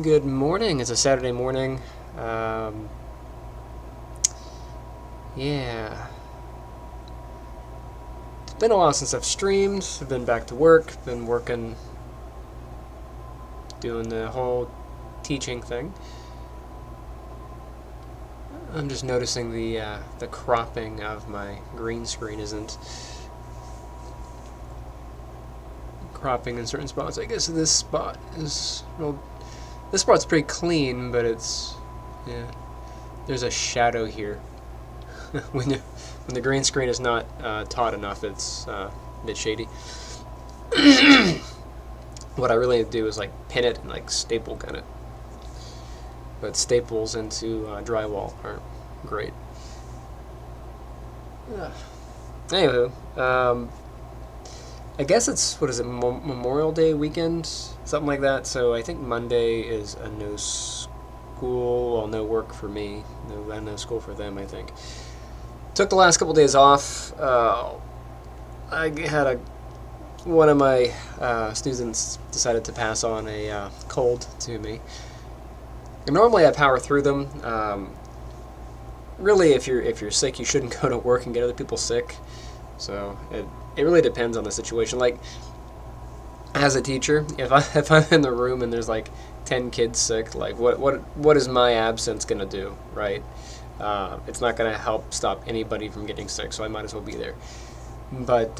Good morning. It's a Saturday morning. Um, yeah. It's been a while since I've streamed. I've been back to work. Been working, doing the whole teaching thing. I'm just noticing the cropping of my green screen isn't cropping in certain spots. I guess this spot is well. This spot's pretty clean, but it's yeah. There's a shadow here. when you, when the green screen is not taut enough, it's a bit shady. What I really need to do is like pin it and like staple gun it. But staples into drywall aren't great. Ugh. Anywho, I guess it's what is it Memorial Day weekend, something like that. So I think Monday is a no school, well, no work for me, no school for them. I think took the last couple days off. I had one of my students decided to pass on a cold to me. And normally I power through them. Really, if you're sick, you shouldn't go to work and get other people sick. So it really depends on the situation. Like as a teacher, if I'm in the room and there's like 10 kids sick, like what is my absence gonna do, right? It's not gonna help stop anybody from getting sick, so I might as well be there. But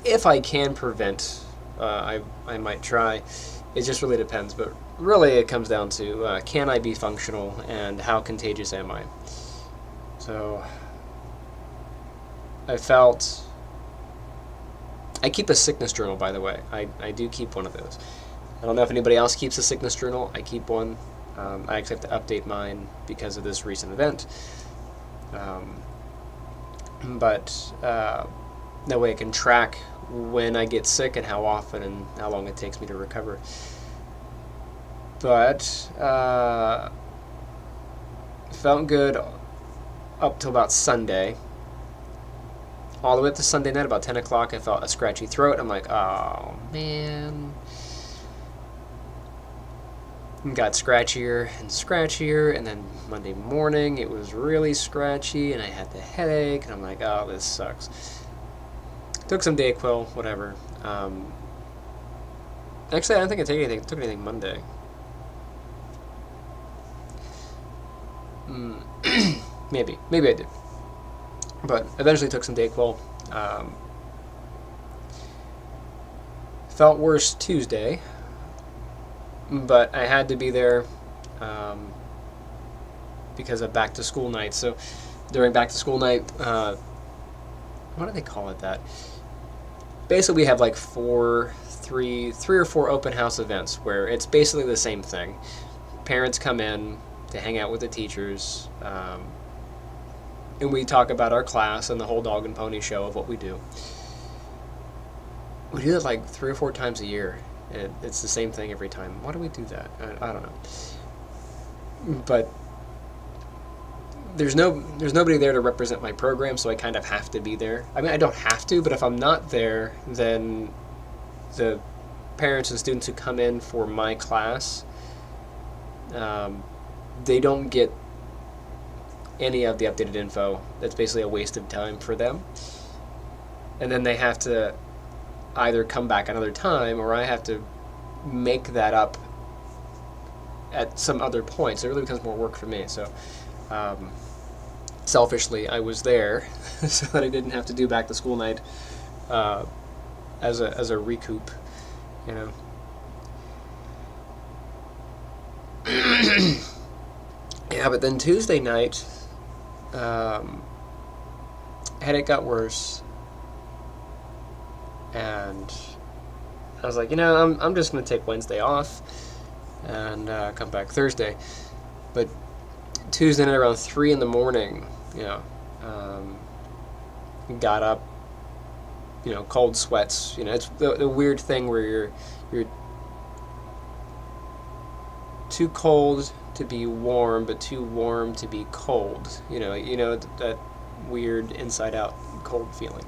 if I can prevent, I might try. It just really depends, but really it comes down to can I be functional and how contagious am I? So I keep a sickness journal, by the way. I do keep one of those. I don't know if anybody else keeps a sickness journal. I keep one. I actually have to update mine because of this recent event. But that way I can track when I get sick and how often and how long it takes me to recover. But felt good up till about Sunday. All the way up to Sunday night, about 10 o'clock, I felt a scratchy throat. I'm like, oh, man. It got scratchier and scratchier, and then Monday morning, it was really scratchy, and I had the headache, and I'm like, oh, this sucks. Took some Dayquil, whatever. Actually, I don't think I took anything Monday. Maybe I did. But eventually took some Dayquil. Felt worse Tuesday, but I had to be there because of back to school night. So during back to school night, what do they call it? That basically we have like three or four open house events where it's basically the same thing. Parents come in to hang out with the teachers. And we talk about our class and the whole dog and pony show of what we do. We do that like 3 or 4 times a year. It's the same thing every time. Why do we do that? I don't know. But there's nobody there to represent my program, so I kind of have to be there. I mean, I don't have to, but if I'm not there, then the parents and students who come in for my class, they don't get any of the updated info. That's basically a waste of time for them. And then they have to either come back another time or I have to make that up at some other point. So it really becomes more work for me. So selfishly, I was there so that I didn't have to do back to school night as a recoup, you know. Yeah, but then Tuesday night, headache got worse, and I was like, I'm just gonna take Wednesday off and come back Thursday. But Tuesday night around 3 in the morning, got up, cold sweats. It's the weird thing where you're too cold to be warm, but too warm to be cold. That weird inside out cold feeling.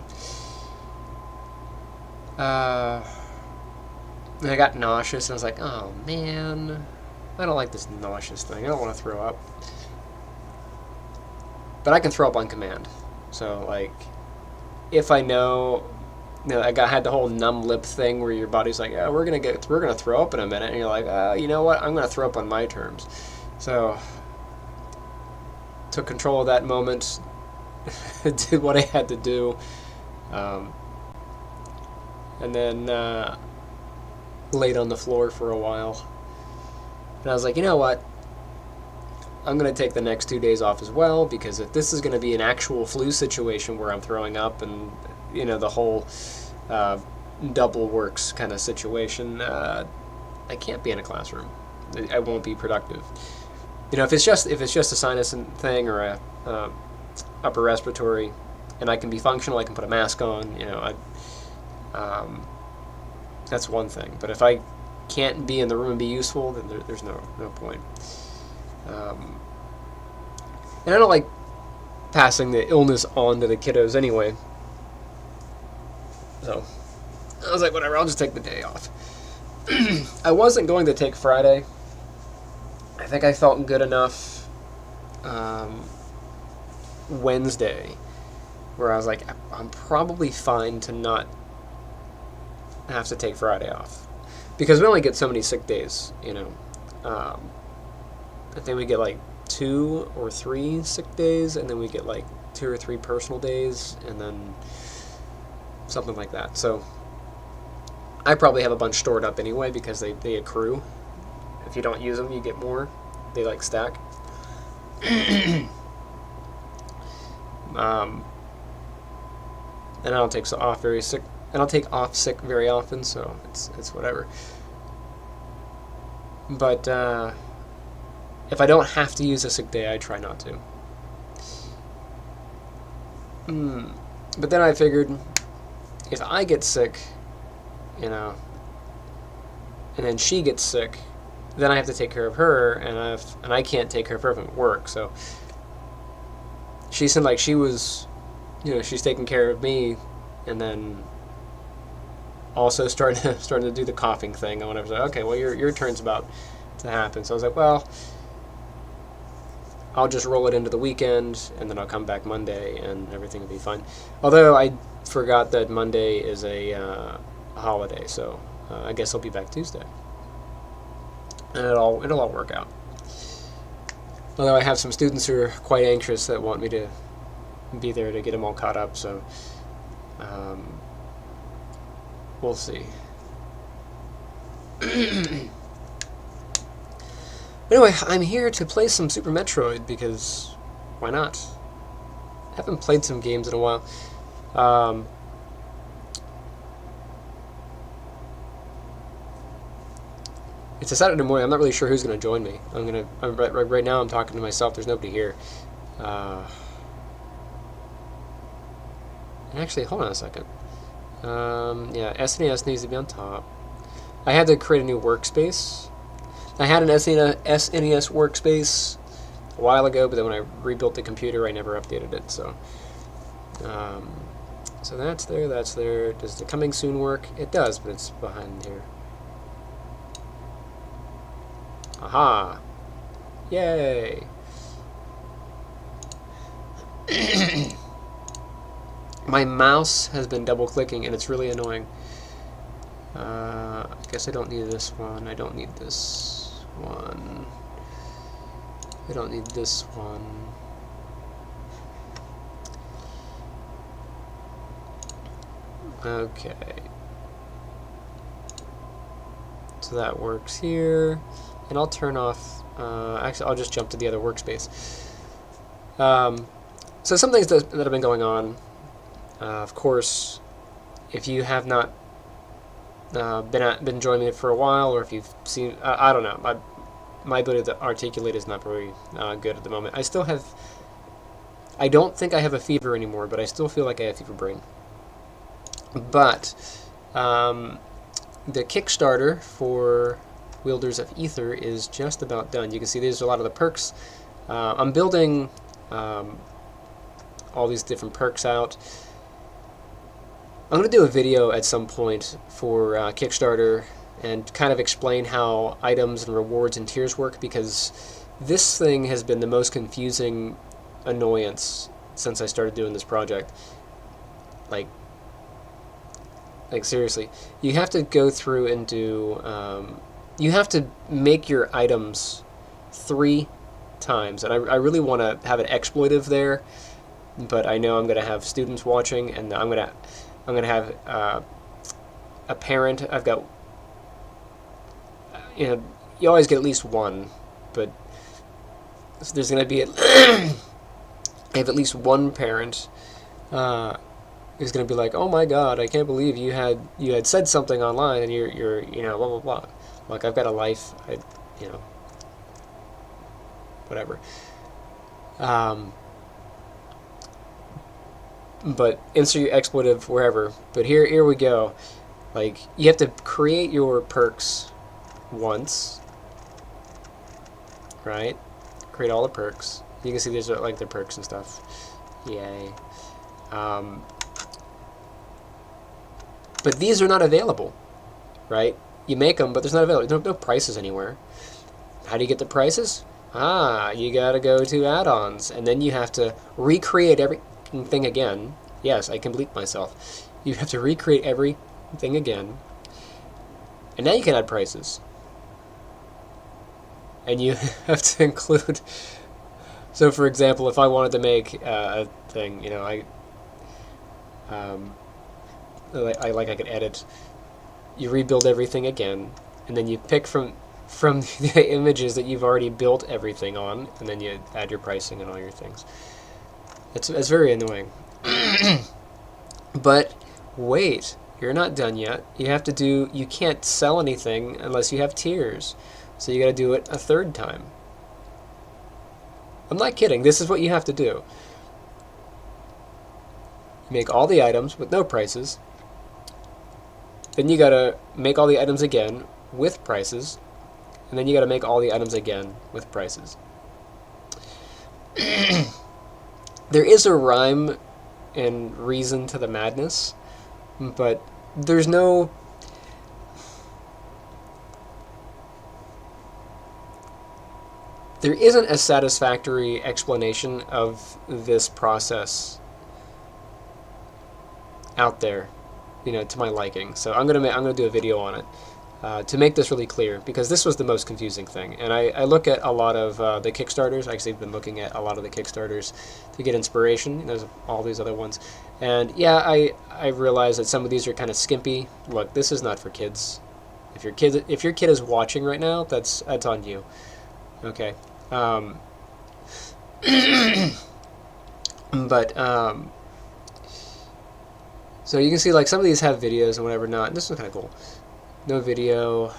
And I got nauseous, and I was like, oh man, I don't like this nauseous thing. I don't want to throw up. But I can throw up on command. So, like, if I know, I had the whole numb lip thing where your body's like, yeah, we're gonna throw up in a minute, and you're like, you know what? I'm gonna throw up on my terms. So, took control of that moment, did what I had to do, and then laid on the floor for a while. And I was like, you know what? I'm going to take the next 2 days off as well, because if this is going to be an actual flu situation where I'm throwing up and, the whole double works kind of situation, I can't be in a classroom. I won't be productive. If it's just a sinus thing or a upper respiratory, and I can be functional, I can put a mask on, that's one thing. But if I can't be in the room and be useful, then there's no point. And I don't like passing the illness on to the kiddos anyway. So I was like, whatever, I'll just take the day off. I wasn't going to take Friday. I think I felt good enough Wednesday where I was like, I'm probably fine to not have to take Friday off. Because we only get so many sick days, I think we get like 2 or 3 sick days, and then we get like 2 or 3 personal days, and then something like that. So I probably have a bunch stored up anyway because they accrue. If you don't use them, you get more. They like stack. And I don't take off sick very often, so it's whatever. But if I don't have to use a sick day, I try not to. But then I figured, if I get sick, and then she gets sick, then I have to take care of her, and I can't take care of her at work. So she seemed like she was, she's taking care of me, and then also starting to do the coughing thing. And when I was like, okay, well your turn's about to happen. So I was like, well, I'll just roll it into the weekend, and then I'll come back Monday, and everything will be fine. Although I forgot that Monday is a holiday, so I guess I'll be back Tuesday, and it'll all work out. Although I have some students who are quite anxious that want me to be there to get them all caught up, so we'll see. Anyway, I'm here to play some Super Metroid because why not? I haven't played some games in a while. It's a Saturday morning. I'm not really sure who's going to join me. Right now I'm talking to myself. There's nobody here. And actually, hold on a second. Yeah, SNES needs to be on top. I had to create a new workspace. I had an SNES workspace a while ago, but then when I rebuilt the computer, I never updated it. So, so that's there. That's there. Does the coming soon work? It does, but it's behind here. Aha! Yay! My mouse has been double clicking, and it's really annoying. I guess I don't need this one. I don't need this one. I don't need this one. Okay. So that works here. And I'll turn off... actually, I'll just jump to the other workspace. So some things that have been going on. Of course, if you have not been joining me for a while, or if you've seen, I don't know, my ability to articulate is not very good at the moment. I don't think I have a fever anymore, but I still feel like I have fever brain. But the Kickstarter for Wielders of Ether is just about done. You can see there's a lot of the perks. I'm building all these different perks out. I'm going to do a video at some point for Kickstarter and kind of explain how items and rewards and tiers work, because this thing has been the most confusing annoyance since I started doing this project. Like seriously, you have to go through and do, you have to make your items 3 times, and I really want to have an exploitive there, but I know I'm going to have students watching, and I'm going to have a parent. I've got, you always get at least one, but there's going to be I have at least one parent who's going to be like, "Oh my God, I can't believe you had said something online, and you're blah blah blah." Like, I've got a life, whatever. But insert your expletive wherever. But here we go. Like, you have to create your perks once, right? Create all the perks. You can see these are like the perks and stuff. Yay. But these are not available, right? You make them, but there's not available. There's no prices anywhere. How do you get the prices? You gotta go to add-ons, and then you have to recreate everything again. Yes, I can bleep myself. You have to recreate everything again, and now you can add prices. And you have to include. So, for example, if I wanted to make a thing, I could edit. You rebuild everything again, and then you pick from the images that you've already built everything on, and then you add your pricing and all your things. It's very annoying. But wait, you're not done yet. You can't sell anything unless you have tiers. So you got to do it a 3rd time. I'm not kidding. This is what you have to do. You make all the items with no prices. Then you got to make all the items again with prices. And then you got to make all the items again with prices. There is a rhyme and reason to the madness, but there isn't a satisfactory explanation of this process out there, to my liking. So I'm gonna do a video on it to make this really clear, because this was the most confusing thing. And I look at a lot of the Kickstarters. Actually, I've been looking at a lot of the Kickstarters to get inspiration. There's all these other ones, and yeah, I realize that some of these are kind of skimpy. Look, this is not for kids. If your kid is watching right now, that's on you. Okay. But so you can see, like, some of these have videos and whatever not. And this is kind of cool. No video.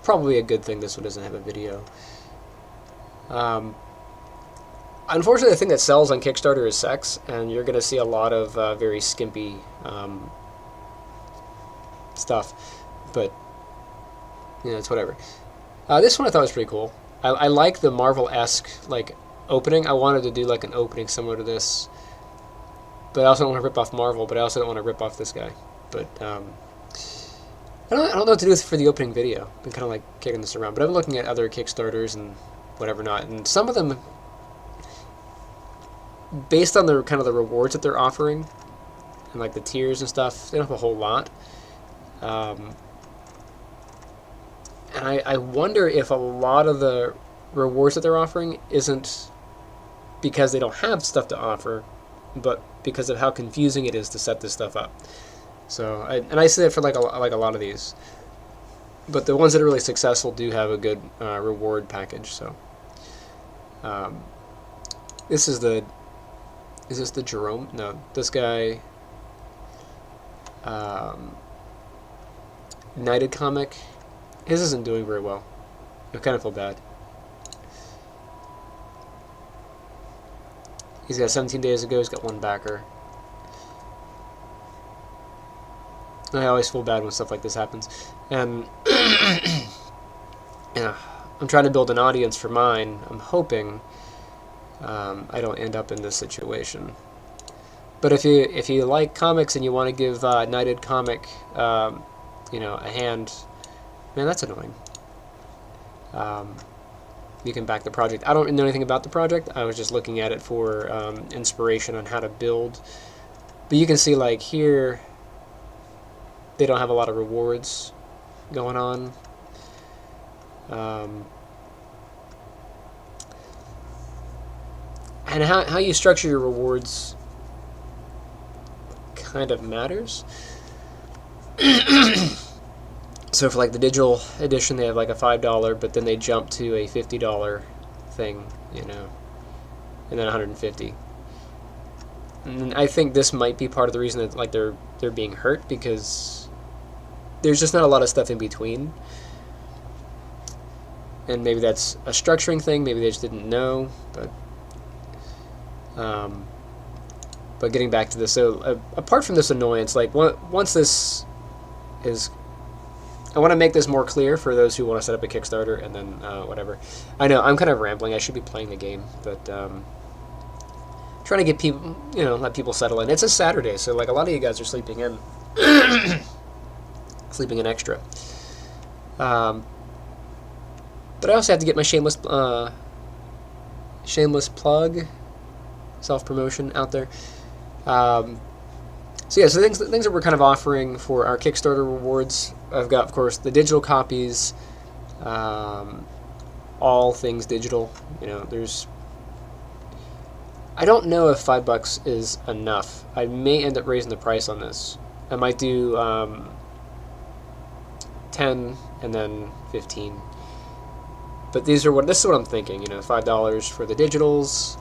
Probably a good thing this one doesn't have a video. Unfortunately, the thing that sells on Kickstarter is sex, and you're going to see a lot of very skimpy stuff. But it's whatever. This one I thought was pretty cool. I like the Marvel-esque opening. I wanted to do an opening similar to this, but I also don't want to rip off Marvel. But I also don't want to rip off this guy. But I don't know what to do for the opening video. I've been kind of kicking this around. But I've been looking at other Kickstarters and whatever not, and some of them, based on the kind of the rewards that they're offering and the tiers and stuff, they don't have a whole lot. And I wonder if a lot of the rewards that they're offering isn't because they don't have stuff to offer, but because of how confusing it is to set this stuff up. So, I say that for a lot of these, but the ones that are really successful do have a good reward package. So, is this the Jerome? No, this guy. United Comic. His isn't doing very well. I kind of feel bad. He's got 17 days ago. He's got 1 backer. I always feel bad when stuff like this happens. And yeah, I'm trying to build an audience for mine. I'm hoping I don't end up in this situation. But if you like comics and you want to give United Comic a a hand. Man, that's annoying. You can back the project. I don't know anything about the project. I was just looking at it for inspiration on how to build. But you can see, like, here, they don't have a lot of rewards going on. And how you structure your rewards kind of matters. So for like the digital edition, they have like a $5, but then they jump to a $50 thing, and then 150. And I think this might be part of the reason that like they're being hurt, because there's just not a lot of stuff in between. And maybe that's a structuring thing. Maybe they just didn't know. But getting back to this, so apart from this annoyance, like once this is, I want to make this more clear for those who want to set up a Kickstarter, and then whatever. I know I'm kind of rambling. I should be playing the game, but trying to get people, let people settle in. It's a Saturday, so like a lot of you guys are sleeping in, sleeping in extra. But I also have to get my shameless plug, self-promotion out there. So yeah, so things that we're kind of offering for our Kickstarter rewards. I've got, of course, the digital copies, all things digital. I don't know if $5 is enough. I may end up raising the price on this. I might do 10 and then 15. But this is what I'm thinking. $5 for the digitals,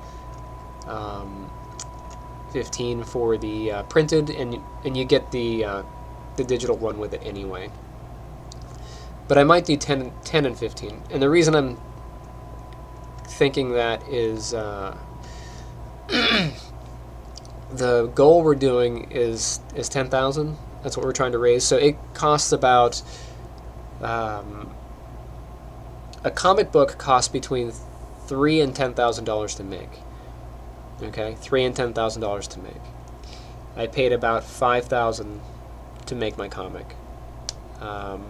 15 for the printed, and you get the digital one with it anyway. But I might do 10 and 15, and the reason I'm thinking that is the goal we're doing is 10,000. That's what we're trying to raise. So it costs about a comic book costs between $3,000 and $10,000 to make. Okay, $3,000 and $10,000 to make. I paid about $5,000 to make my comic, and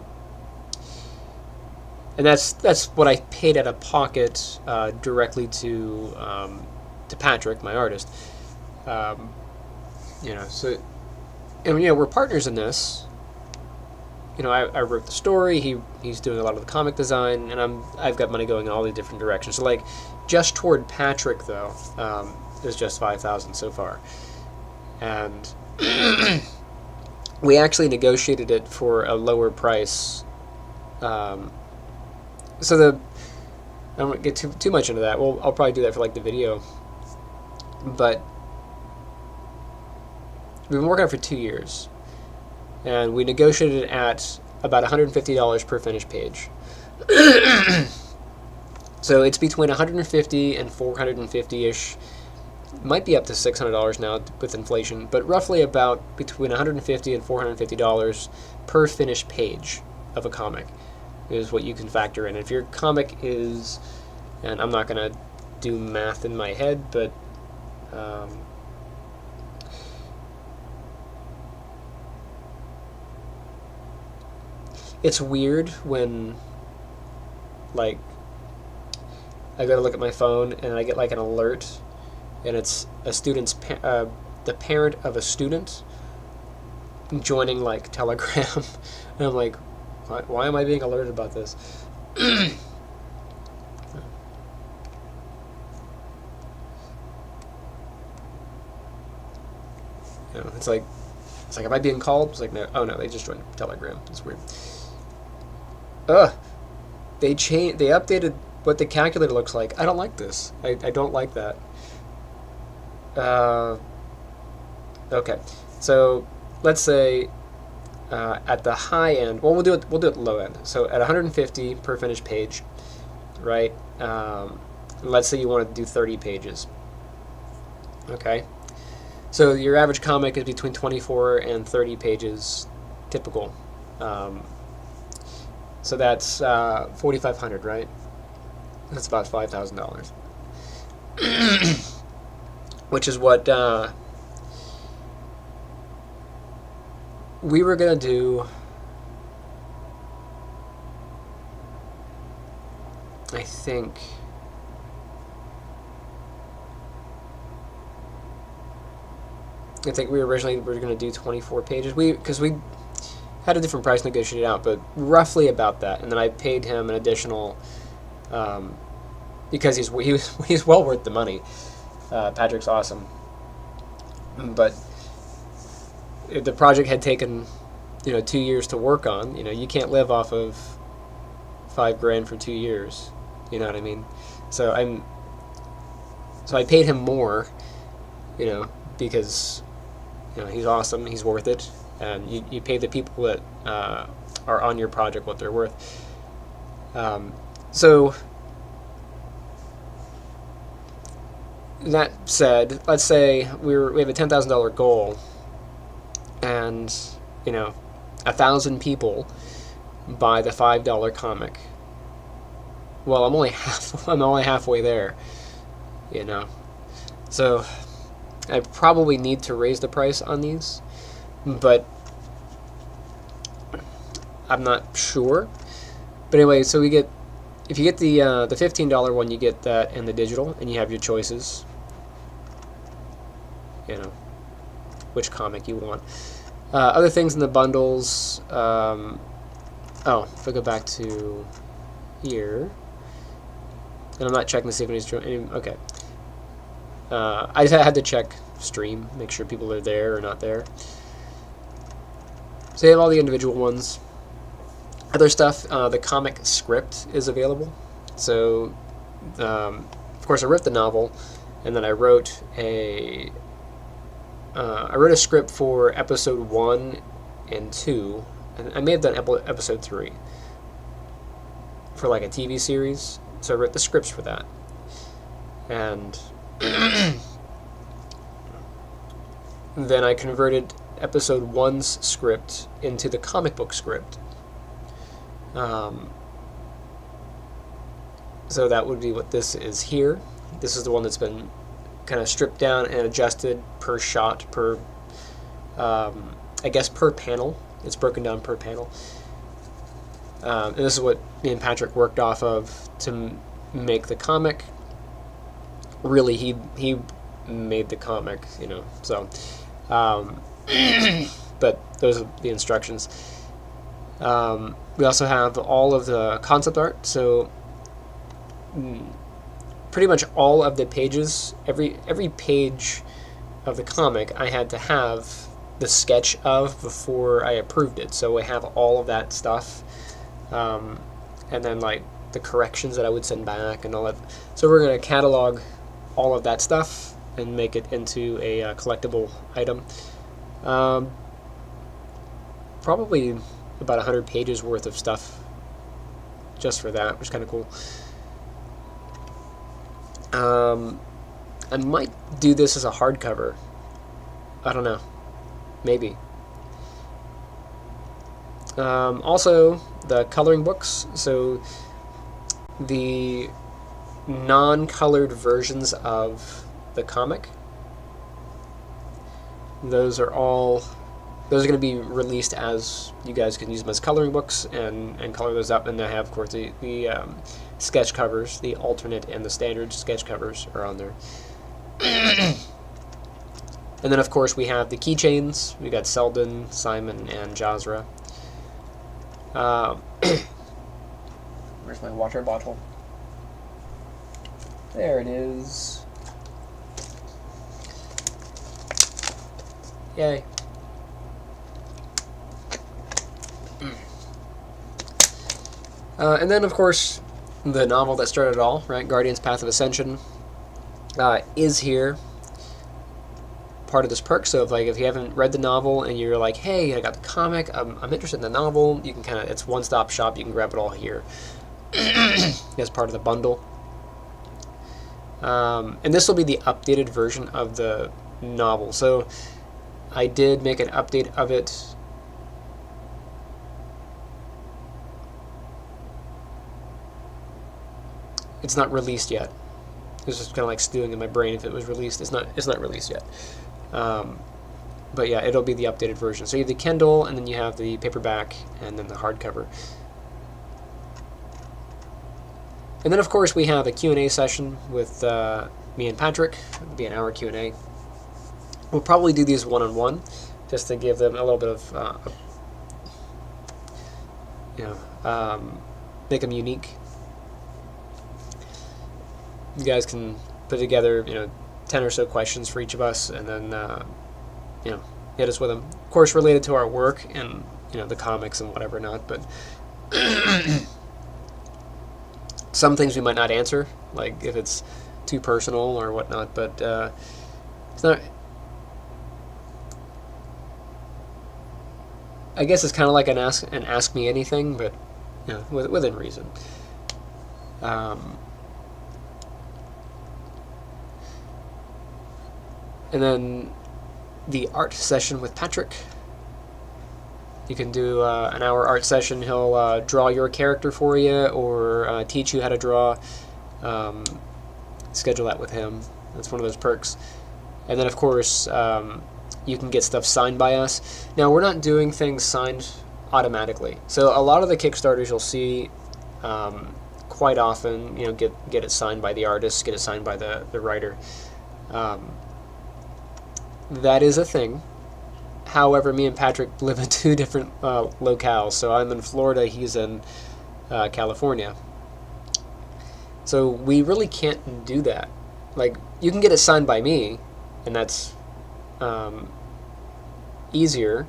that's what I paid out of pocket directly to Patrick, my artist. So we're partners in this. I wrote the story. He's doing a lot of the comic design, and I've got money going in all the different directions. So like, just toward Patrick though, is just $5,000 so far, and we actually negotiated it for a lower price. So I don't get too much into that. Well, I'll probably do that for like the video, but we've been working on it for 2 years. And we negotiated at about $150 per finished page. So it's between $150 and $450-ish. Might be up to $600 now with inflation, but roughly about between $150 and $450 per finished page of a comic is what you can factor in. If your comic is, and I'm not going to do math in my head, but it's weird when, like, I go to look at my phone and I get like an alert, and it's a student's the parent of a student joining like Telegram, and I'm like, why am I being alerted about this? It's like, am I being called? It's like, no, oh no, they just joined Telegram. It's weird. They updated what the calculator looks like. I don't like this. I don't like that. Okay, so let's say at the high end, well, we'll do it low end. So at 150 per finished page, right? Let's say you want to do 30 pages. Okay, so your average comic is between 24 and 30 pages, typical. So that's $4,500, right? That's about $5,000, which is what we were gonna do I think we originally were going to do 24 pages. Because we had a different price negotiated out, but roughly about that. And then I paid him an additional, because he's well worth the money. Patrick's awesome, but the project had taken 2 years to work on. You can't live off of $5,000 for 2 years. You know what I mean? So I paid him more, because he's awesome, he's worth it, and you pay the people that are on your project what they're worth. So that said, let's say we have a $10,000 goal, and 1,000 people buy the $5 comic. Well, I'm only halfway there, So I probably need to raise the price on these, but I'm not sure. But anyway, so if you get the $15 one, you get that and the digital, and you have your choices. Which comic you want. Other things in the bundles. If I go back to here, and I'm not checking to see if anybody's okay. I just had to check stream, make sure people are there or not there. So you have all the individual ones. Other stuff, the comic script is available. So, of course, I wrote the novel, and then I wrote a script for episode 1 and 2, and I may have done episode 3 for like a TV series. So I wrote the scripts for that, and then I converted episode 1's script into the comic book script. So that would be what this is here. This is the one that's been kind of stripped down and adjusted per shot, per panel. It's broken down per panel. And this is what me and Patrick worked off of to make the comic. Really, he made the comic, so. But those are the instructions. We also have all of the concept art, so pretty much all of the pages, every page of the comic, I had to have the sketch of before I approved it. So I have all of that stuff, and then like the corrections that I would send back and all that. So we're going to catalog all of that stuff and make it into a collectible item. Probably about 100 pages worth of stuff just for that, which is kind of cool. I might do this as a hardcover. I don't know. Maybe. Also, the coloring books. So the non-colored versions of the comic, those are going to be released as, you guys can use them as coloring books and color those up. And I have, of course, the sketch covers, the alternate and the standard sketch covers are on there. And then, of course, we have the keychains. We got Selden, Simon, and Jazra. Where's my water bottle? There it is. Yay. And then, of course, the novel that started it all, right? Guardian's Path of Ascension is here. Part of this perk. So if you haven't read the novel and you're like, hey, I got the comic, I'm interested in the novel, you can it's one-stop shop. You can grab it all here as part of the bundle. And this will be the updated version of the novel. So I did make an update of it. It's not released yet. It's just kind of like stewing in my brain. If it was released, it's not released yet. But yeah, it'll be the updated version. So you have the Kindle, and then you have the paperback, and then the hardcover. And then, of course, we have a Q&A session with me and Patrick. It'll be an hour Q&A. We'll probably do these one-on-one, just to give them a little bit of, make them unique. You guys can put together, 10 or so questions for each of us, and then, hit us with them. Of course, related to our work and, the comics and whatever not, but some things we might not answer, like if it's too personal or whatnot, but it's not... I guess it's kind of like an ask me anything, but within reason. And then the art session with Patrick. You can do an hour art session. He'll draw your character for you, or teach you how to draw. Schedule that with him. That's one of those perks. And then, of course, you can get stuff signed by us. Now, we're not doing things signed automatically. So a lot of the Kickstarters you'll see quite often, get it signed by the artist, get it signed by the writer. That is a thing. However, me and Patrick live in two different locales. So I'm in Florida, he's in California. So we really can't do that. Like, you can get it signed by me, and that's easier.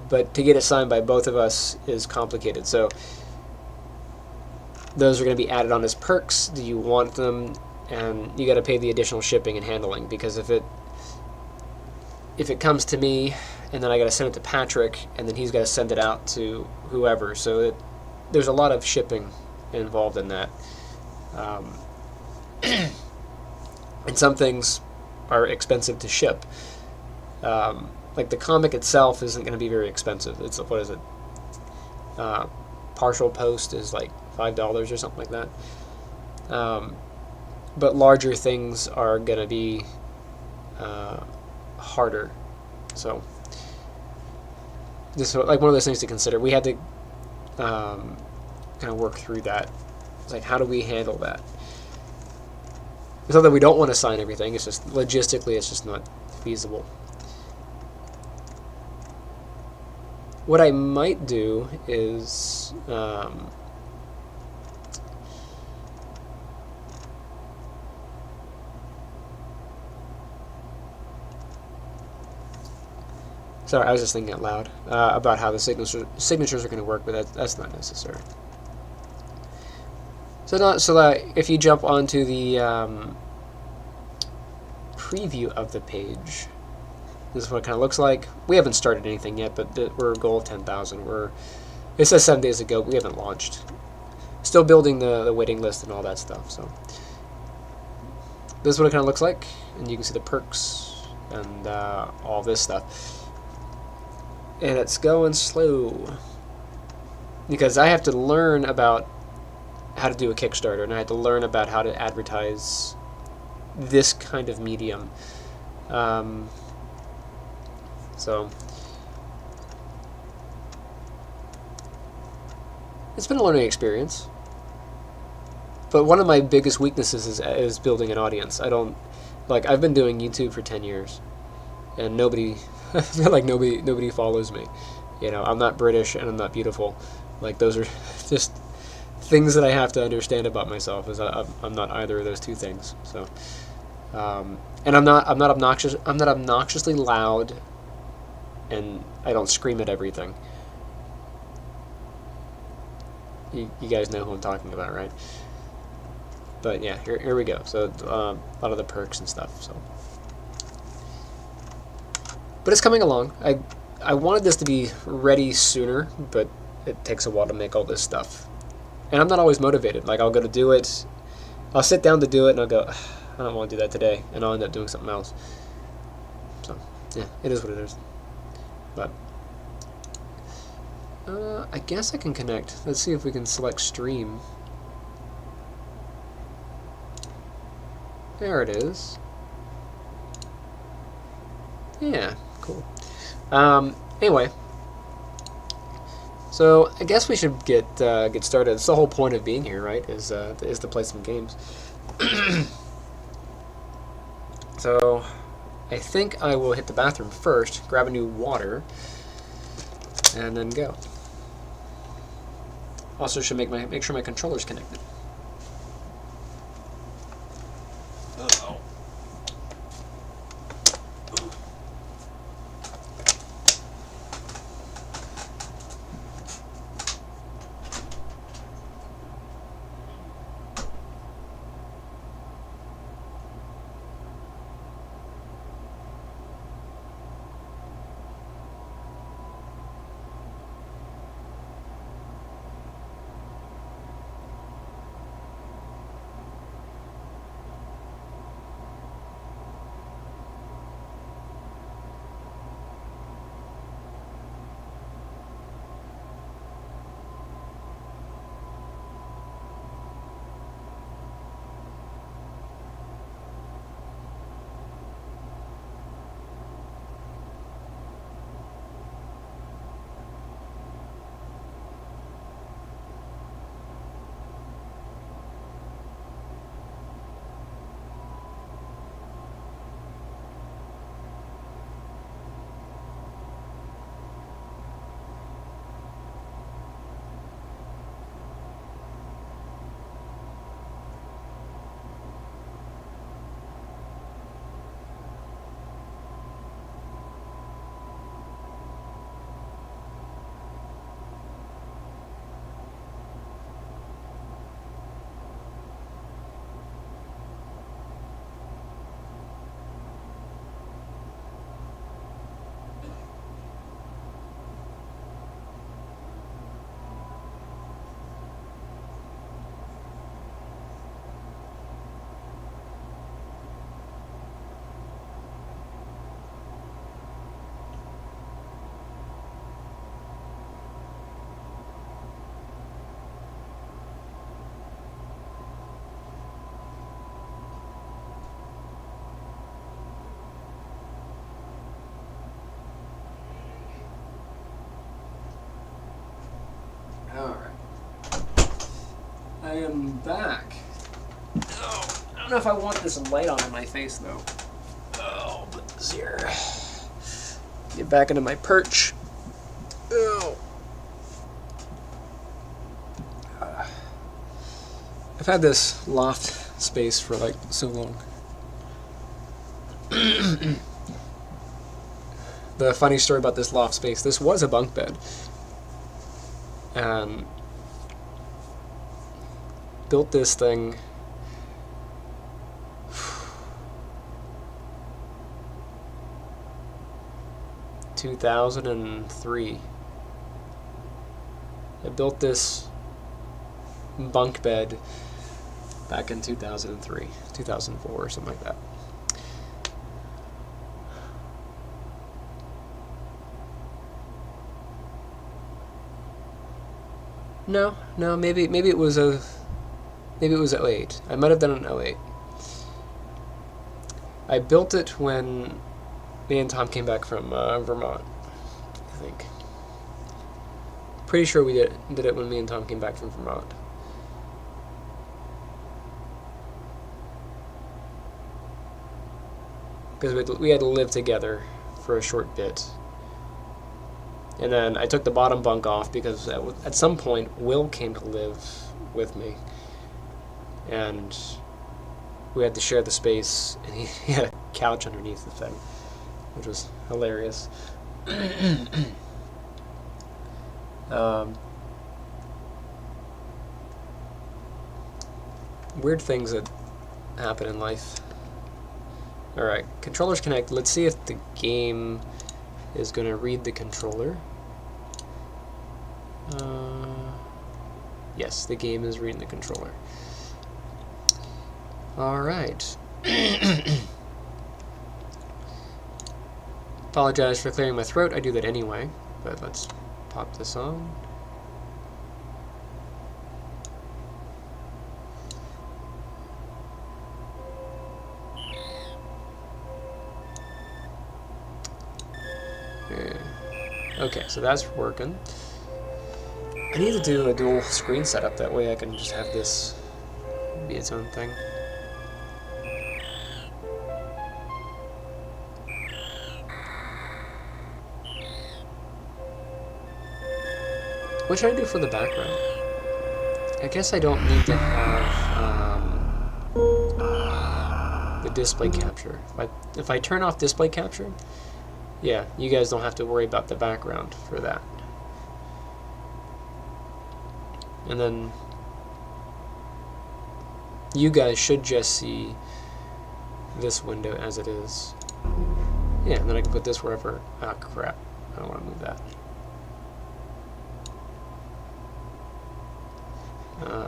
But to get it signed by both of us is complicated. So those are going to be added on as perks. Do you want them? And you got to pay the additional shipping and handling, because if it comes to me and then I got to send it to Patrick and then he's got to send it out to whoever, so there's a lot of shipping involved in that. And some things are expensive to ship. Like the comic itself isn't going to be very expensive. It's, what is it? Partial post is like $5 or something like that. But larger things are going to be harder. So, just like one of those things to consider. We had to kind of work through that. It's like, how do we handle that? It's not that we don't want to sign everything. It's just logistically, it's just not feasible. What I might do is sorry, I was just thinking out loud about how the signatures are going to work, but that's not necessary. So that if you jump onto the preview of the page, this is what it kind of looks like. We haven't started anything yet, but we're goal 10,000. It says 7 days ago. We haven't launched. Still building the waiting list and all that stuff. So this is what it kind of looks like, and you can see the perks and all this stuff. And it's going slow because I have to learn about how to do a Kickstarter, and I had to learn about how to advertise this kind of medium. So it's been a learning experience. But one of my biggest weaknesses is building an audience. I've been doing YouTube for 10 years, and I feel like nobody follows me. I'm not British and I'm not beautiful. Like, those are just things that I have to understand about myself. Is I'm not either of those two things. So, and I'm not obnoxious. I'm not obnoxiously loud, and I don't scream at everything. You guys know who I'm talking about, right? But yeah, here we go. So a lot of the perks and stuff. So, but it's coming along. I wanted this to be ready sooner, but it takes a while to make all this stuff. And I'm not always motivated. Like, I'll go to do it, I'll sit down to do it, and I'll go, I don't want to do that today, and I'll end up doing something else. So, yeah, it is what it is. But I guess I can connect. Let's see if we can select stream. There it is. Yeah, cool. Anyway, So I guess we should get started. It's the whole point of being here, right? Is to play some games. So I think I will hit the bathroom first, grab a new water, and then go. Also, should make sure my controller's connected. Uh-oh. I am back. Oh, I don't know if I want this light on in my face though. Oh, put this here. Get back into my perch. Oh. I've had this loft space for like so long. The funny story about this loft space, this was a bunk bed. And built this thing 2003. I built this bunk bed back in 2003, 2004, or something like that. No, maybe it was maybe it was '08. I might have done it in '08. I built it when me and Tom came back from Vermont, I think. Pretty sure we did it when me and Tom came back from Vermont. Because we had to live together for a short bit. And then I took the bottom bunk off because at some point Will came to live with me. And we had to share the space, and he had a couch underneath the thing, which was hilarious. Weird things that happen in life. Alright, controllers connect. Let's see if the game is going to read the controller. Yes, the game is reading the controller. Alright. Apologize for clearing my throat. I do that anyway, but let's pop this on. Okay, so that's working. I need to do a dual screen setup, that way I can just have this be its own thing. What should I do for the background? I guess I don't need to have the display capture. If I turn off display capture, yeah, you guys don't have to worry about the background for that. And then you guys should just see this window as it is. Yeah, and then I can put this wherever. Ah, crap. I don't want to move that.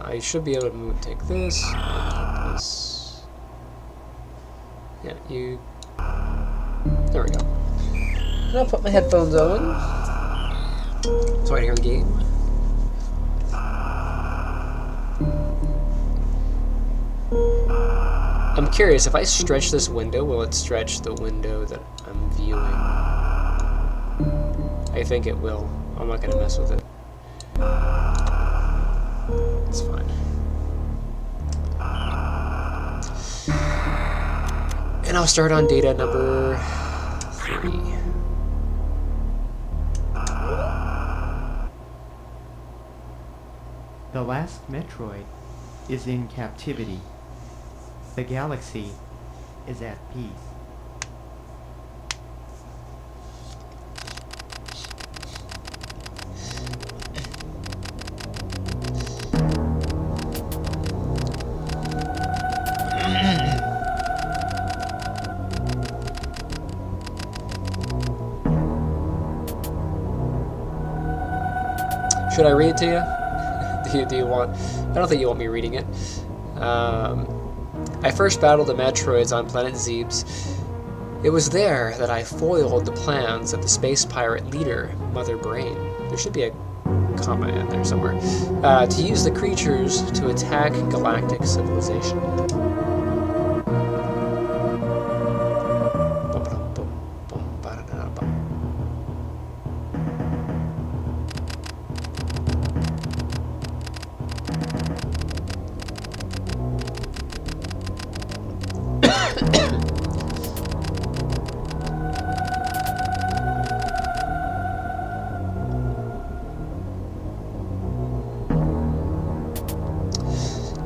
I should be able to take this and put this. Yeah, you. There we go. And I'll put my headphones on so I can hear the game. I'm curious, if I stretch this window, will it stretch the window that I'm viewing? I think it will. I'm not going to mess with it. It's fine. And I'll start on data number 3. The last Metroid is in captivity. The galaxy is at peace. Should I read it to you? Do you want? I don't think you want me reading it. I first battled the Metroids on planet Zebes. It was there that I foiled the plans of the space pirate leader, Mother Brain. There should be a comma in there somewhere. To use the creatures to attack galactic civilization.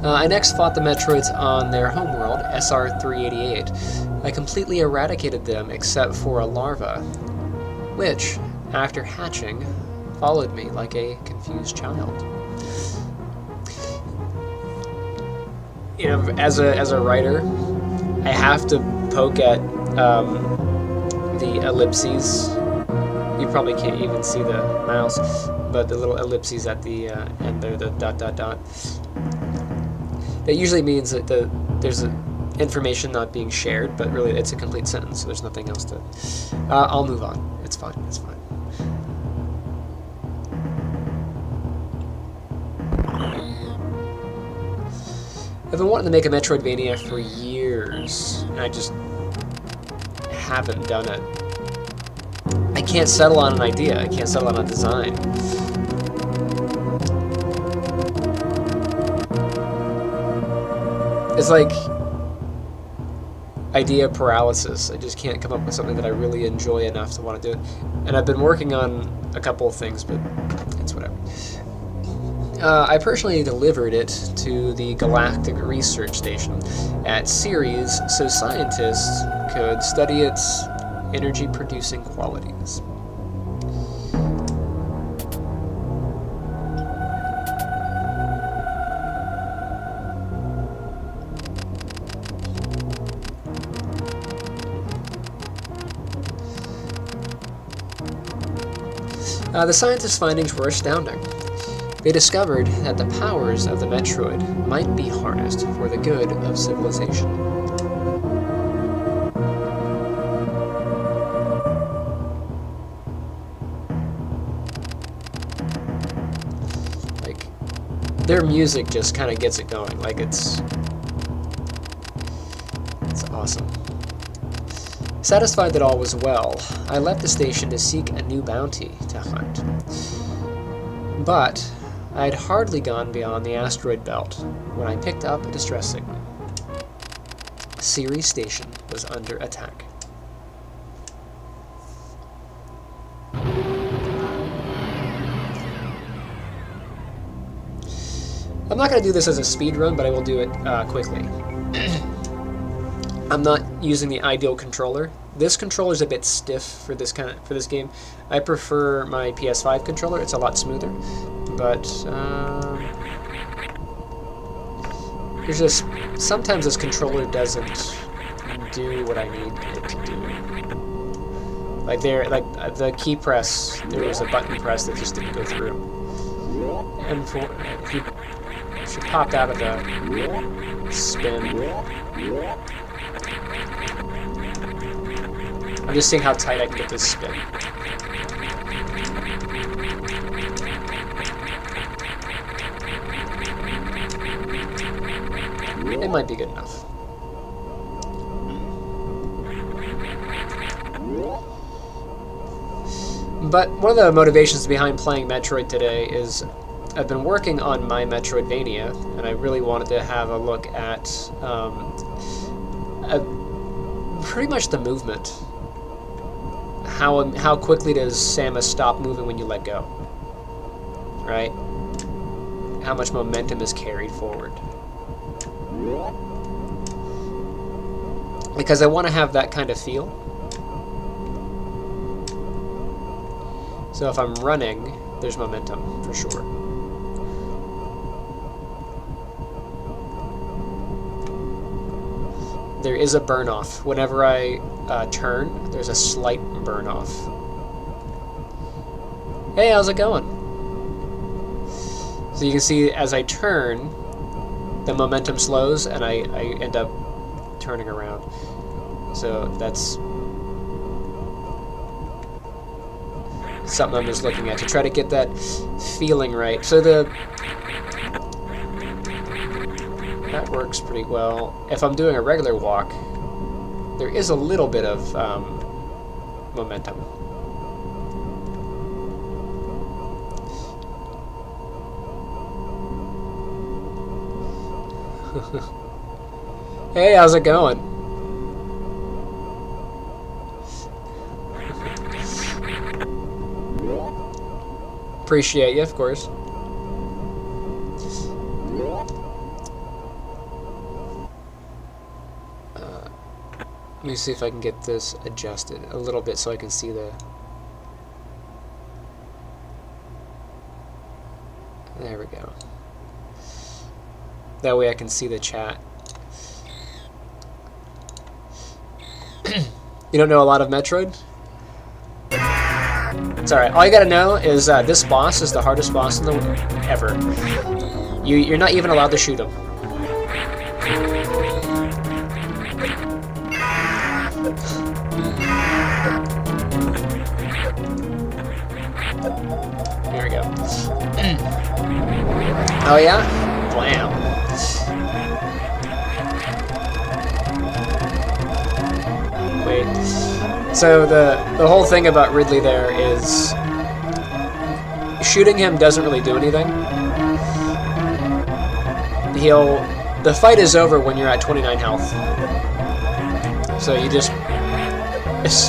I next fought the Metroids on their homeworld, SR-388. I completely eradicated them except for a larva, which, after hatching, followed me like a confused child. You know, as a writer, I have to poke at the ellipses. You probably can't even see the mouse, but the little ellipses at the end there, the ... That usually means that there's information not being shared, but really it's a complete sentence, so there's nothing else to... I'll move on. It's fine. It's fine. I've been wanting to make a Metroidvania for years, and I just haven't done it. I can't settle on an idea. I can't settle on a design. It's like idea paralysis. I just can't come up with something that I really enjoy enough to want to do it. And I've been working on a couple of things, but it's whatever. I personally delivered it to the Galactic Research Station at Ceres so scientists could study its energy-producing qualities. The scientists' findings were astounding. They discovered that the powers of the Metroid might be harnessed for the good of civilization. Like, their music just kind of gets it going. Like, it's awesome. Satisfied that all was well, I left the station to seek a new bounty to hunt. But I had hardly gone beyond the asteroid belt when I picked up a distress signal. Ceres Station was under attack. I'm not going to do this as a speed run, but I will do it quickly. I'm not using the ideal controller. This controller is a bit stiff for this game. I prefer my PS5 controller. It's a lot smoother, but there's just sometimes this controller doesn't do what I need it to do. Like the key press, there was a button press that just didn't go through, and if you popped out of the spin. I'm just seeing how tight I can get this spin. It might be good enough. But one of the motivations behind playing Metroid today is I've been working on my Metroidvania, and I really wanted to have a look at pretty much the movement. How quickly does Samus stop moving when you let go? Right? How much momentum is carried forward? Because I want to have that kind of feel. So if I'm running, there's momentum for sure. There is a burn off. Whenever I turn, there's a slight burn off. Hey, how's it going? So you can see as I turn, the momentum slows and I end up turning around. So that's something I'm just looking at to try to get that feeling right. So that works pretty well. If I'm doing a regular walk, there is a little bit of momentum. Hey, how's it going? Appreciate you, of course. Let me see if I can get this adjusted a little bit so I can see the... There we go. That way I can see the chat. You don't know a lot of Metroid? It's alright. All you gotta know is this boss is the hardest boss in the ever. You're not even allowed to shoot him. Here we go. Oh yeah? Blam. Wait. So the whole thing about Ridley there is shooting him doesn't really do anything. The fight is over when you're at 29 health. So you just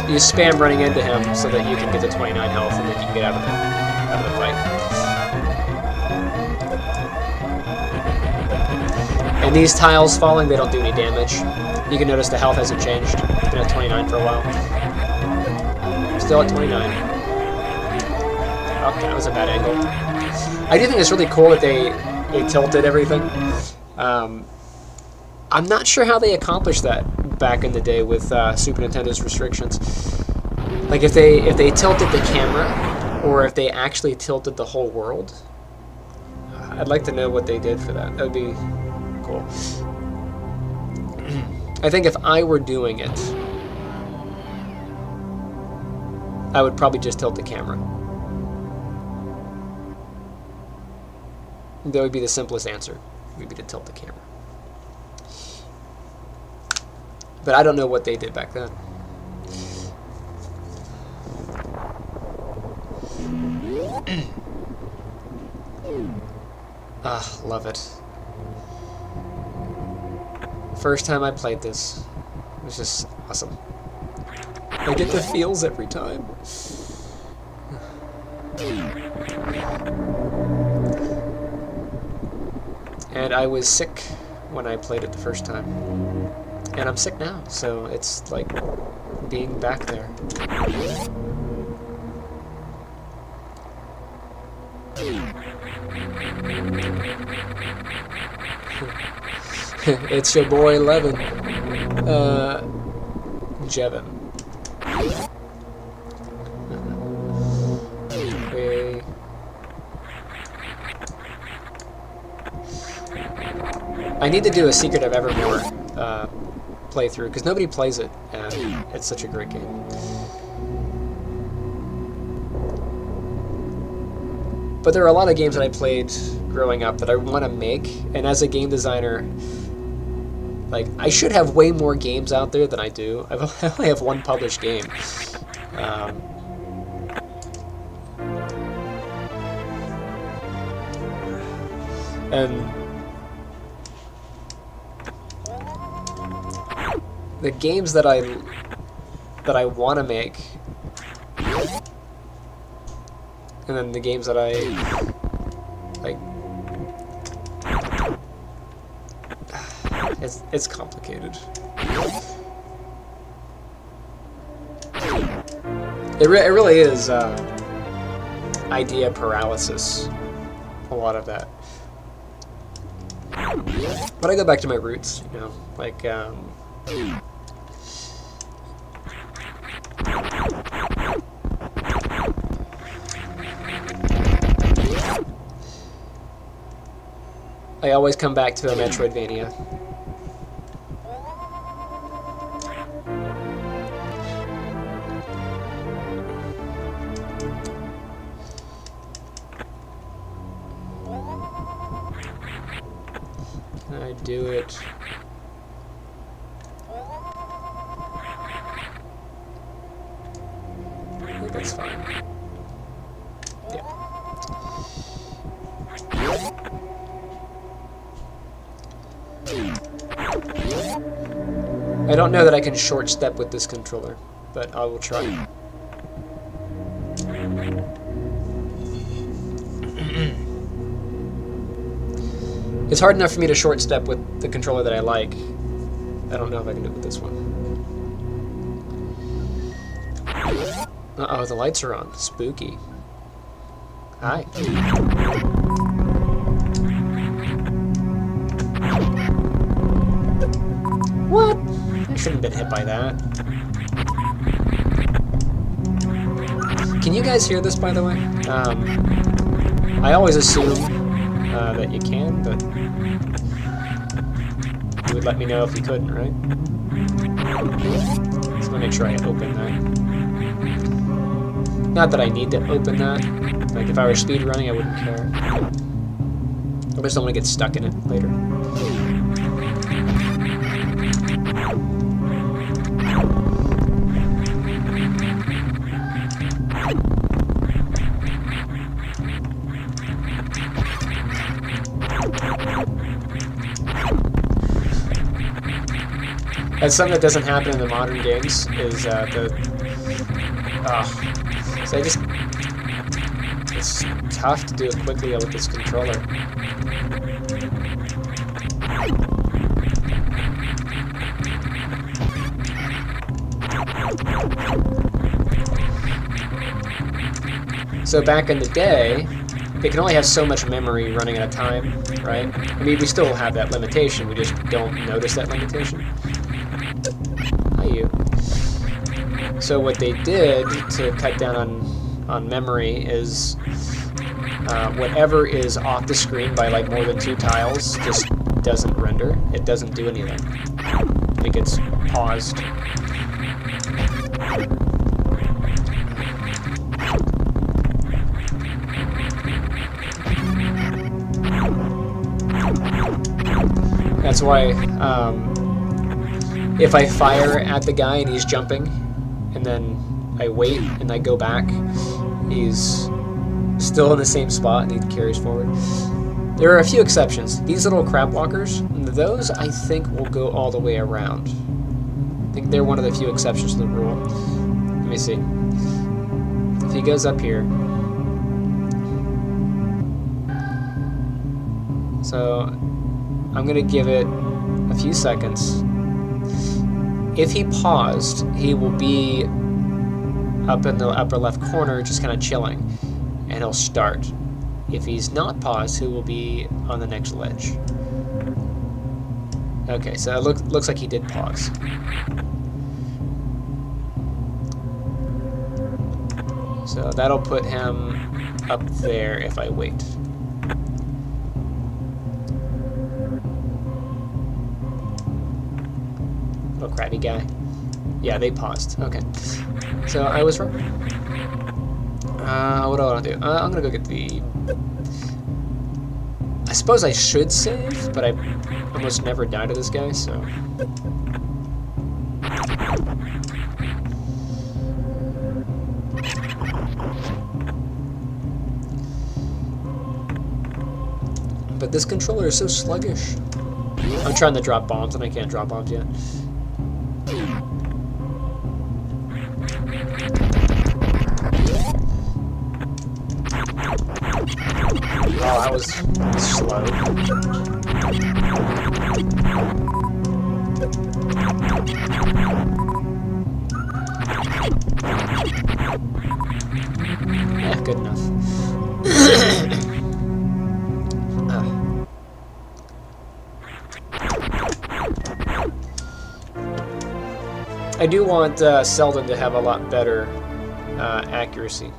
you spam running into him so that you can get to 29 health and then you can get out of the fight. And these tiles falling, they don't do any damage. You can notice the health hasn't changed. It's been at 29 for a while. Still at 29. Oh, that was a bad angle. I do think it's really cool that they tilted everything. I'm not sure how they accomplished that back in the day with Super Nintendo's restrictions. Like if they tilted the camera, or if they actually tilted the whole world. I'd like to know what they did for that. That would be cool. I think if I were doing it, I would probably just tilt the camera. That would be the simplest answer. Would be to tilt the camera. But I don't know what they did back then. Ah, love it. First time I played this, it was just awesome. I get the feels every time. And I was sick when I played it the first time. And I'm sick now, so it's like being back there. It's your boy Levin. Jevin. Okay. I need to do a Secret of Evermore playthrough, because nobody plays it, and it's such a great game. But there are a lot of games that I played growing up that I want to make, and as a game designer, like, I should have way more games out there than I do. I only have one published game. And the games that I want to make, and then the games that I like, it's complicated. It really is idea paralysis, a lot of that. But I go back to my roots, you know, like I always come back to a Metroidvania. Can I do it? I think that's fine. Yeah. I don't know that I can short step with this controller, but I will try. It's hard enough for me to short step with the controller that I like. I don't know if I can do it with this one. Uh-oh, the lights are on. Spooky. Hi. What? I shouldn't have been hit by that. Can you guys hear this, by the way? I always assume that you can, but you would let me know if you couldn't, right? Just want to make sure I open that. Not that I need to open that. Like, if I were speedrunning, I wouldn't care. I just don't want to get stuck in it later. That's something that doesn't happen in the modern games, is so I just, it's tough to do it quickly with this controller. So back in the day, they can only have so much memory running at a time, right? I mean, we still have that limitation, we just don't notice that limitation. Hi, you. So what they did to cut down on memory is whatever is off the screen by like more than 2 tiles just doesn't render. It doesn't do anything. It gets paused. That's why if I fire at the guy and he's jumping, and then I wait and I go back, he's still in the same spot and he carries forward. There are a few exceptions. These little crab walkers, those I think will go all the way around. I think they're one of the few exceptions to the rule. Let me see. If he goes up here. So I'm going to give it a few seconds. If he paused, he will be up in the upper left corner, just kind of chilling, and he'll start. If he's not paused, he will be on the next ledge. Okay, so it looks like he did pause. So that'll put him up there if I wait. Little crabby guy. Yeah, they paused. Okay. So I was wrong. What do I want to do? I'm gonna go get the... I suppose I should save, but I almost never die to this guy, so... But this controller is so sluggish. I'm trying to drop bombs and I can't drop bombs yet. Oh, that was slow. Yeah, good enough. I do want Selden to have a lot better accuracy.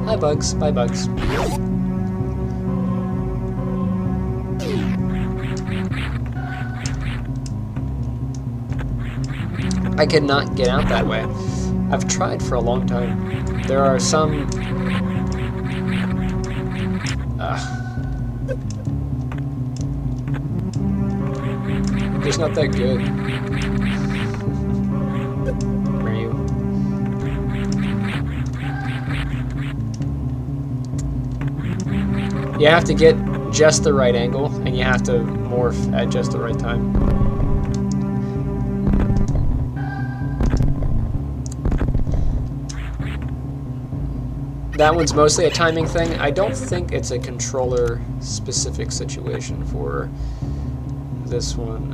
Hi, bugs. Bye, bugs. I cannot get out that way. I've tried for a long time. There are some... It's not that good. Where are you? You have to get just the right angle, and you have to morph at just the right time. That one's mostly a timing thing. I don't think it's a controller-specific situation for this one.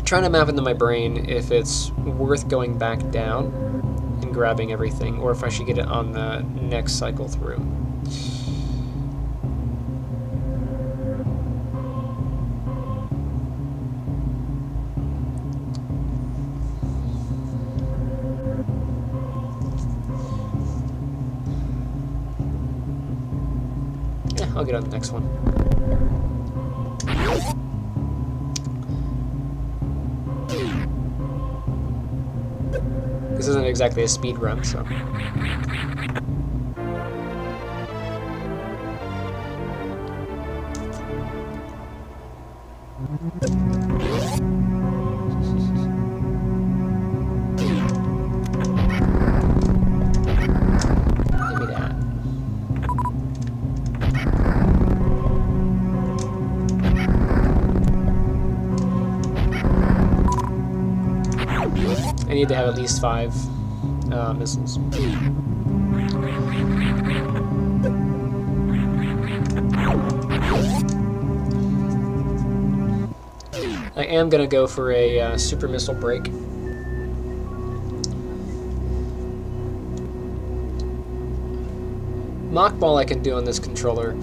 Trying to map into my brain if it's worth going back down and grabbing everything, or if I should get it on the next cycle through. Yeah, I'll get on the next one. This isn't exactly a speed run, so... Give me that. I need to have at least 5 missiles. I am going to go for a super missile break. Mock ball I can do on this controller.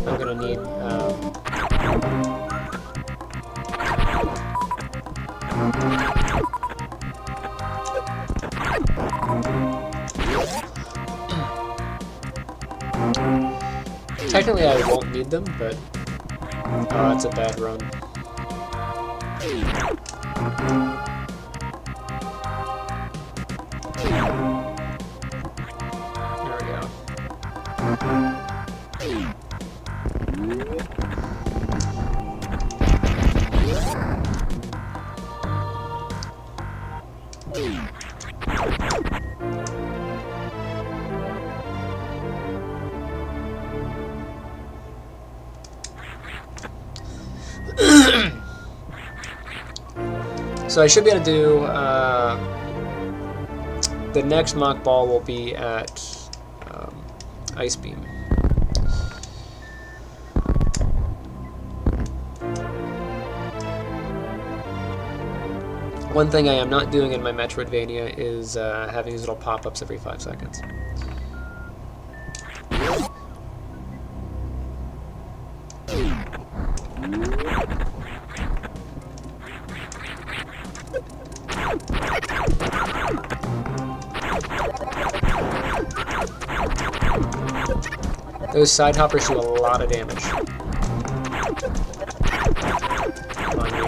I'm gonna need technically I won't need them, but that's a bad run. There we go. So I should be able to do, the next mock ball will be at Ice Beam. One thing I am not doing in my Metroidvania is having these little pop-ups every 5 seconds. Those side hoppers do a lot of damage. Come on, you.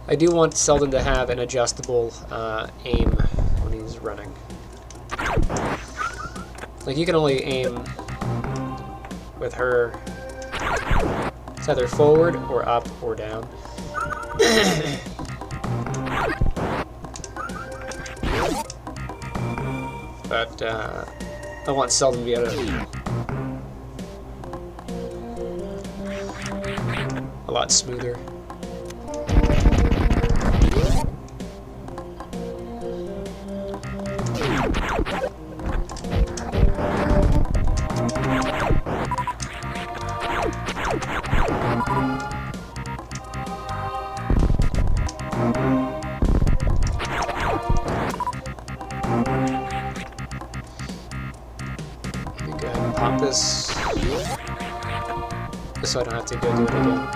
I do want Selden to have an adjustable aim when he's running. Like, you can only aim with her. It's either forward or up or down. But I want Selden to be able to a lot smoother. Pop this, just so I don't have to go do it again.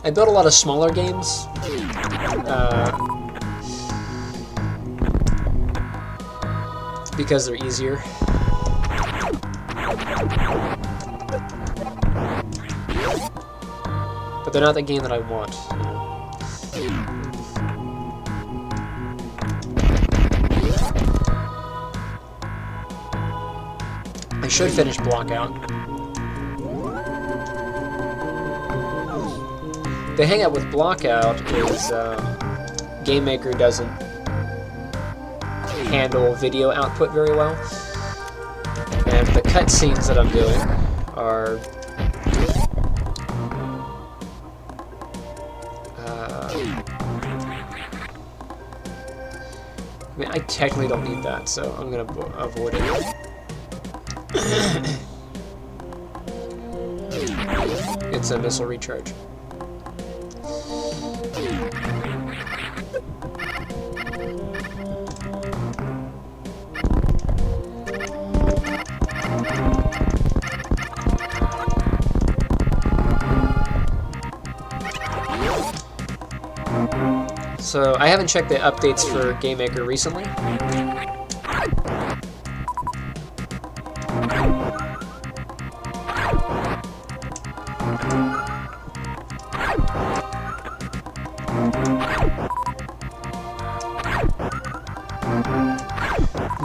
I built a lot of smaller games. Because they're easier. But they're not the game that I want. I should finish Blockout. The hangout with Blockout is Game Maker doesn't handle video output very well, and the cutscenes that I'm doing are I mean, I technically don't need that, so I'm gonna avoid it. It's a missile recharge. So I haven't checked the updates for Game Maker recently.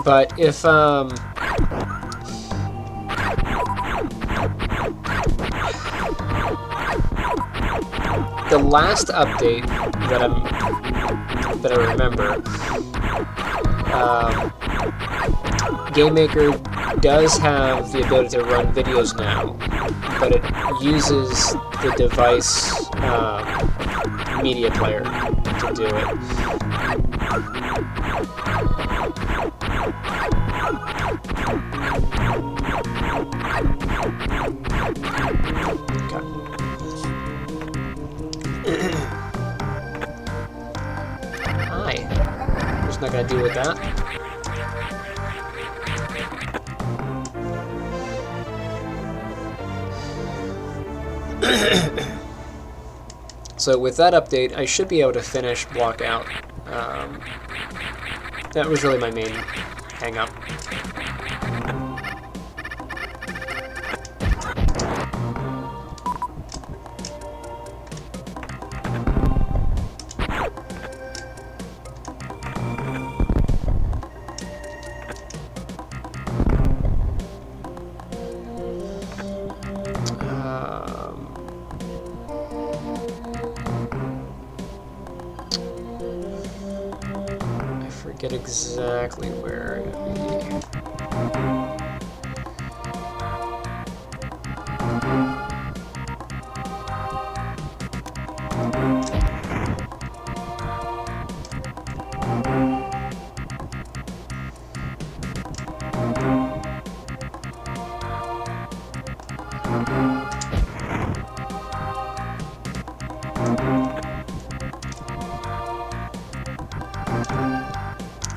But if the last update that I remember, GameMaker does have the ability to run videos now, but it uses the device media player to do it. Hi. Just not gonna deal with that. So with that update, I should be able to finish Block Out. That was really my main hang-up. Get exactly where it would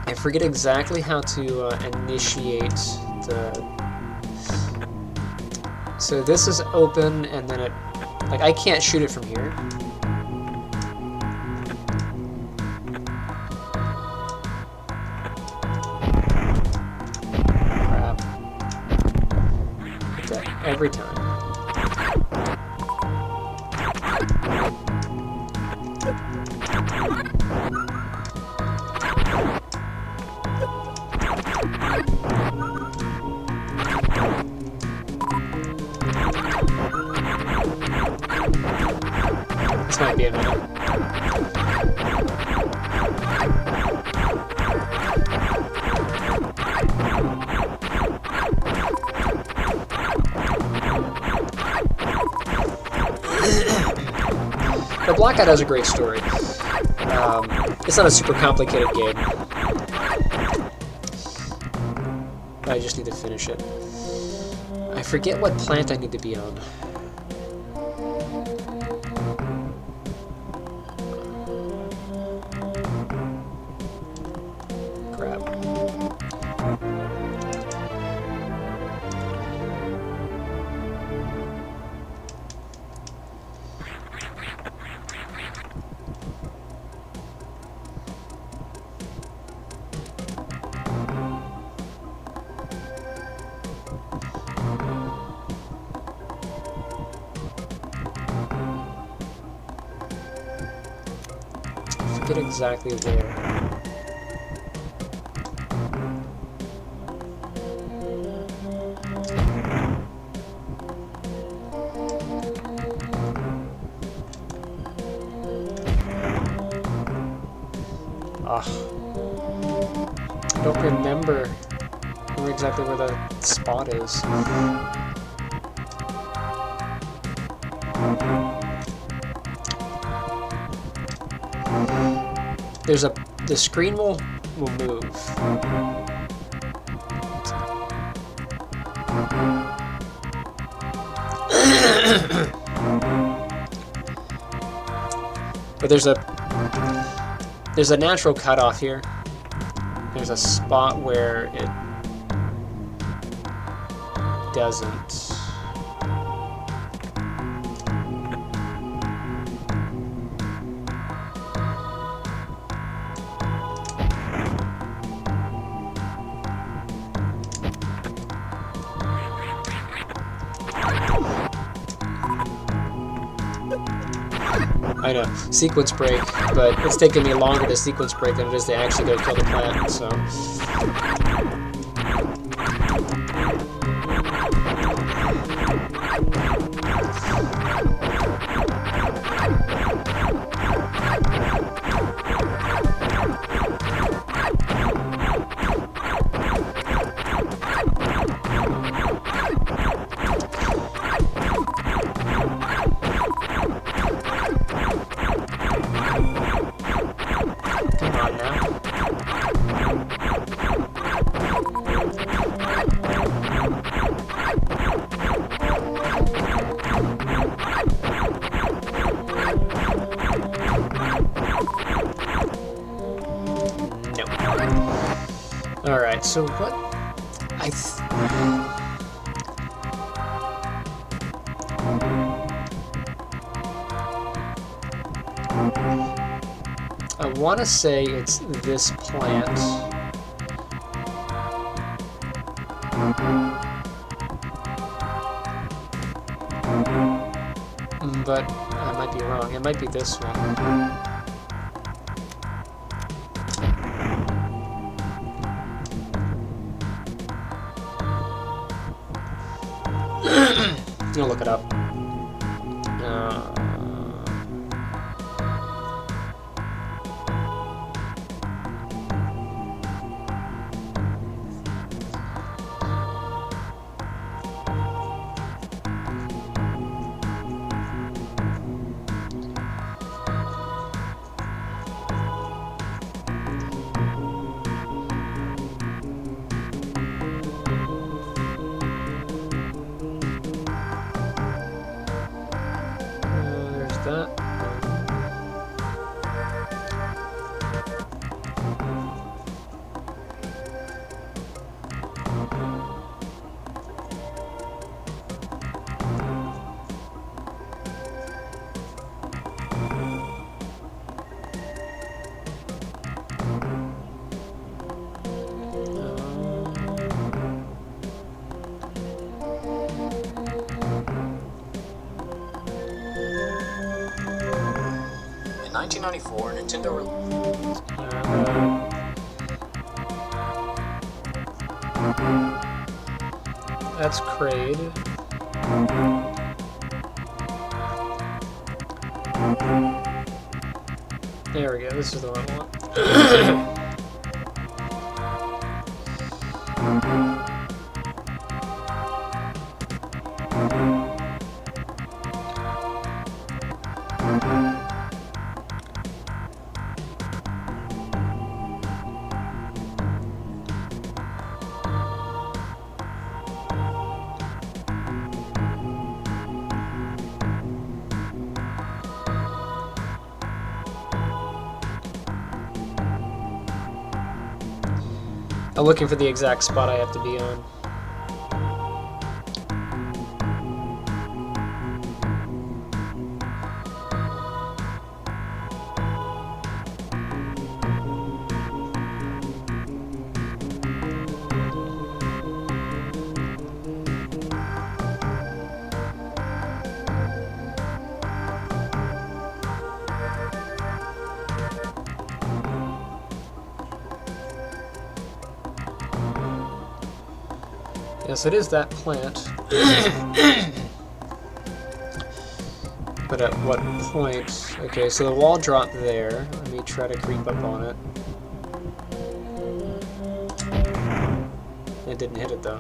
I forget exactly how to initiate the... So this is open, and then it... Like, I can't shoot it from here. Crap. Hit that every time. This might be a minute. The Blackout has a great story. It's not a super complicated game. I just need to finish it. I forget what plant I need to be on. Crap. Forget exactly where. I don't remember exactly where the spot is. The screen will move. But there's a natural cutoff here. There's a spot where it doesn't. I know, sequence break, but it's taking me longer to sequence break than it is to actually go kill the plant, so... now? No. Alright, so what... I want to say it's this plant. But I might be wrong. It might be this one. I'll look it up. There's that. In 1994, Nintendo That's Kraid. There we go, this is the one I want. I'm looking for the exact spot I have to be on. Yes, it is that plant. But at what point? Okay, so the wall dropped there. Let me try to creep up on it. It didn't hit it though.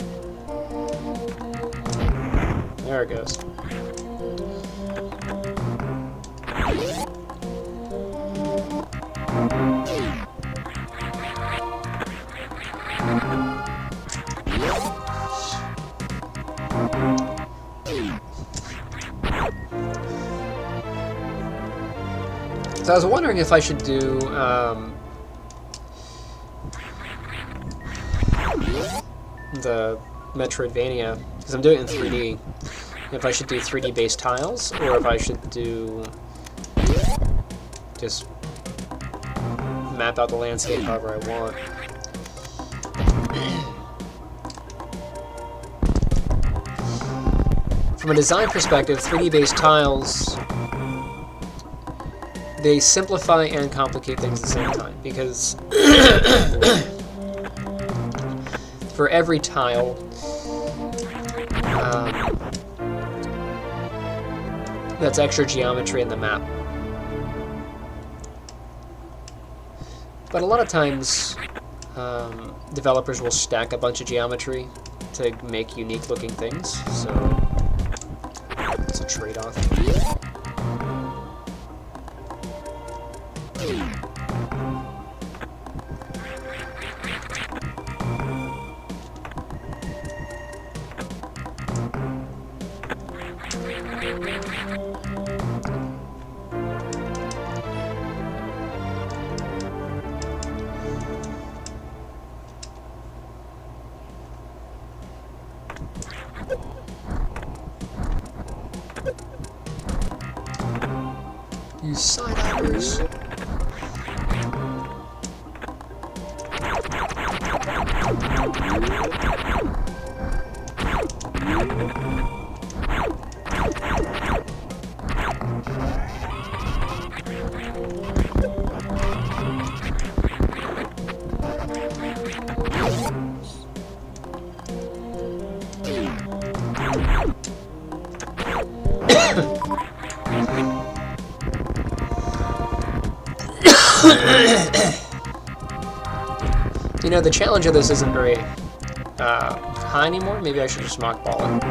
There it goes. So I was wondering if I should do the Metroidvania, because I'm doing it in 3D. If I should do 3D based tiles, or if I should do just map out the landscape however I want. From a design perspective, 3D based tiles, they simplify and complicate things at the same time, because for every tile, that's extra geometry in the map. But a lot of times, developers will stack a bunch of geometry to make unique looking things, so it's a trade-off. Side hoppers. You know, the challenge of this isn't very high anymore. Maybe I should just mockball it.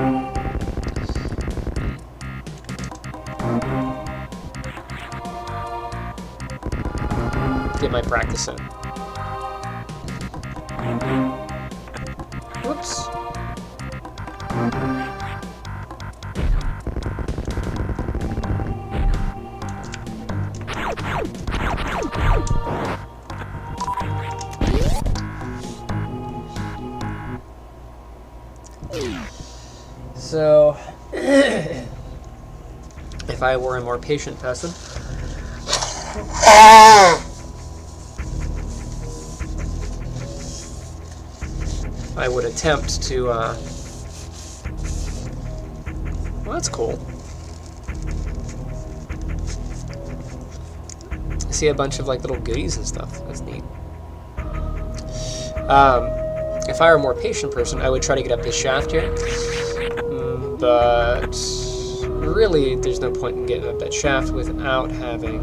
Get my practice in. Whoops. So, if I were a more patient person, I would attempt to, well, that's cool. I see a bunch of, like, little goodies and stuff. That's neat. If I were a more patient person, I would try to get up this shaft here. But really, there's no point in getting up that shaft without having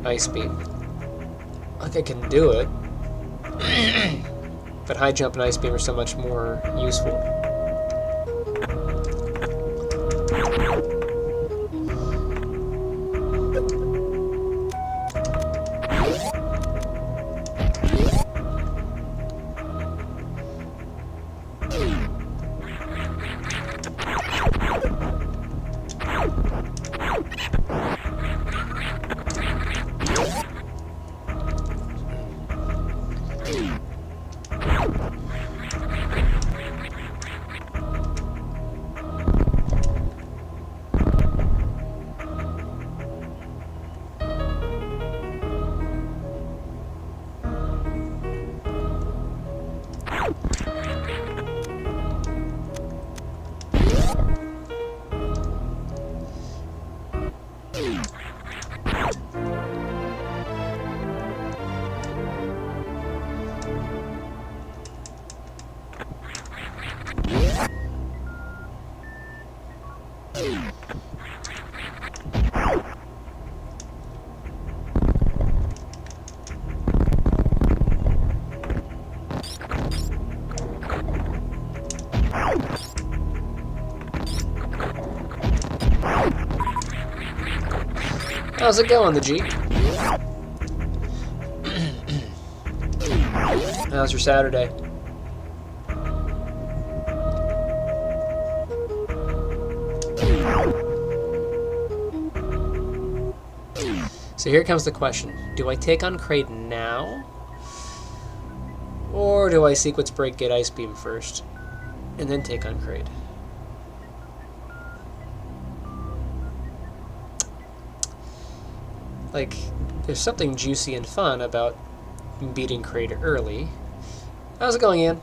Ice Beam. Like, I can do it, but High Jump and Ice Beam are so much more useful. How's it going, the Jeep? How's your Saturday? So here comes the question. Do I take on Kraid now? Or do I sequence break, get Ice Beam first, and then take on Kraid? Like, there's something juicy and fun about beating Kraid early. How's it going, Ian?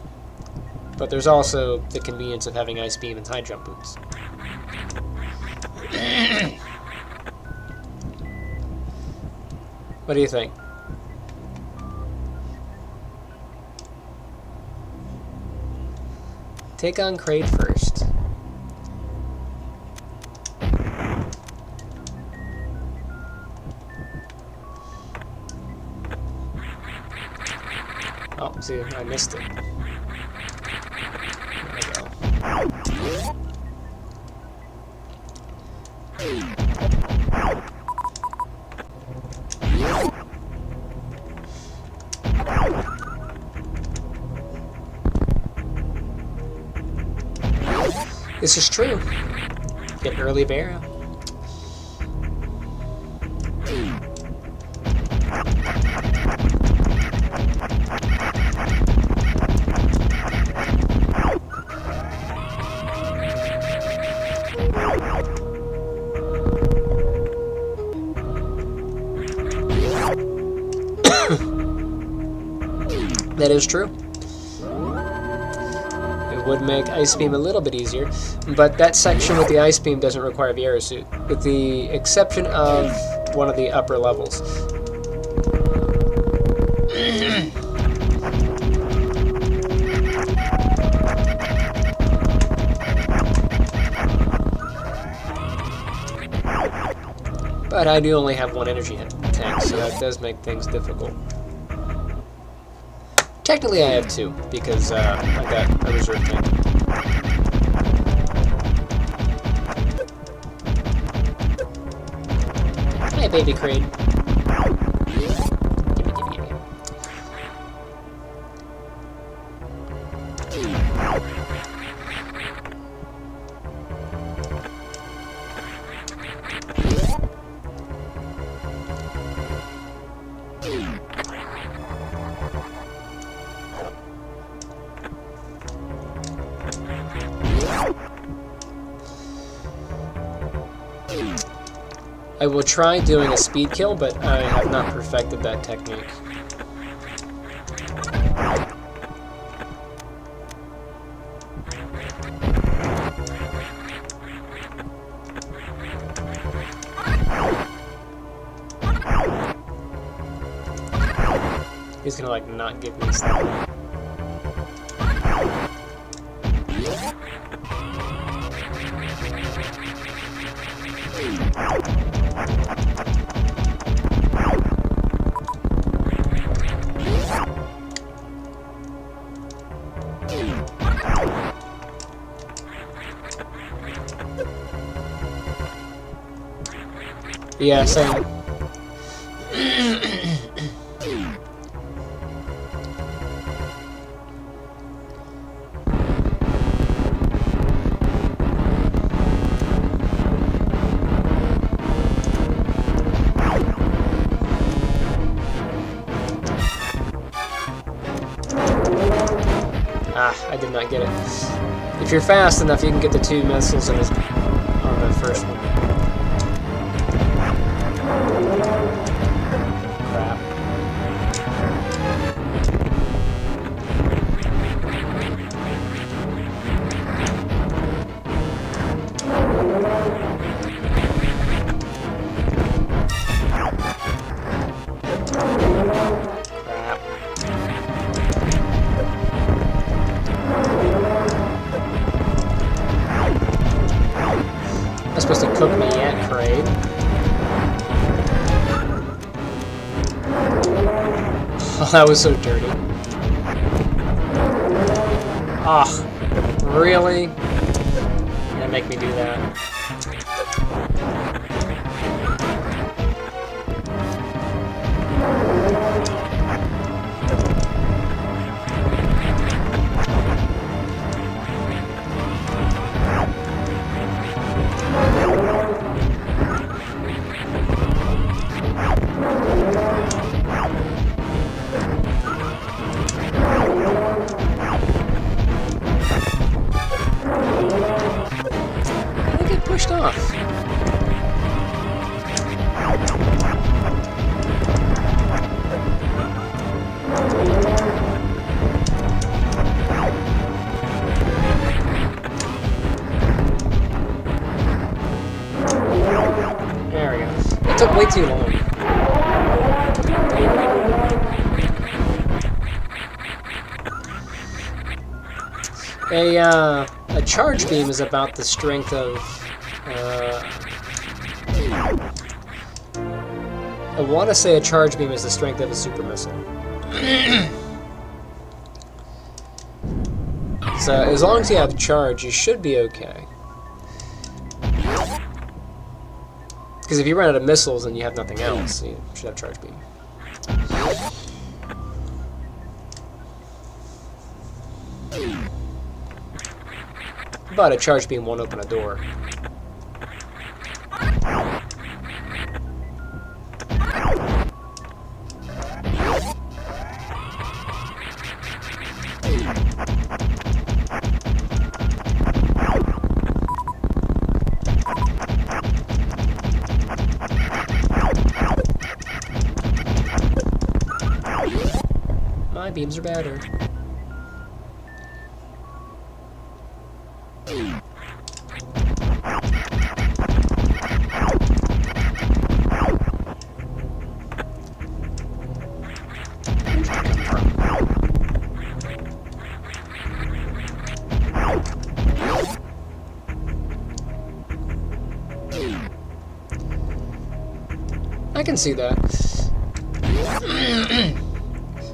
But there's also the convenience of having Ice Beam and High Jump boots. What do you think? Take on Kraid first. Oh, see, I missed it. There we go. This is true. Get an early barrow. That is true. It would make Ice Beam a little bit easier, but that section with the Ice Beam doesn't require the aerosuit, with the exception of one of the upper levels. But I do only have one energy tank, so that does make things difficult. Technically I have two, because I got a reserve tank. Hi, baby Crane. I will try doing a speed kill, but I have not perfected that technique. He's gonna like not give me stuff. Yeah, same. Ah, I did not get it. If you're fast enough, you can get the two missiles on the first one. Crap. Not supposed to cook me yet, Crane. Oh, that was so dirty. Ah, really? You're gonna make me do that? Pushed off. There we go. It took way too long. A charge beam is about the strength of I want to say a charge beam is the strength of a super missile. So as long as you have charge, you should be okay. Because if you run out of missiles and you have nothing else, you should have charge beam. But a charge beam won't open a door. My beams are better. I can see that.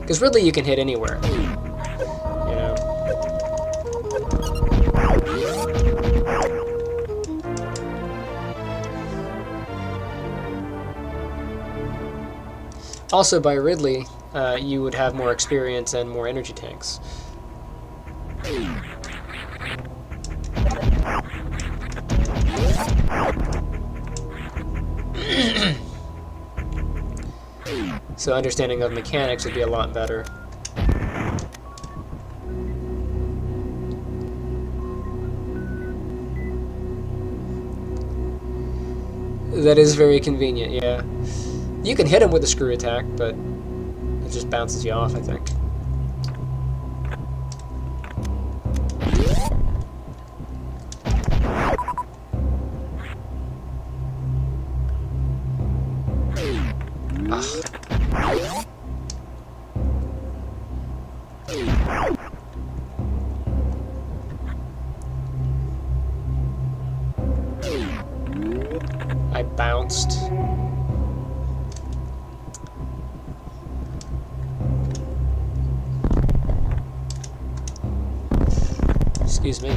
Because really you can hit anywhere. You know? Also, by Ridley, you would have more experience and more energy tanks. So understanding of mechanics would be a lot better. That is very convenient, yeah. You can hit him with a screw attack, but it just bounces you off, I think. Ugh. I bounced. Excuse me.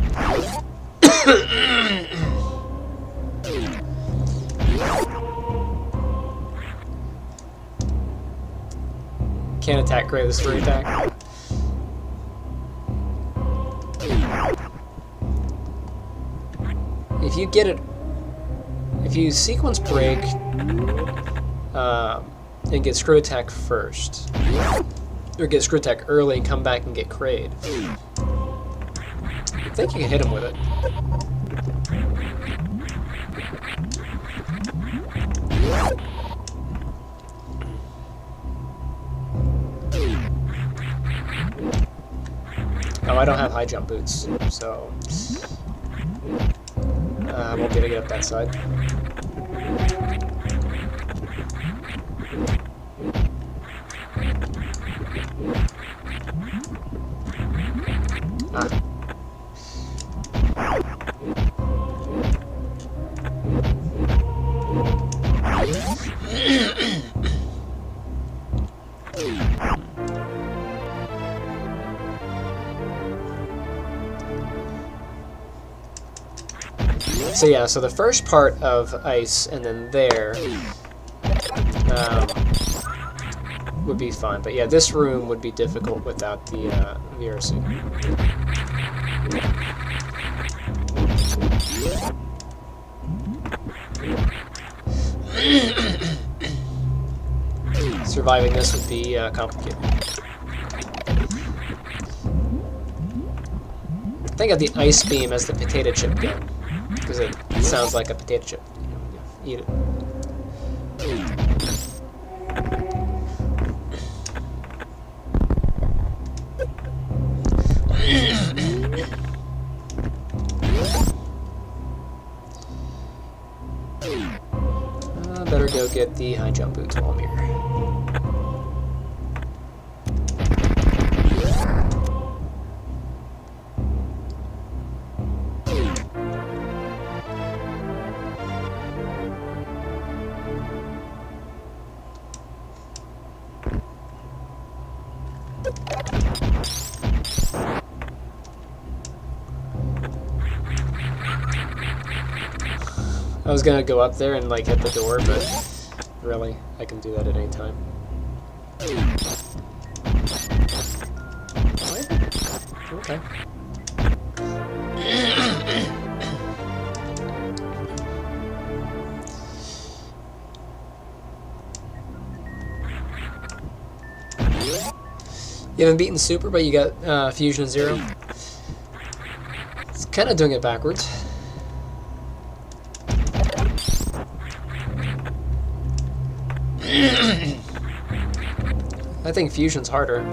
Can't attack great with a spree attack. If you get it, if you sequence break and get screw attack first, or get screw attack early and come back and get Kraid, I think you can hit him with it. Oh, I don't have high jump boots, so I won't be able to get up that side. Ah. So yeah, so the first part of ice and then there would be fine, but yeah, this room would be difficult without the VRC. Surviving this would be complicated. Think of the ice beam as the potato chip gun, because it sounds like a potato chip. Eat it. Better go get the high jump boots while I'm here. I was gonna go up there and like hit the door, but really, I can do that at any time. What? Okay. You haven't beaten Super, but you got Fusion 0. It's kind of doing it backwards. I think Fusion's harder.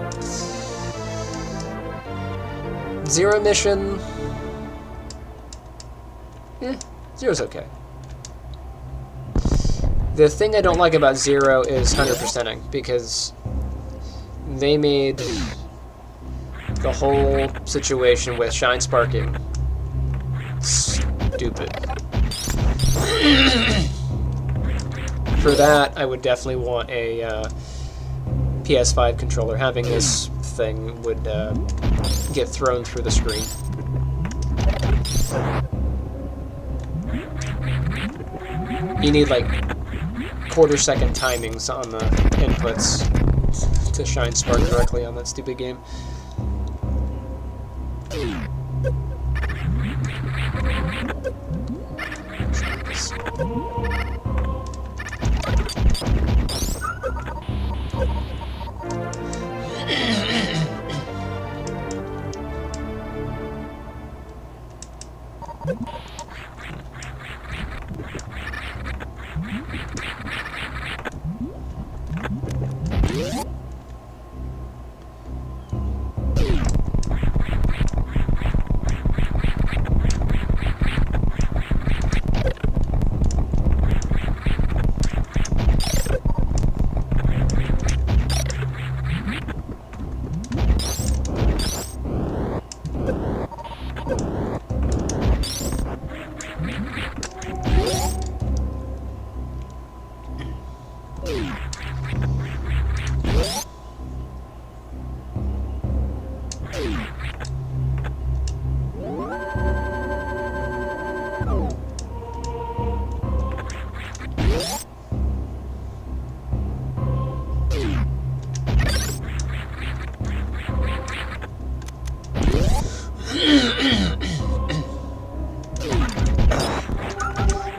Zero mission. Zero's okay. The thing I don't like about Zero is 100%ing, because they made the whole situation with Shine Sparking stupid. For that, I would definitely want a PS5 controller. Having this thing would get thrown through the screen. You need like quarter-second timings on the inputs to Shine Spark directly on that stupid game.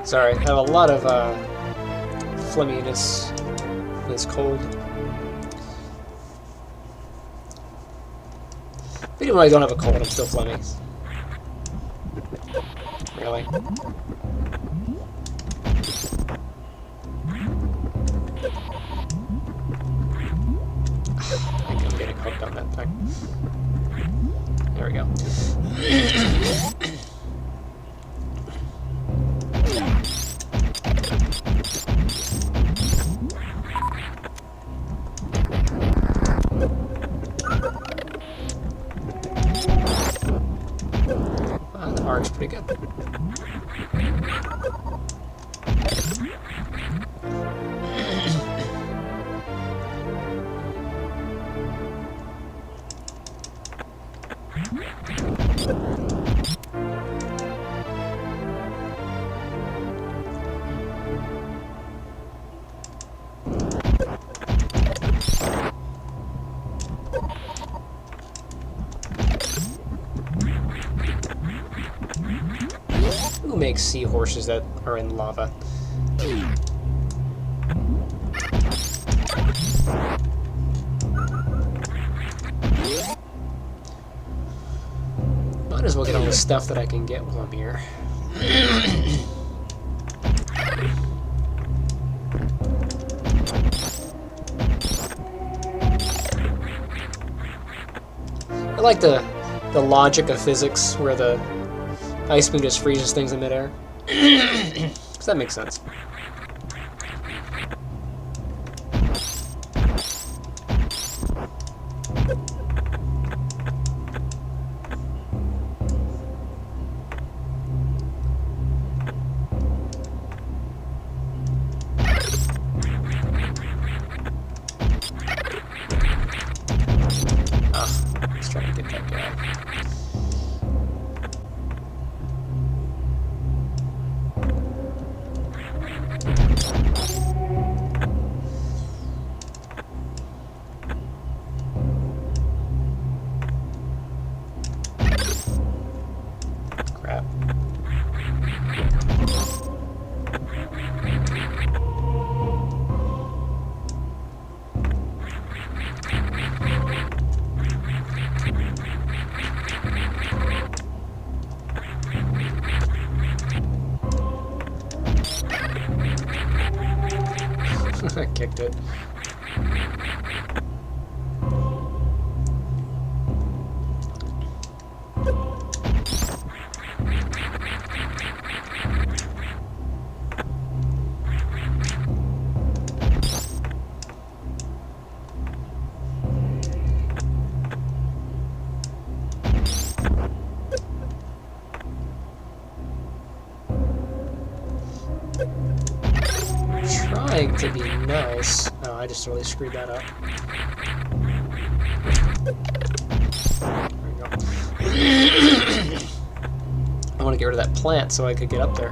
Sorry, I have a lot of phlegminess. It's cold. But even when I don't have a cold, I'm still phlegmy. Really? I think I'm getting hooked on that thing. There we go. Arc's pretty good. Who makes seahorses that are in lava? Might as well get all the stuff that I can get while I'm here. I like the logic of physics where the Ice Moon just freezes things in midair. Because that makes sense. Let's try to get that guy. Crap. I kicked it. to be nice. Oh, I just really screwed that up. There we go. I want to get rid of that plant so I could get up there.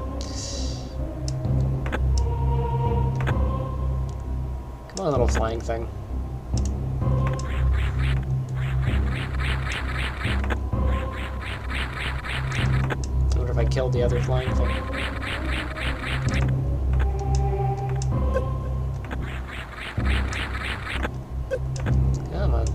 Come on, little flying thing. I wonder if I killed the other flying thing. Come on.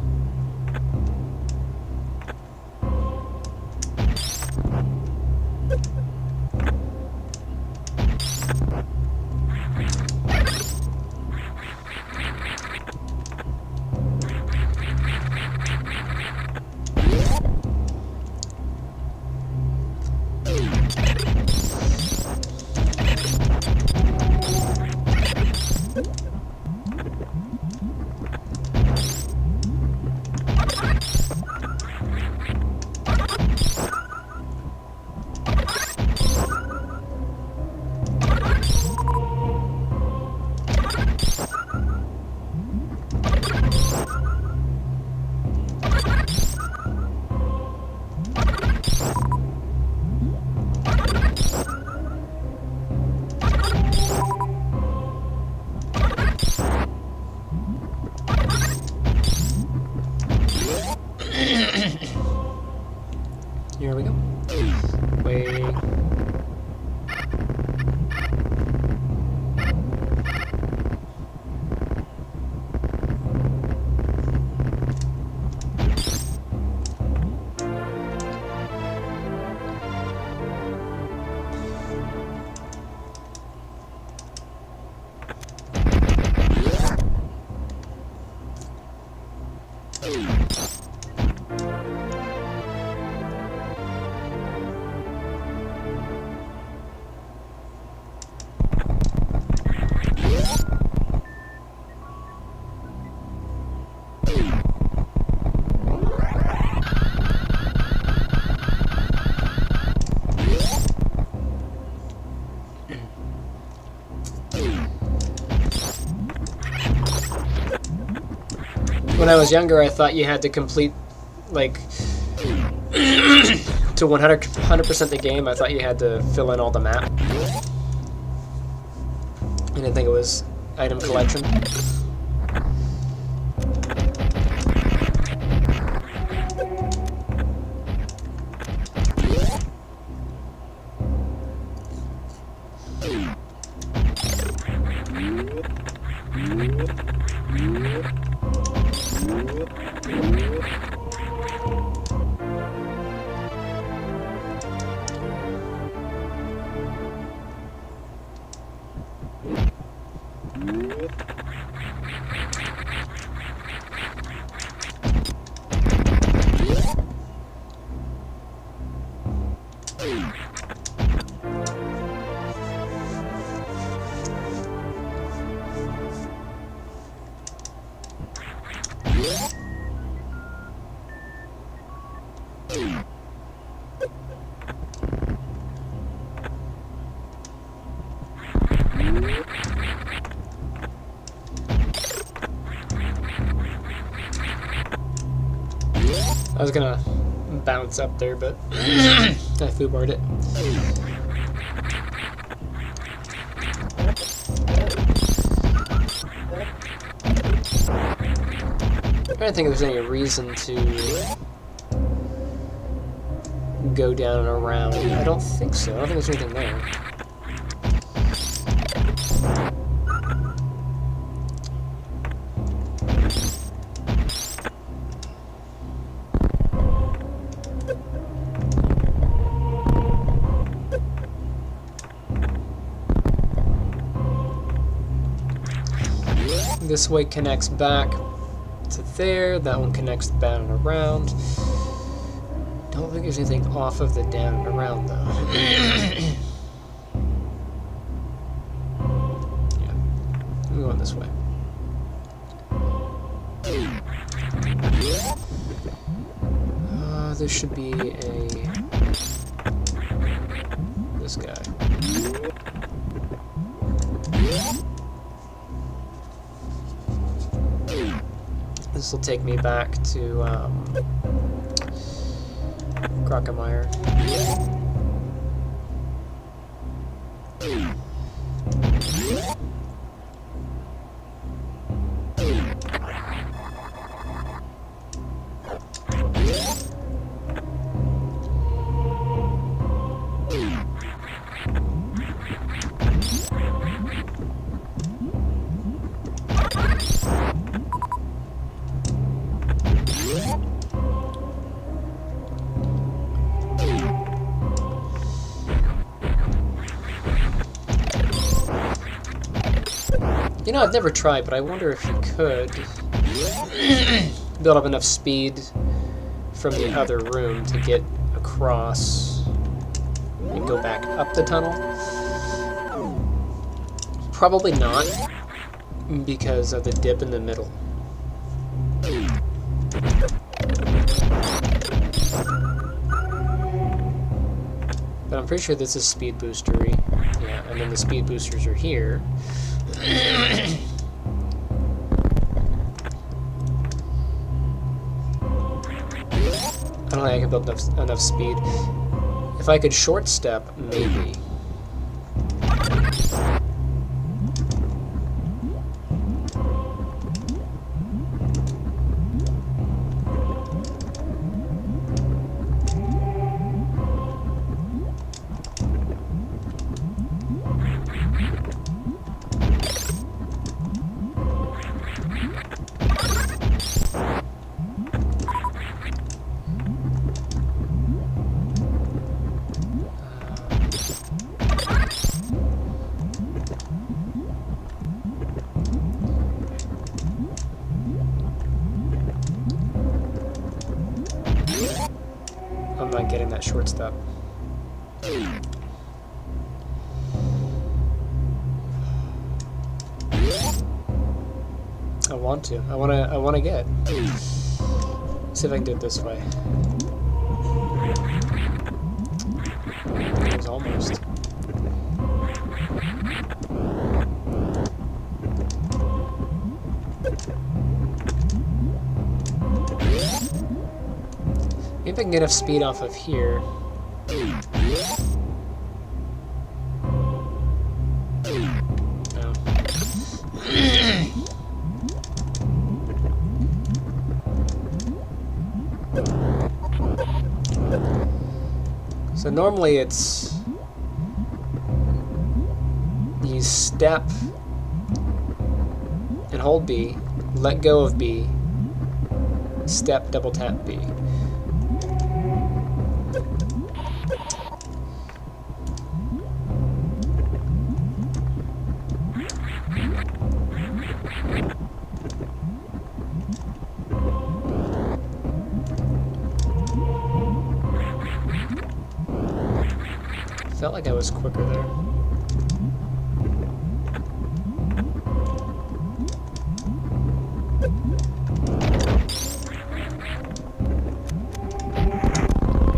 Here we go. Wait. When I was younger, I thought you had to complete, like, to 100% the game. I thought you had to fill in all the map. I didn't think it was item collection. I was gonna bounce up there, but I foobarred it. I'm trying to think if there's any reason to go down and around. I don't think so. I don't think there's anything there. This way connects back to there. That one connects down and around. Don't think there's anything off of the down and around, though. Yeah. I'm going this way. There should be this guy. This will take me back to Crockemeyer. You know, I've never tried, but I wonder if you could build up enough speed from the other room to get across and go back up the tunnel. Probably not, because of the dip in the middle. But I'm pretty sure this is speed boostery. Yeah, and then the speed boosters are here. I don't think I can build enough speed. If I could short step, maybe. I'm not getting that short step. I want to. I want to get. See if I can do it this way. It was almost. Maybe I can get enough speed off of here. No. So normally it's you step and hold B, let go of B, step, double tap B. Felt like I was quicker there.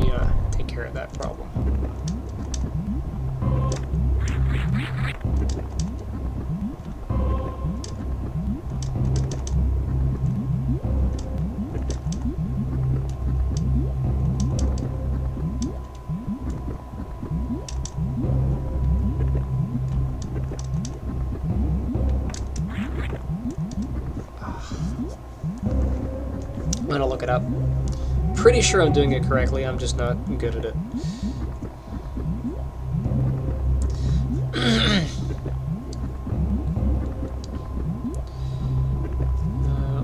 Yeah, take care of that problem. I'm gonna look it up. Pretty sure I'm doing it correctly, I'm just not good at it.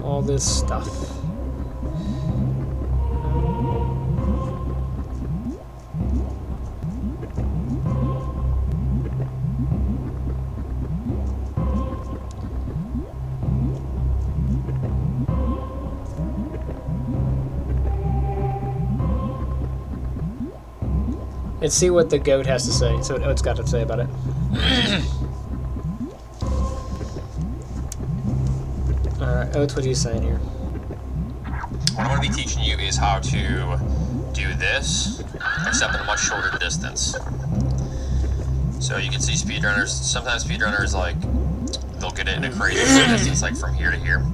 All this stuff. And see what the goat has to say. So what Oat's got to say about it. Alright, Oats, what are you saying here? What I'm going to be teaching you is how to do this, except in a much shorter distance. So you can see speedrunners, sometimes speedrunners, like, they'll get it in a crazy distance, like from here to here.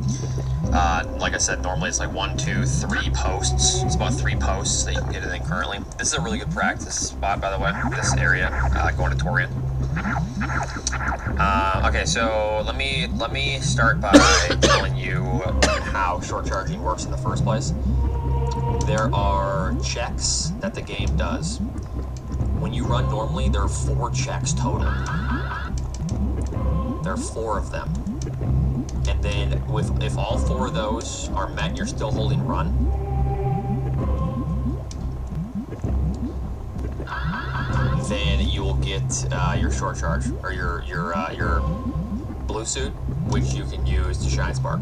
Like I said, normally it's like 1, 2, 3 posts. It's about 3 posts that you can get it in currently. This is a really good practice spot, by the way, this area, going to Torian. Okay, so let me start by telling you how short charging works in the first place. There are checks that the game does. When you run normally, there are 4 checks total. There are 4 of them. And then if all 4 of those are met and you're still holding run, then you will get your short charge, or your blue suit, which you can use to shine spark.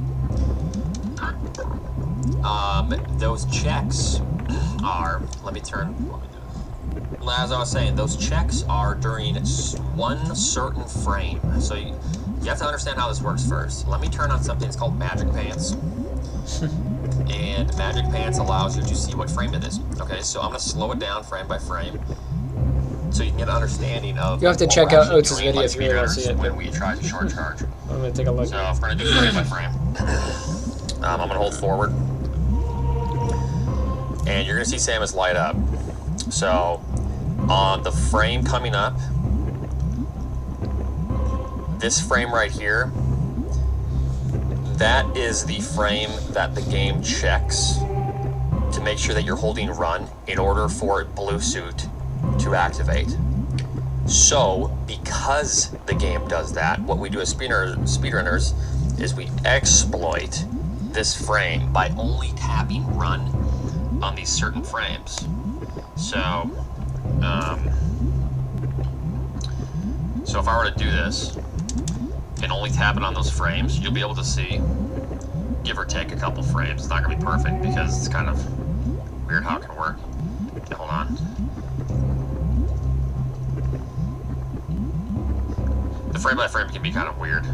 Those checks are, as I was saying, those checks are during one certain frame. So you have to understand how this works first. Let me turn on something that's called Magic Pants. And Magic Pants allows you to see what frame it is. Okay, so I'm going to slow it down frame by frame, so you can get an understanding of. You have to check out Oates' video if you really want to see it. When we try to short charge. I'm going to take a look. So if we're going to do frame by frame, I'm going to hold forward. And you're going to see Samus light up. So on the frame coming up, this frame right here, that is the frame that the game checks to make sure that you're holding run in order for blue suit to activate. So because the game does that, what we do as speedrunners is we exploit this frame by only tapping run on these certain frames. So if I were to do this and only tap it on those frames, you'll be able to see, give or take a couple frames. It's not going to be perfect because it's kind of weird how it can work. Okay, hold on. The frame by frame can be kind of weird.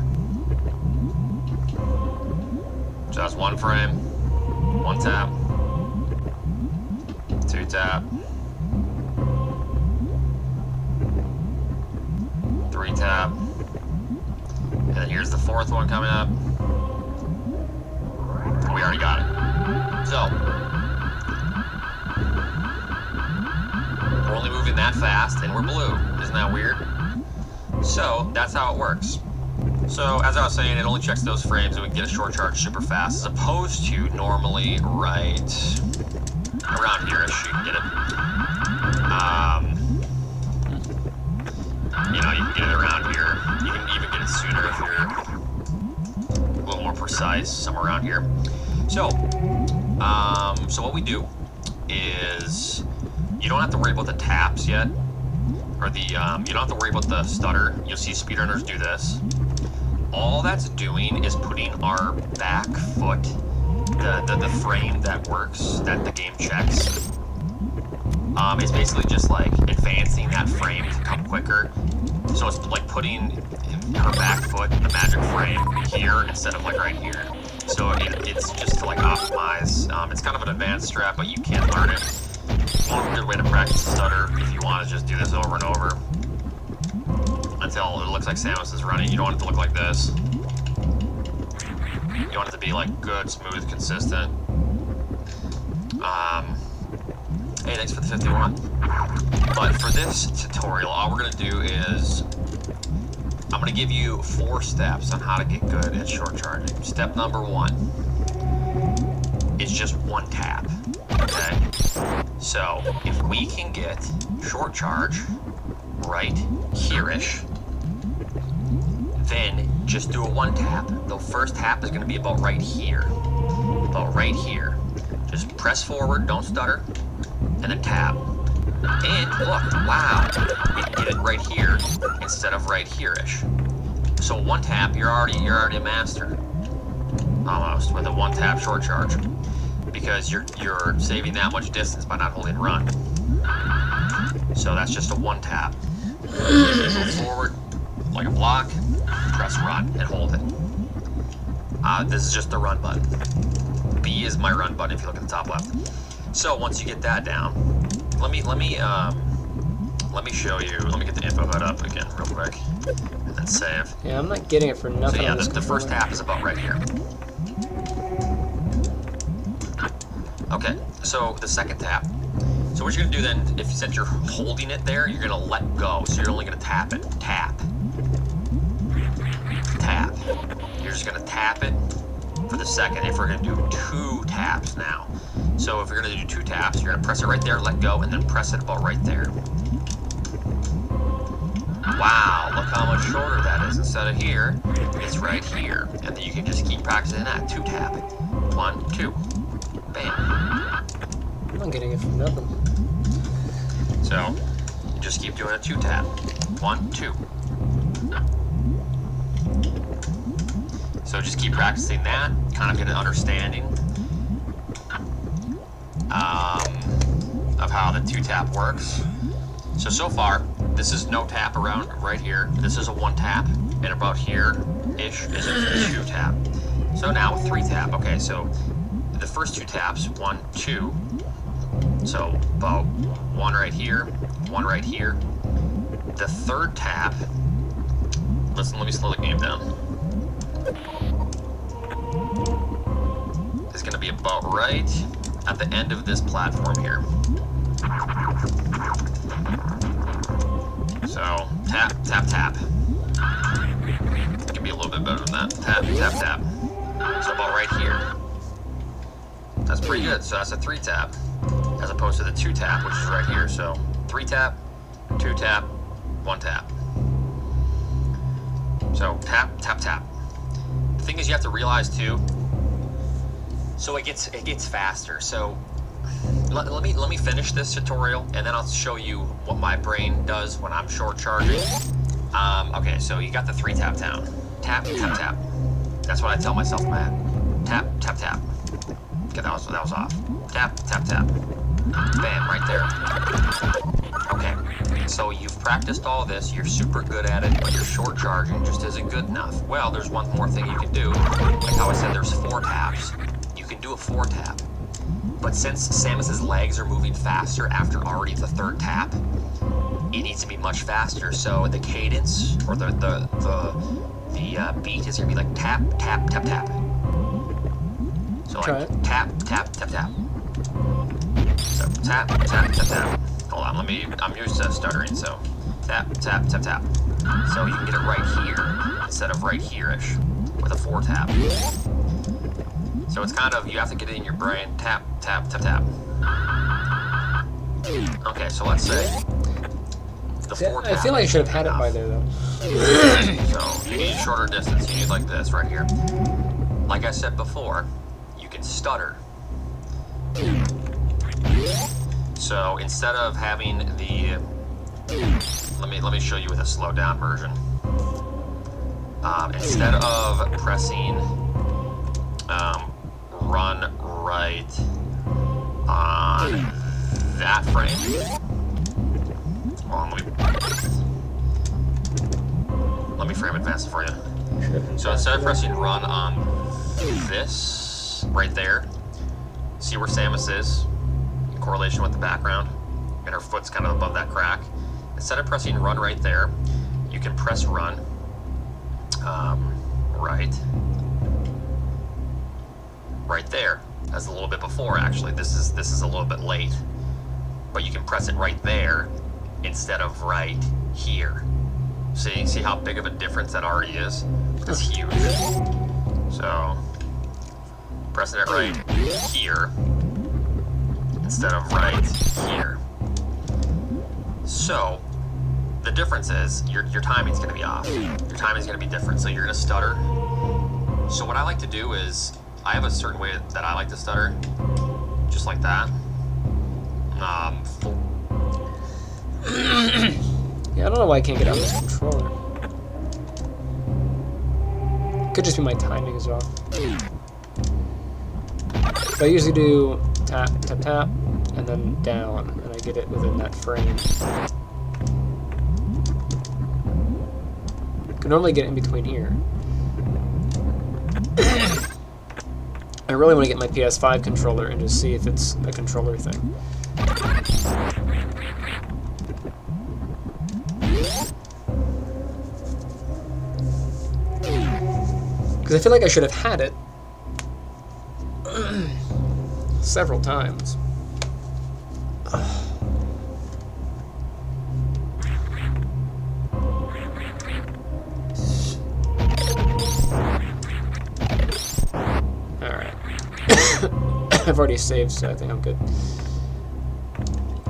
So that's 1 frame, 1 tap, 2 tap, 3 tap, and then here's the 4th one coming up. We already got it. So we're only moving that fast and we're blue. Isn't that weird? So that's how it works. So as I was saying, it only checks those frames and we can get a short charge super fast, as opposed to normally right around here-ish, you can get it. You know, you can get it around here. You can even get it sooner if you're a little more precise, somewhere around here. So, so what we do is, you don't have to worry about the taps yet, or the, you don't have to worry about the stutter. You'll see speedrunners do this. All that's doing is putting our back foot, the frame that works, that the game checks, is basically just like advancing that frame to come quicker. So it's like putting her back foot, the magic frame, here instead of like right here. So it's just to like optimize. It's kind of an advanced strat, but you can learn it. One good way to practice the stutter, if you want to just do this over and over until it looks like Samus is running. You don't want it to look like this. You want it to be like good, smooth, consistent. Hey, thanks for the 51. But for this tutorial, all we're going to do is, I'm going to give you 4 steps on how to get good at short charging. Step number 1 is just 1 tap. Okay? So, if we can get short charge right here-ish, then just do a 1 tap. The first tap is going to be about right here. About right here. Just press forward, don't stutter, and then tap. And look, wow, we can get it right here instead of right here-ish. So 1 tap, you're already a master, almost, with a 1 tap short charge, because you're saving that much distance by not holding run. So that's just a 1 tap. Go forward like a block, press run and hold it. This is just the run button. B is my run button if you look at the top left. So once you get that down, let me show you. Let me get the info HUD up again real quick, and then save. Yeah, I'm not getting it for nothing. So yeah, on this the first tap is about right here. Okay, so the second tap. So what you're gonna do then, since you're holding it there, you're gonna let go. So you're only gonna tap it. Tap. Tap. You're just gonna tap it for the second. If we're gonna do 2 taps now. So if you're gonna do 2 taps, you're gonna press it right there, let go, and then press it about right there. Wow, look how much shorter that is. Instead of here, it's right here. And then you can just keep practicing that. 2 tap. 1, 2. Bam. I'm not getting it from nothing. So, you just keep doing a 2 tap. 1, 2. So just keep practicing that, kind of get an understanding of how the 2 tap works. So far, this is no tap around right here. This is a 1 tap, and about here-ish is a 2 tap. So now a 3 tap. Okay, so the first 2 taps, 1, 2. So about 1 right here, 1 right here. The third tap, let me slow the game down. Is going to be about right at the end of this platform here. So tap, tap, tap. It can be a little bit better than that. Tap, tap, tap. So about right here. That's pretty good. So that's a 3 tap, as opposed to the 2 tap, which is right here. So 3 tap, 2 tap, 1 tap. So tap, tap, tap. The thing is, you have to realize too. So it gets faster. So let me finish this tutorial, and then I'll show you what my brain does when I'm short charging. Okay, so you got the 3 tap down. Tap, tap, tap. That's what I tell myself, man. Tap, tap, tap. Okay, that was off. Tap, tap, tap. Bam, right there. Okay, so you've practiced all this, you're super good at it, but your short charging just isn't good enough. Well, there's one more thing you can do. Like how I said, there's 4 taps. You can do a 4 tap. But since Samus's legs are moving faster after already the 3rd tap, it needs to be much faster. So the cadence, or the beat is gonna be like tap, tap, tap, tap. So like tap, tap, tap, tap. So tap, tap, tap, tap. Hold on, I'm used to stuttering, so tap, tap, tap, tap. So you can get it right here instead of right here-ish with a 4 tap. So it's kind of, you have to get it in your brain. Tap, tap, tap, tap. Okay, so let's say the 4 tap. I feel like I should have had it by there, though. So you need a shorter distance. You need like this right here. Like I said before, you can stutter. So instead of having the, let me show you with a slowed down version. Instead of pressing run right on that frame. Hold on, let me frame advance it for you. So instead of pressing run on this right there, see where Samus is in correlation with the background, and her foot's kind of above that crack. Instead of pressing run right there, you can press run right there. That's a little bit before, actually. This is a little bit late, but you can press it right there instead of right here. See how big of a difference that already is? That's huge. So pressing it right here instead of right here. So the difference is your timing's going to be off. Your timing's going to be different. So you're going to stutter. So what I like to do is, I have a certain way that I like to stutter, just like that. Yeah, I don't know why I can't get out of this controller. Could just be my timing is off. But I usually do tap, tap, tap, and then down, and I get it within that frame. I can normally get it in between here. I really want to get my PS5 controller and just see if it's a controller thing. Because I feel like I should have had it. several times. Alright. I've already saved, so I think I'm good.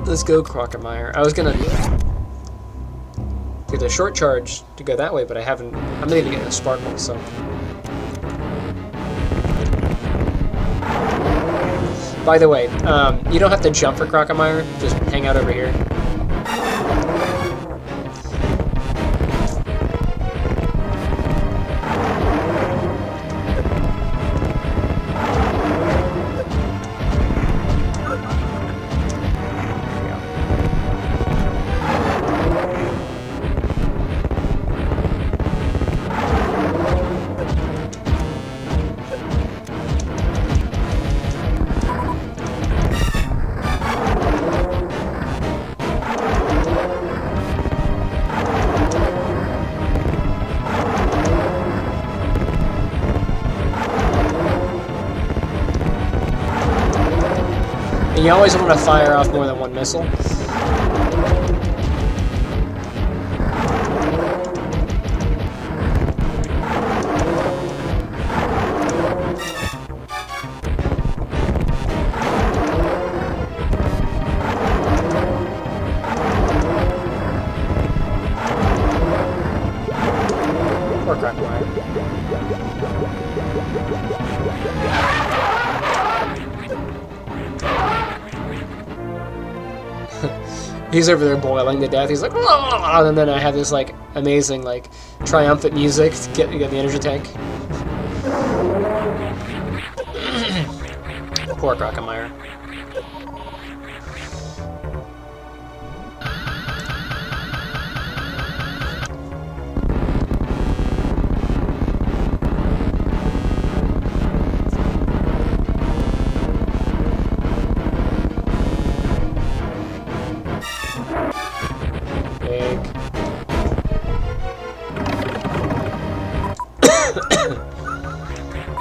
Let's go, Crocomire. I was gonna do the short charge to go that way, but I haven't. I'm not even getting a sparkle, so. By the way, you don't have to jump for Crocomire, just hang out over here. And you always want to fire off more than one missile. Poor Crocomire. He's over there boiling to death. He's like, "Aah!" And then I have this like amazing like triumphant music to get the energy tank. Poor Crocomire.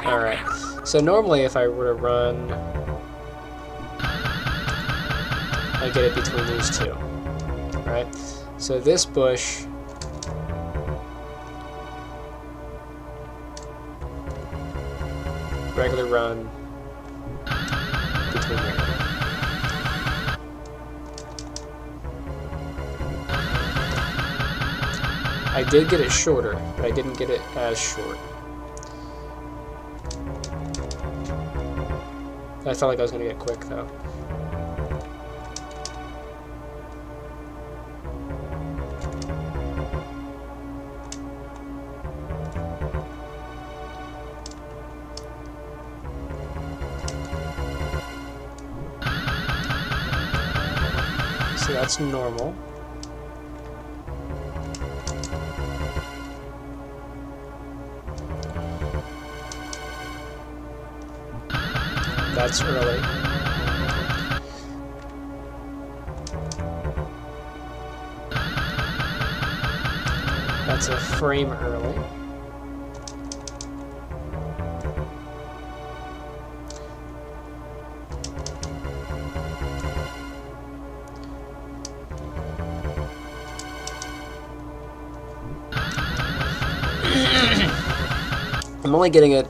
Alright, so normally if I were to run, I get it between these two, right? So this bush, regular run, between there. I did get it shorter, but I didn't get it as short. I felt like I was going to get quick, though. So that's normal. That's early. That's a frame early. I'm only getting it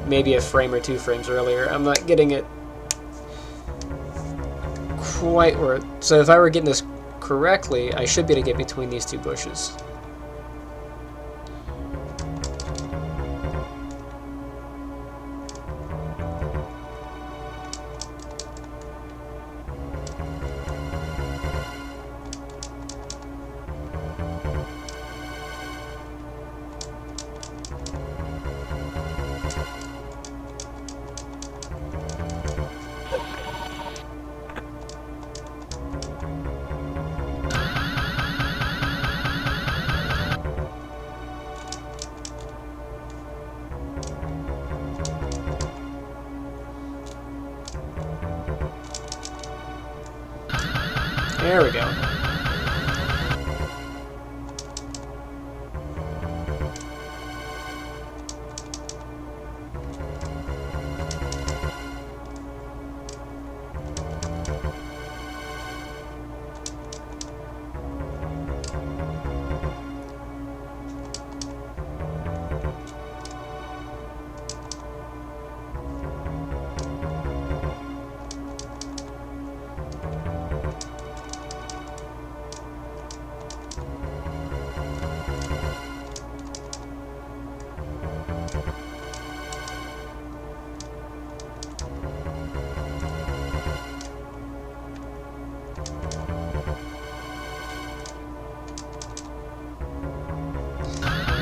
maybe a frame or 2 frames earlier. I'm not getting it quite where... So if I were getting this correctly, I should be able to get between these 2 bushes. There we go.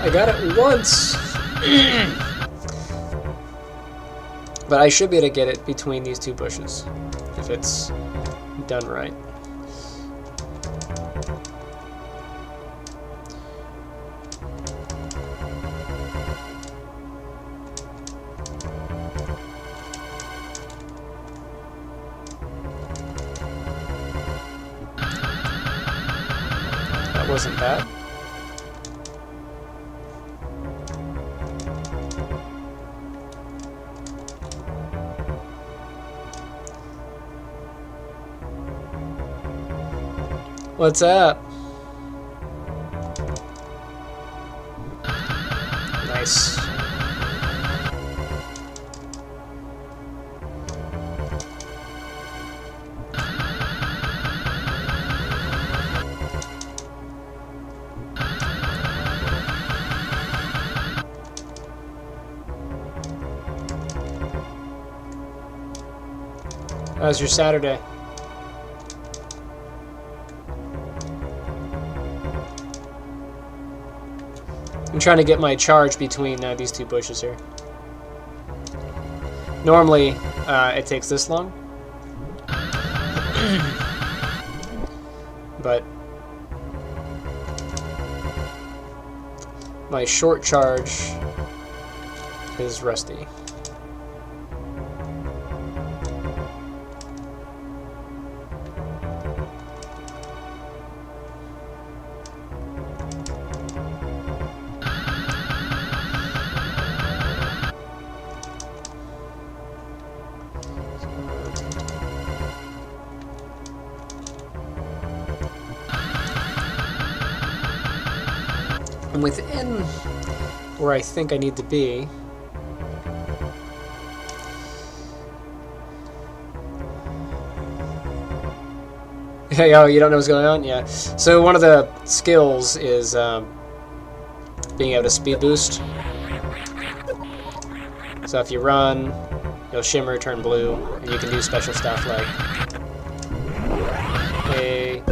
I got it once! But I should be able to get it between these two bushes, if it's done right. That wasn't bad. What's up? Nice. How's your Saturday? I'm trying to get my charge between these two bushes here. Normally, it takes this long. But my short charge is rusty. I'm within where I think I need to be. Hey, oh, you don't know what's going on? Yeah. So one of the skills is being able to speed boost. So if you run, you'll shimmer, turn blue, and you can do special stuff like a...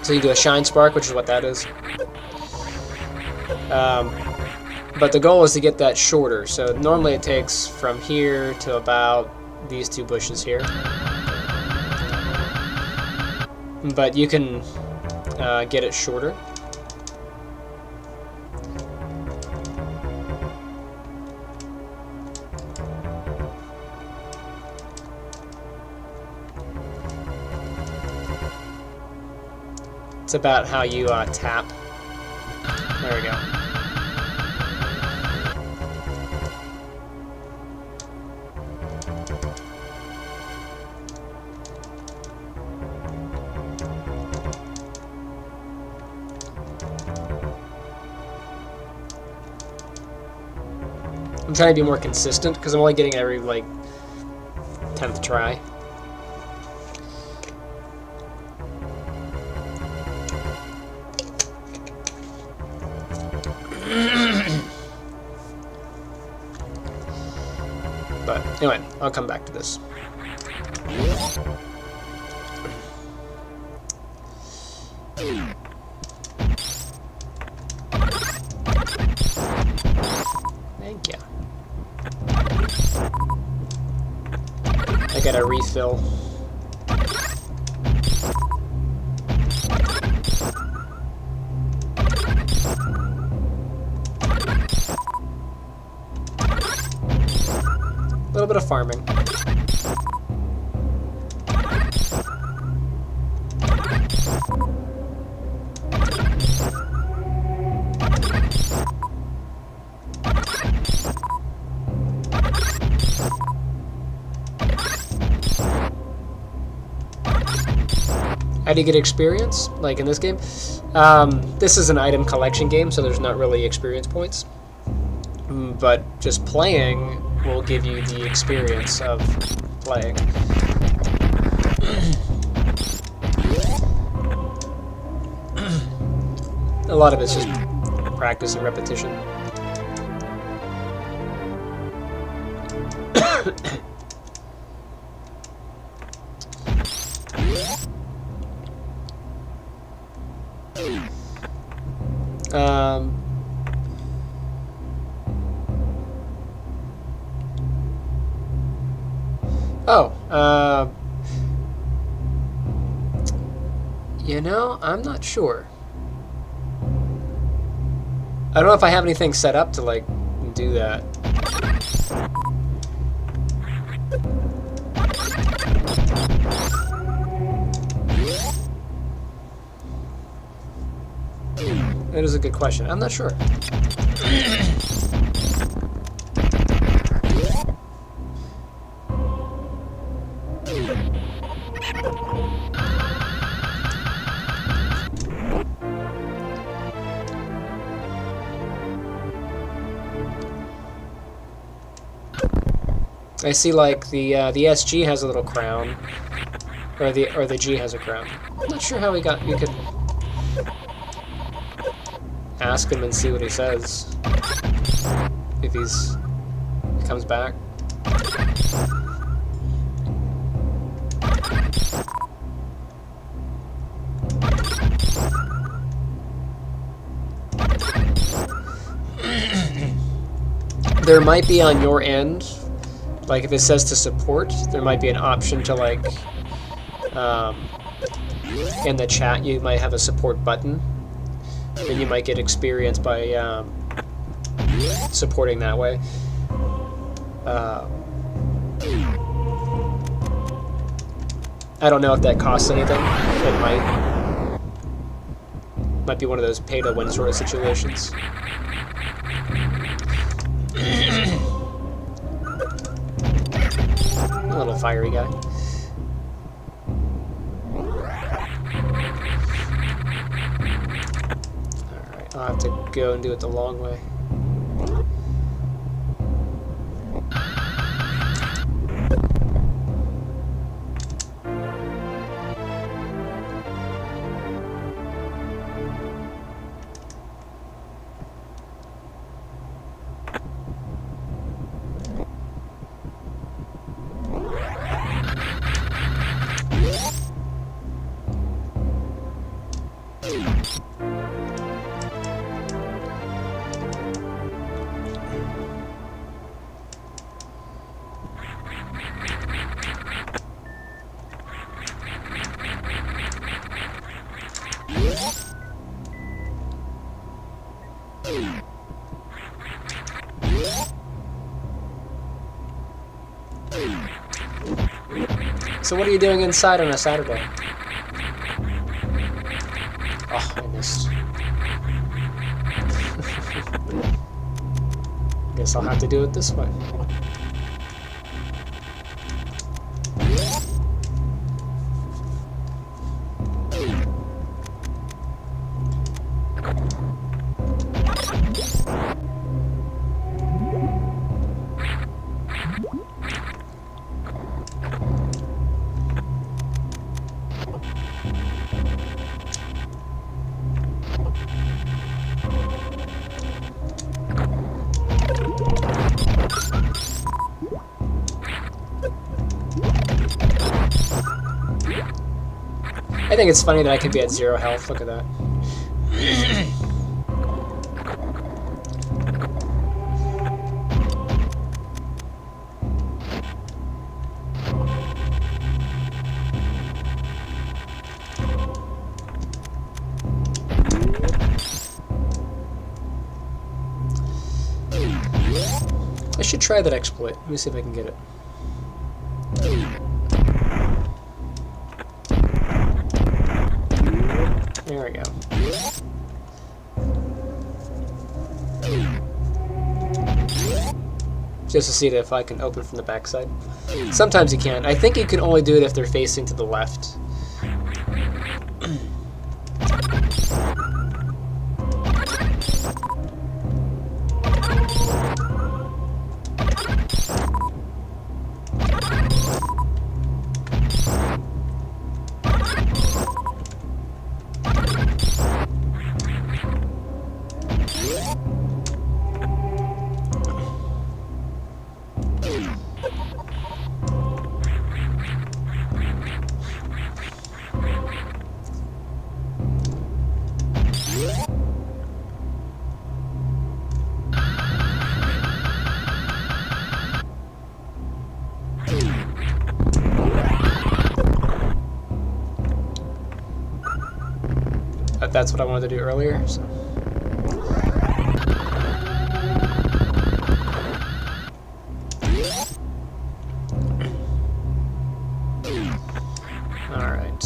So you do a shine spark, which is what that is. But the goal is to get that shorter. So normally it takes from here to about these two bushes here. But you can get it shorter. It's about how you tap. There we go. I'm trying to be more consistent because I'm only getting every like 10th try. But anyway, I'll come back to this. Thank you. I gotta refill. A little bit of farming. How do you get experience? Like in this game? This is an item collection game, so there's not really experience points. But just playing will give you the experience of playing. A lot of it's just practice and repetition. Oh, you know, I'm not sure. I don't know if I have anything set up to, like, do that. That is a good question. I'm not sure. I see, like, the SG has a little crown, or the G has a crown. I'm not sure how we got. You could ask him and see what he says if he comes back. There might be on your end, like if it says to support, there might be an option to like, in the chat you might have a support button, and you might get experience by supporting that way. I don't know if that costs anything. It might be one of those pay to win sort of situations. A little fiery guy. Alright, I'll have to go and do it the long way. So what are you doing inside on a Saturday? Oh, I missed. Guess I'll have to do it this way. I think it's funny that I could be at 0 health. Look at that. I should try that exploit. Let me see if I can get it. There we go. Just to see if I can open from the backside. Sometimes you can. I think you can only do it if they're facing to the left. but that's what I wanted to do earlier. So. All right.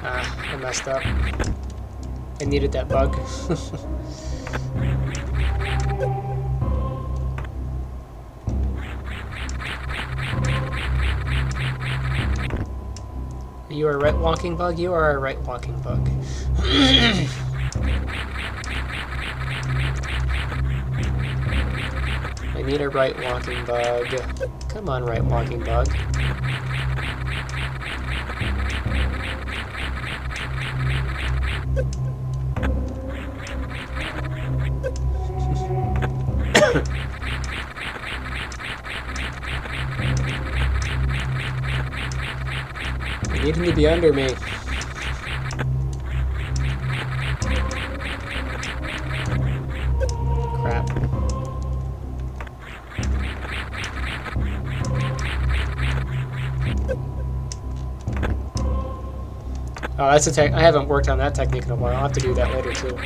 I messed up. I needed that bug. You are a right walking bug? You are a right walking bug. I need a right walking bug. Come on, right walking bug. You need him to be under me. Crap. Oh, that's a tech. I haven't worked on that technique in a while. I'll have to do that later too.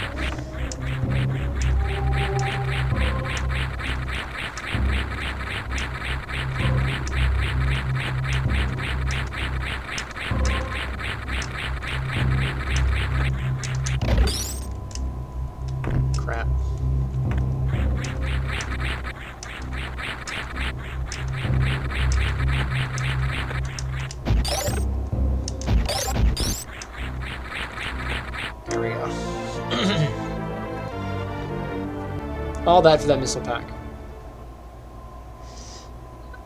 Crap. There we go. All that for that missile pack.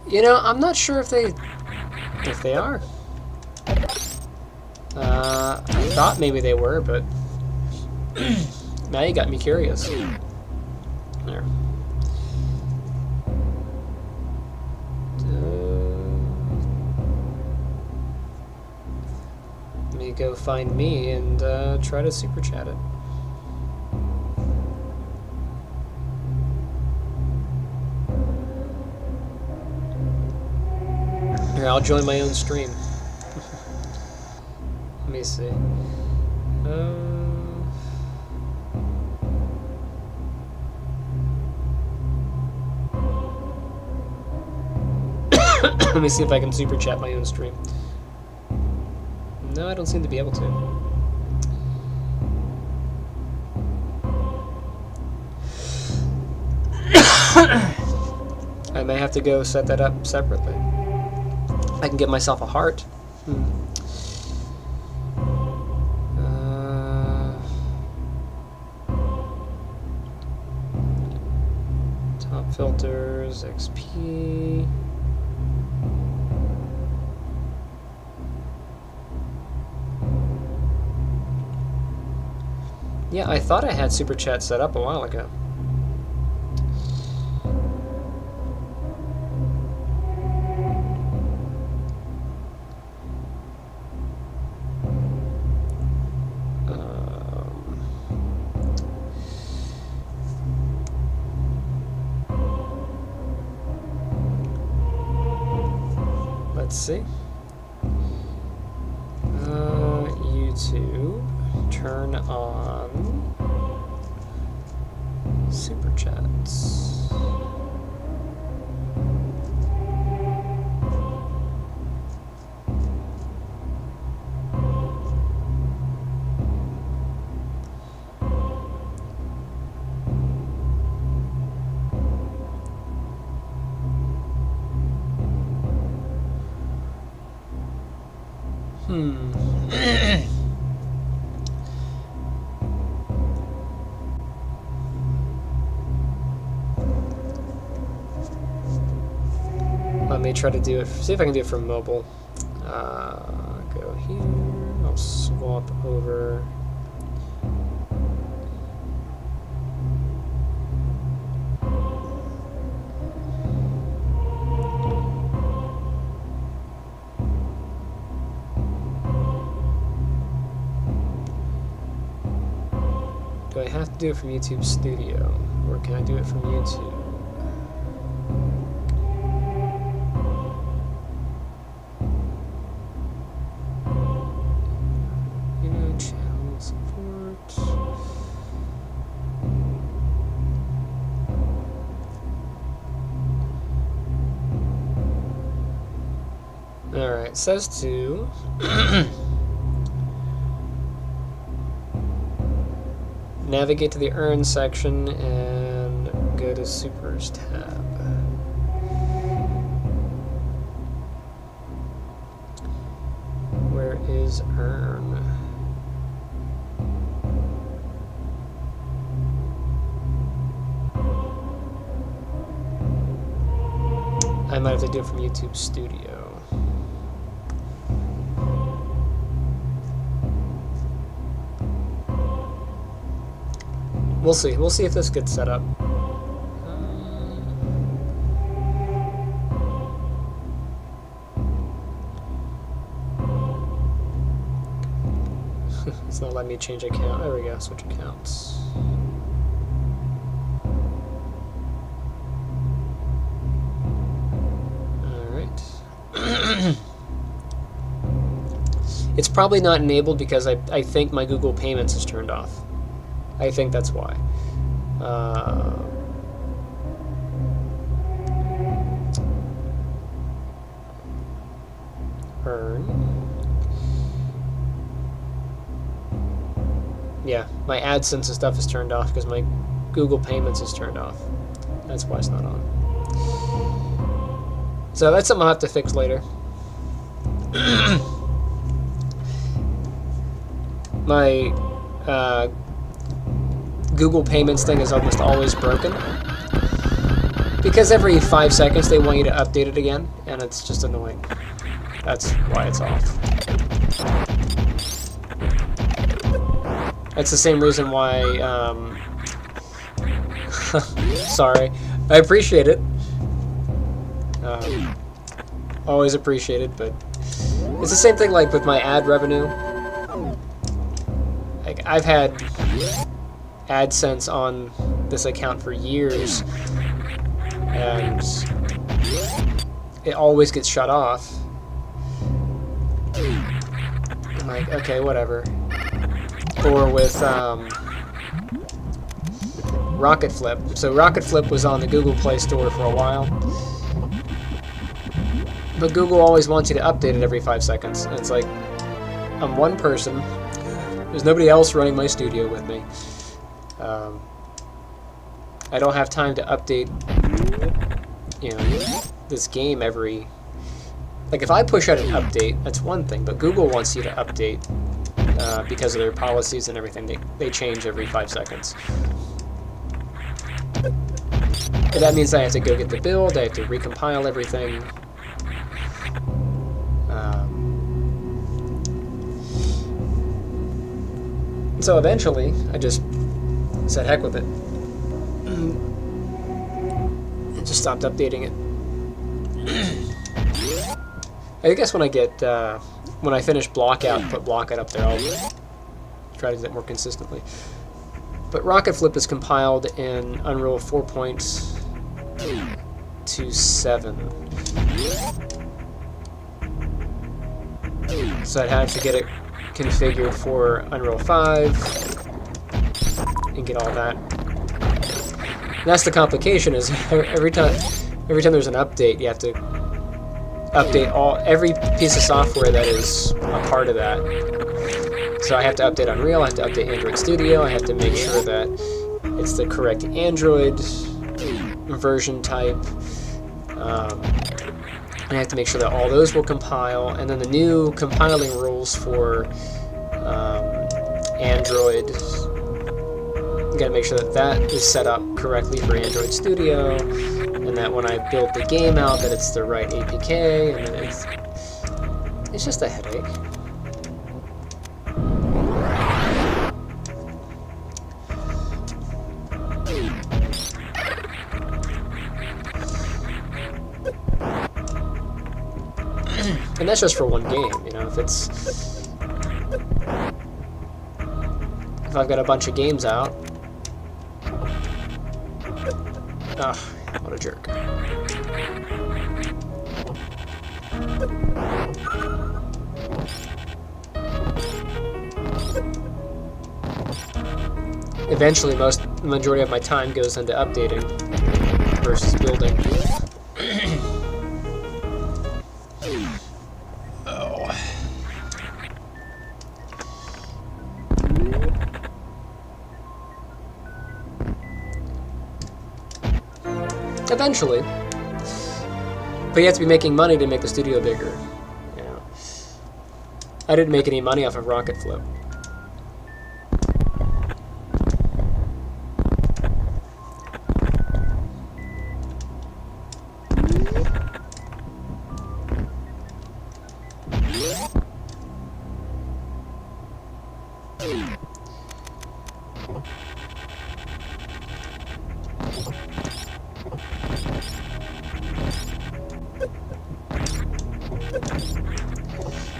You know, I'm not sure if they are. I thought maybe they were, but now you got me curious. There. Let me go find me and try to super chat it. Here, I'll join my own stream. Let me see. Let me see if I can super chat my own stream. No, I don't seem to be able to. I may have to go set that up separately. I can get myself a heart. Top filters, XP. Yeah, I thought I had Super Chat set up a while ago. Let's see. YouTube. Turn on Super Chats. Let me try to do it. See if I can do it from mobile. Go here. I'll swap over. I have to do it from YouTube Studio, or can I do it from YouTube? Channel support. Alright, it says to navigate to the Earn section and go to Supers tab. Where is Earn? I might have to do it from YouTube Studio. We'll see. We'll see if this gets set up. It's not letting me change account. There we go. Switch accounts. It's probably not enabled because I think my Google Payments is turned off. I think that's why. Earn. Yeah, my AdSense and stuff is turned off because my Google Payments is turned off. That's why it's not on. So that's something I'll have to fix later. My Google Payments thing is almost always broken because every 5 seconds they want you to update it again, and it's just annoying. That's why it's off. That's the same reason why, sorry, I appreciate it. Always appreciate it, but it's the same thing like with my ad revenue. Like, I've had AdSense on this account for years, and it always gets shut off. I'm like, okay, whatever. Or with Rocket Flip. So Rocket Flip was on the Google Play Store for a while, but Google always wants you to update it every 5 seconds. And it's like, I'm one person. There's nobody else running my studio with me. I don't have time to update, this game every... Like, if I push out an update, that's one thing, but Google wants you to update because of their policies and everything. They change every 5 seconds. And that means I have to go get the build, I have to recompile everything. So eventually, I just said heck with it. And just stopped updating it. I guess when I get, when I finish Blockout, put Blockout up there, I'll try to do that more consistently. But Rocket Flip is compiled in Unreal 4.27. So I'd have to get it configured for Unreal 5 and get all that. And that's the complication, is every time there's an update, you have to update every piece of software that is a part of that. So I have to update Unreal, I have to update Android Studio, I have to make sure that it's the correct Android version type. And I have to make sure that all those will compile, and then the new compiling rules for Android, you gotta make sure that that is set up correctly for Android Studio, and that when I build the game out, that it's the right APK, and then it's just a headache. And that's just for one game, if I've got a bunch of games out, Ugh, what a jerk. Eventually, the majority of my time goes into updating versus building. Oh. Eventually. But you have to be making money to make the studio bigger. You know. I didn't make any money off of Rocket Flip.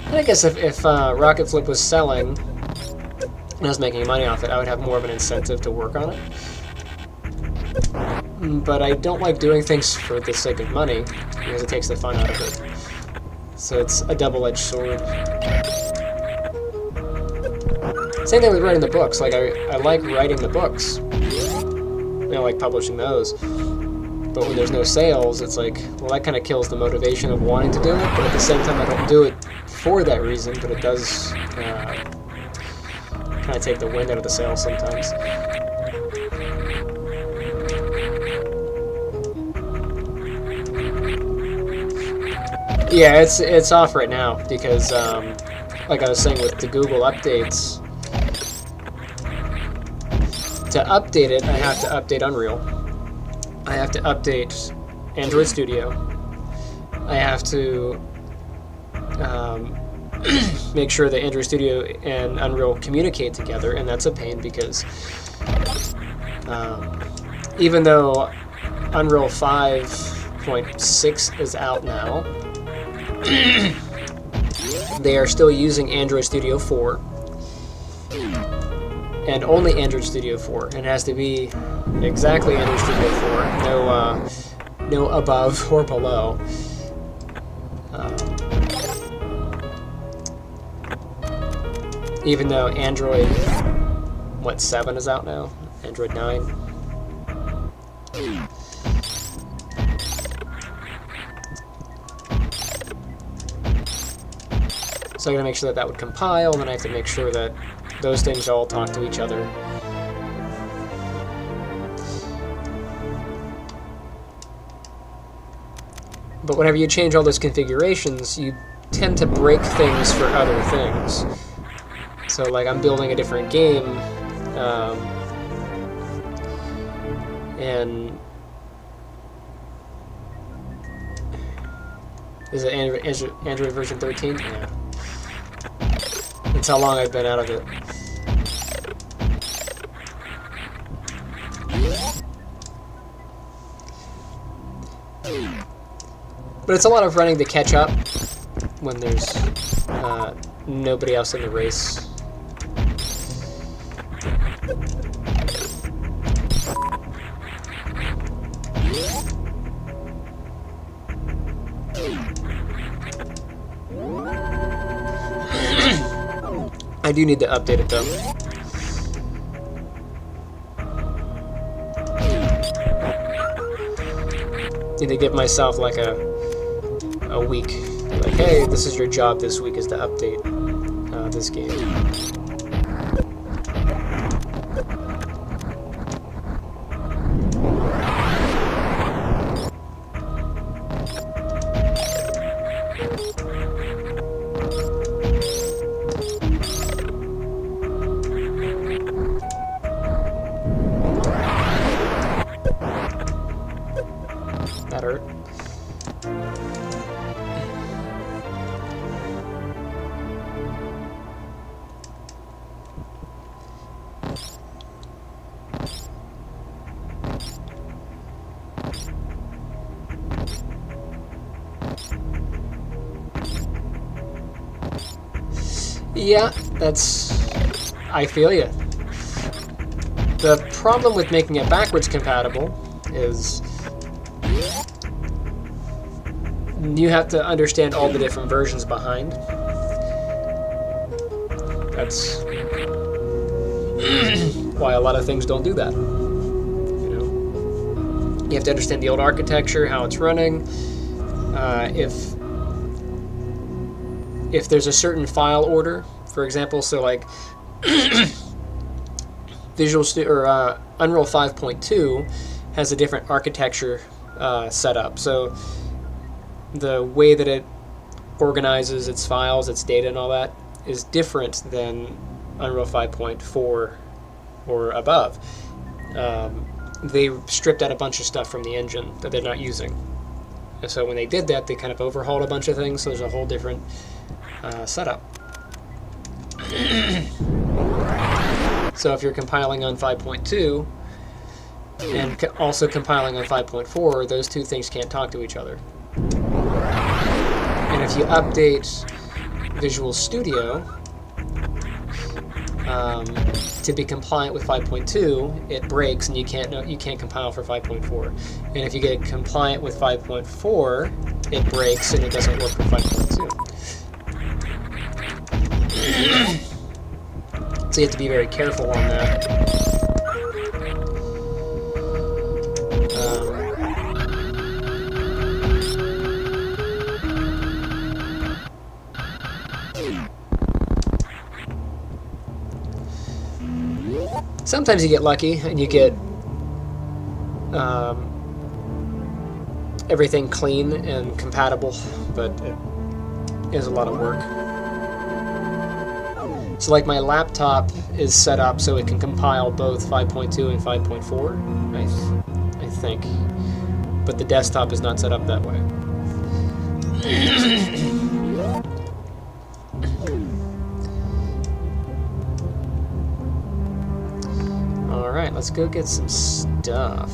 And I guess if Rocket Flip was selling and I was making money off it, I would have more of an incentive to work on it. But I don't like doing things for the sake of money, because it takes the fun out of it. So it's a double-edged sword. Same thing with writing the books. Like, I like writing the books. I like publishing those. But when there's no sales, it's like, well, that kind of kills the motivation of wanting to do it, but at the same time, I don't do it for that reason, but it does kind of take the wind out of the sails sometimes. Yeah, it's off right now because, like I was saying with the Google updates, to update it, I have to update Unreal. I have to update Android Studio. I have to make sure that Android Studio and Unreal communicate together, and that's a pain because even though Unreal 5.6 is out now, they are still using Android Studio 4, and only Android Studio 4. And it has to be exactly Android Studio 4, no above or below. Even though Android, 7 is out now? Android 9? So I gotta make sure that that would compile, and then I have to make sure that those things all talk to each other. But whenever you change all those configurations, you tend to break things for other things. So, like, I'm building a different game, and is it Android version 13? Yeah. That's how long I've been out of it. But it's a lot of running to catch up when there's nobody else in the race. I do need to update it though. Need to give myself like a week. Like, hey, this is your job this week, is to update this game. That hurt. Yeah, I feel you. The problem with making it backwards compatible is you have to understand all the different versions behind. That's why a lot of things don't do that. You know, you have to understand the old architecture, how it's running. If there's a certain file order, for example, so like Unreal 5.2 has a different architecture set up. So the way that it organizes its files, its data, and all that is different than Unreal 5.4 or above. They stripped out a bunch of stuff from the engine that they're not using. And so when they did that, they kind of overhauled a bunch of things, so there's a whole different setup. So if you're compiling on 5.2 and also compiling on 5.4, those two things can't talk to each other. And if you update Visual Studio to be compliant with 5.2, it breaks and you can't compile for 5.4. And if you get compliant with 5.4, it breaks and it doesn't work for 5.2. So you have to be very careful on that. Sometimes you get lucky and you get everything clean and compatible, but it is a lot of work. So like my laptop is set up so it can compile both 5.2 and 5.4, I think. But the desktop is not set up that way. Alright, let's go get some stuff.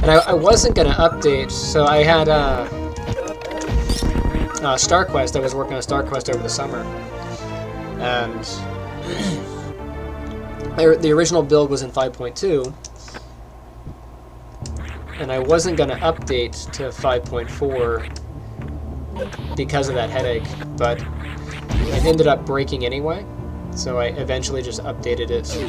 And I wasn't going to update, so I had StarQuest. I was working on StarQuest over the summer. And the original build was in 5.2, and I wasn't going to update to 5.4 because of that headache, but it ended up breaking anyway, so I eventually just updated it to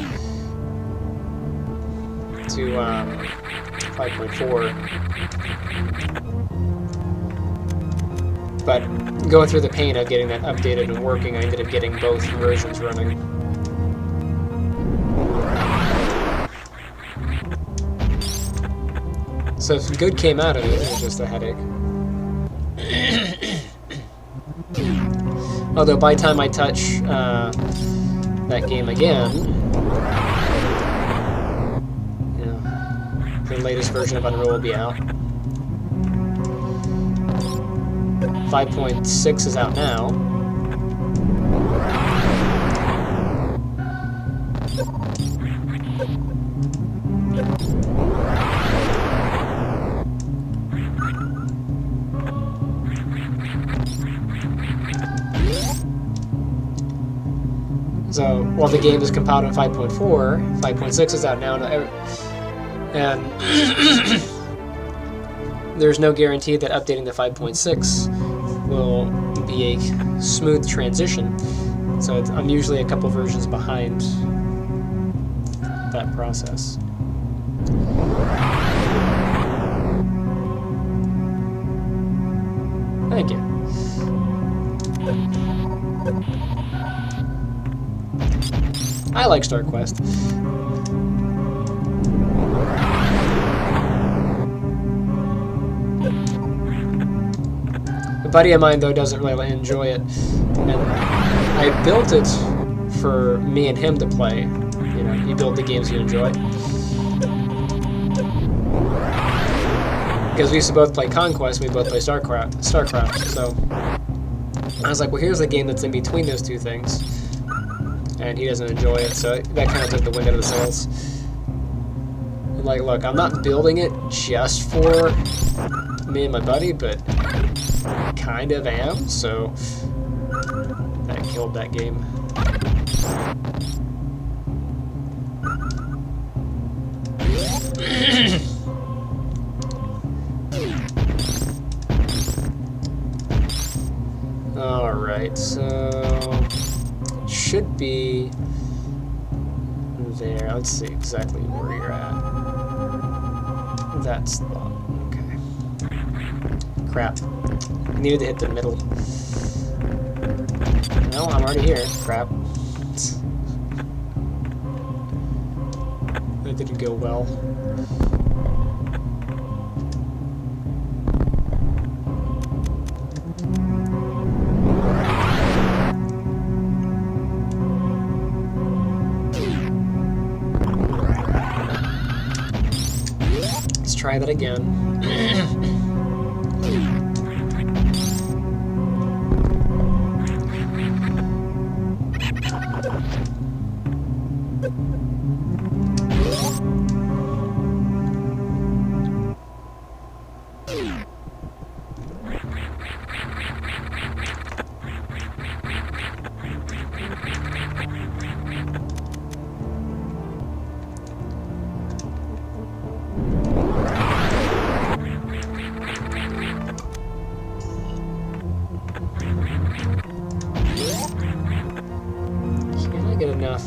5.4. But going through the pain of getting that updated and working, I ended up getting both versions running. So some good came out of it, it was just a headache. Although by the time I touch that game again, you know, the latest version of Unreal will be out. 5.6 is out now. So while the game is compiled in 5.4, 5.6 is out now, and there's no guarantee that updating to 5.6 will be a smooth transition. So I'm usually a couple versions behind that process. Thank you. I like StarQuest. A buddy of mine, though, doesn't really enjoy it. And I built it for me and him to play. You know, you build the games you enjoy. Because we used to both play Conquest, we both play StarCraft. So I was like, well, here's a game that's in between those two things. And he doesn't enjoy it, so that kind of took the wind out of the sails. Like, look, I'm not building it just for me and my buddy, but I kind of am, so that killed that game. Alright, so it should be there. Let's see exactly where you're at. That's the bottom. Okay. Crap. I needed to hit the middle. No, I'm already here. Crap. That didn't go well. Let's try that again. Can I get enough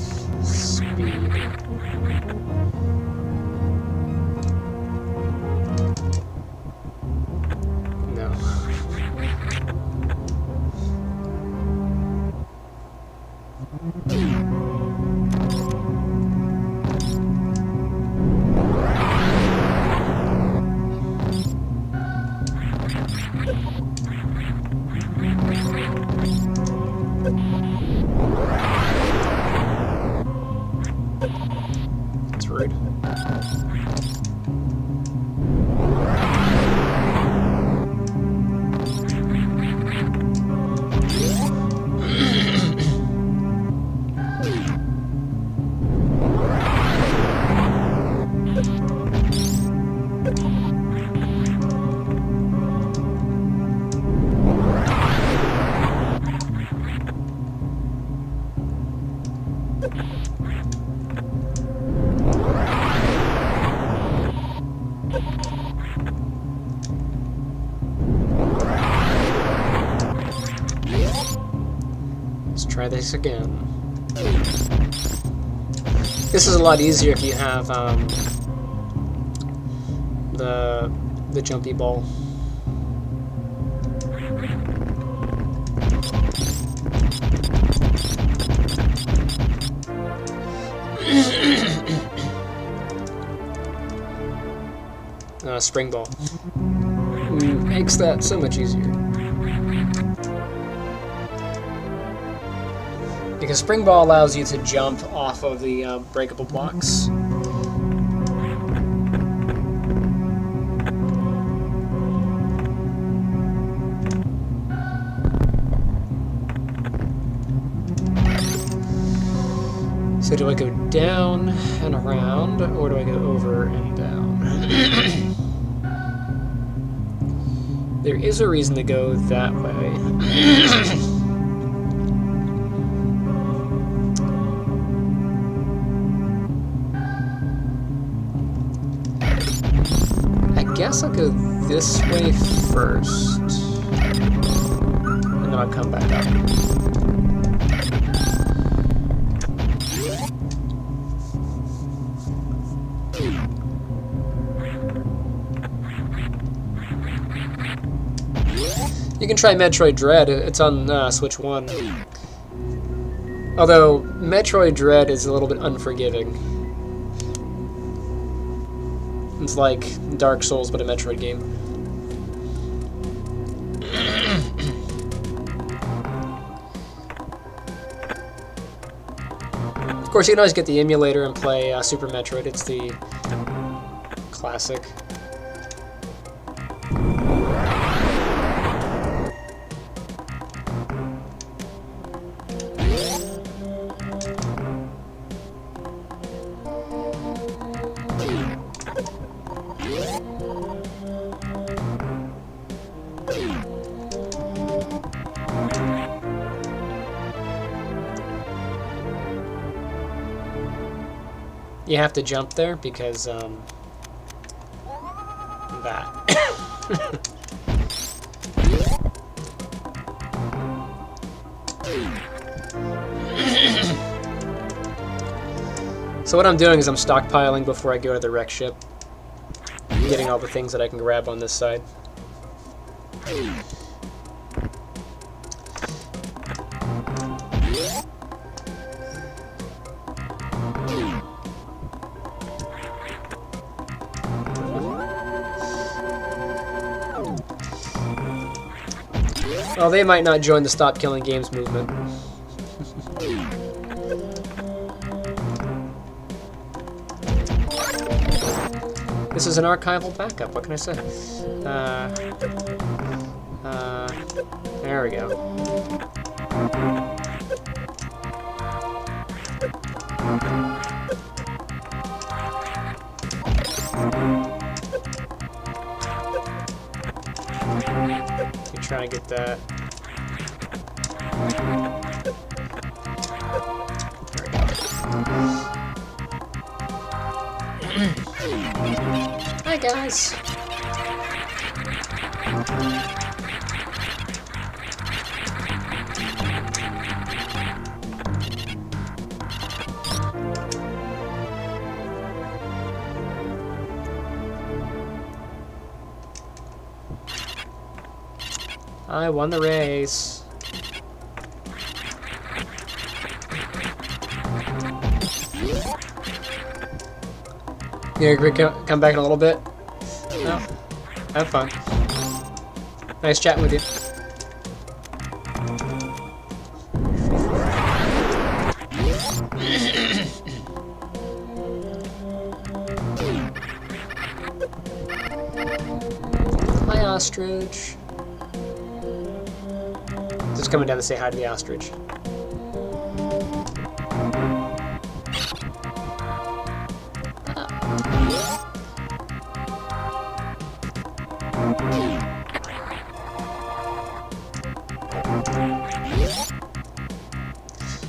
speed? No. That's rude. Let's try this again. This is a lot easier if you have the jumpy ball. Spring ball. Makes that so much easier. Because spring ball allows you to jump off of the breakable blocks. So do I go down and around, or do I go over and down? There is a reason to go that way. I guess I'll go this way first, and then I'll come back up. You can try Metroid Dread. It's on Switch 1. Although Metroid Dread is a little bit unforgiving. It's like Dark Souls, but a Metroid game. Of course, you can always get the emulator and play Super Metroid. It's the classic. you have to jump there because that. So what I'm doing is I'm stockpiling before I go to the wreck ship. Getting all the things that I can grab on this side. Well, they might not join the Stop Killing Games movement. This is an archival backup, what can I say? There we go. You try and get that. There we go. Hi guys. I won the race. Yeah, come back in a little bit. No, have fun. Nice chatting with you. Hi, ostrich. Just coming down to say hi to the ostrich.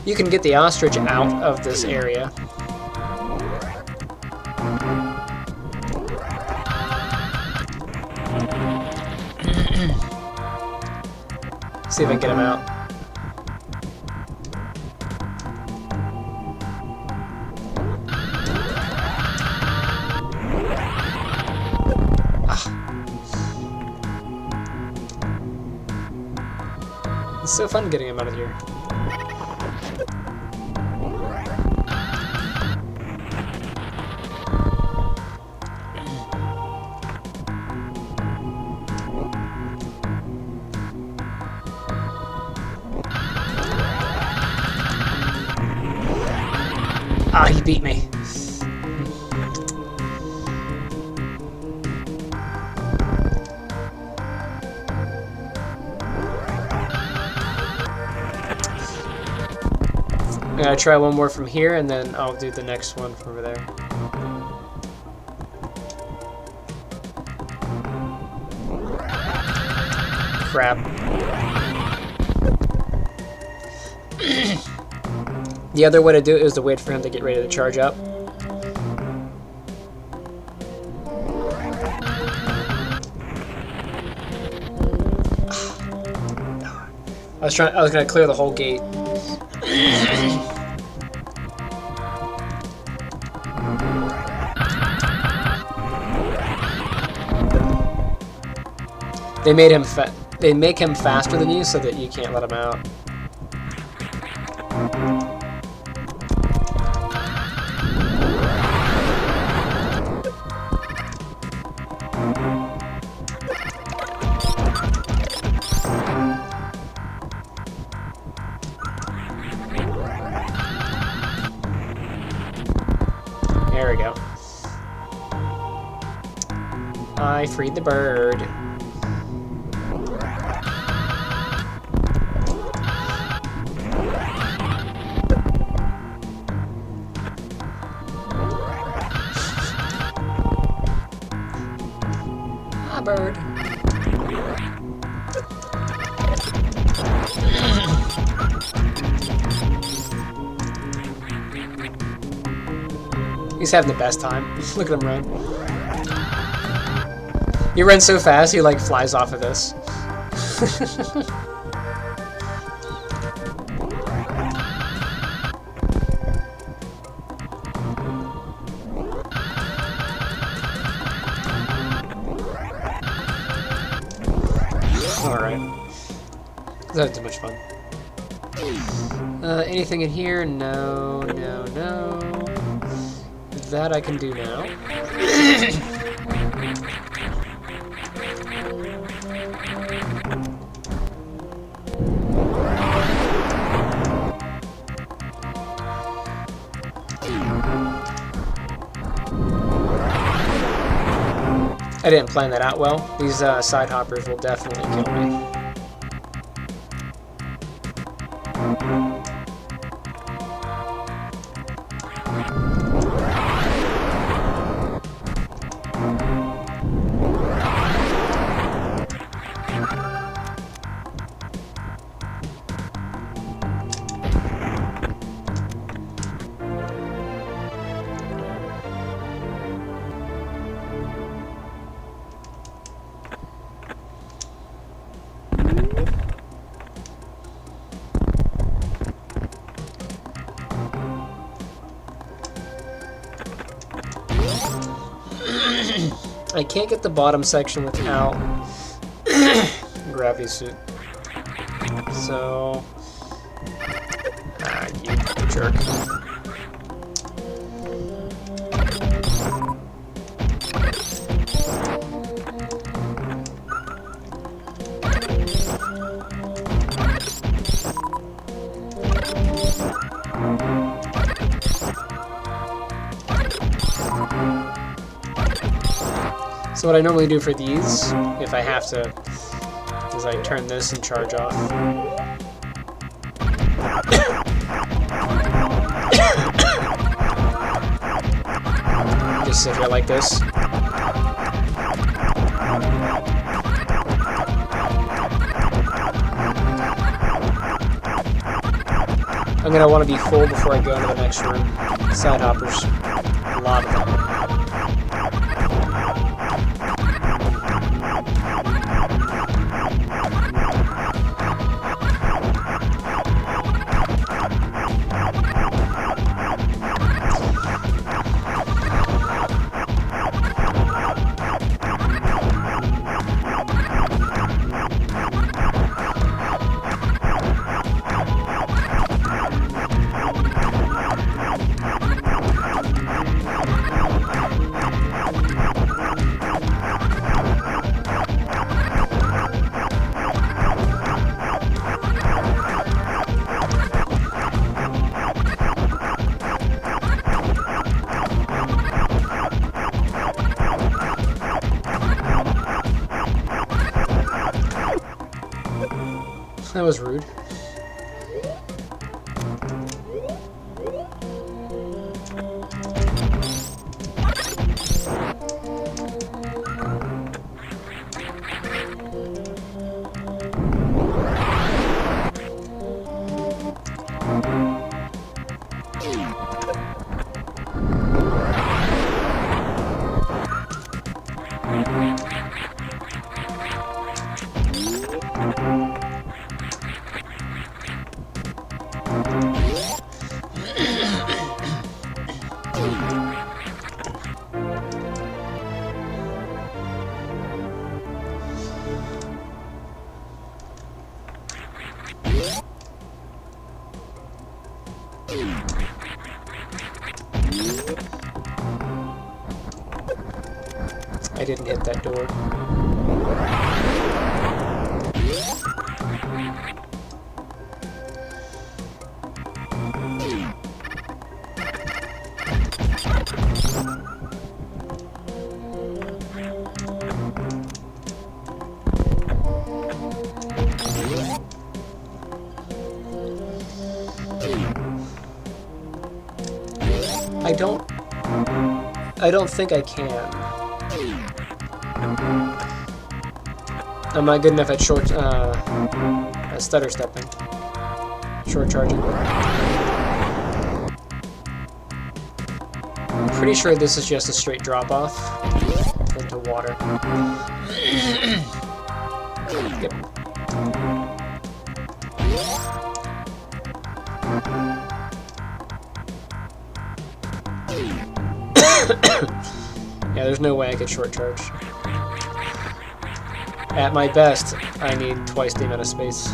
You can get the ostrich out of this area. See if I can get him out. It's so fun getting him out of here. Ah, he beat me. I'm gonna try one more from here, and then I'll do the next one from over there. Crap. The other way to do it is to wait for him to get ready to charge up. I was gonna clear the whole gate. They make him faster than you so that you can't let him out. There we go. I freed the bird. Ah, bird. He's having the best time. Look at him run. He runs so fast, he like flies off of this. Alright. That was too much fun. Anything in here? No, no, no. That I can do now. I didn't plan that out well. These side hoppers will definitely kill me. I can't get the bottom section without gravity suit. So, you jerk. So what I normally do for these, if I have to, is I turn this and charge off. Just sit here like this. I'm gonna want to be full before I go into the next room. Side hoppers, a lot of them. That was rude. I didn't hit that door. I don't think I can. I'm not good enough at short, stutter stepping. Short charging. pretty sure this is just a straight drop off into water. Yep. Yeah, there's no way I could short charge. At my best, I need twice the amount of space.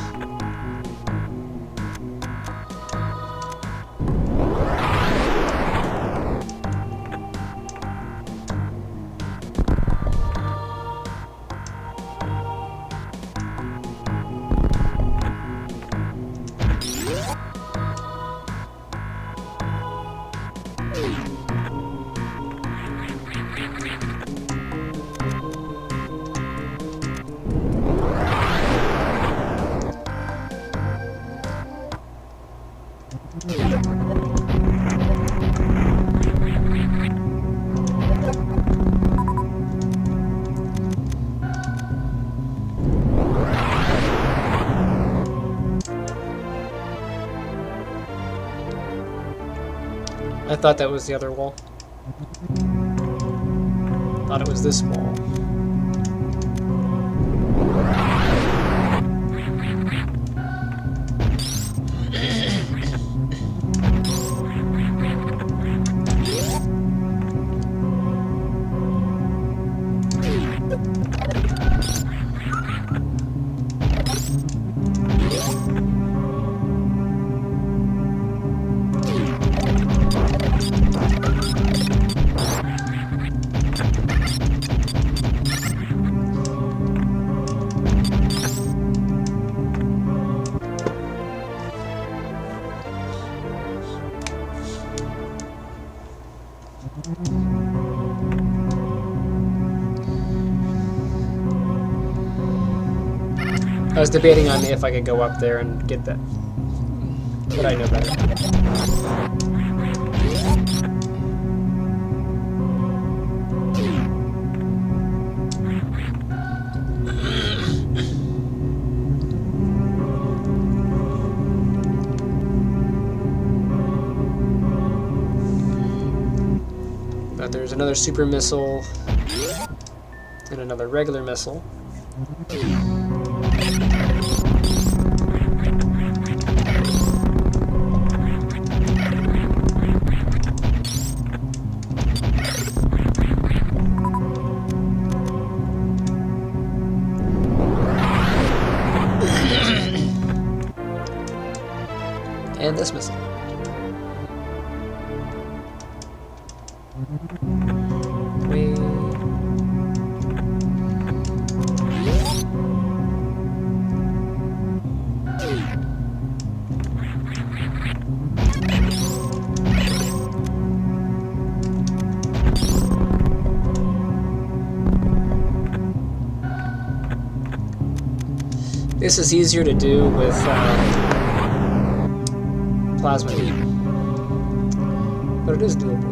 I thought that was the other wall. Thought it was this wall. I was debating on if I could go up there and get that, but I know better. But there's another super missile and another regular missile. And this missile. Whee. This is easier to do with plasma heat, but it is doable.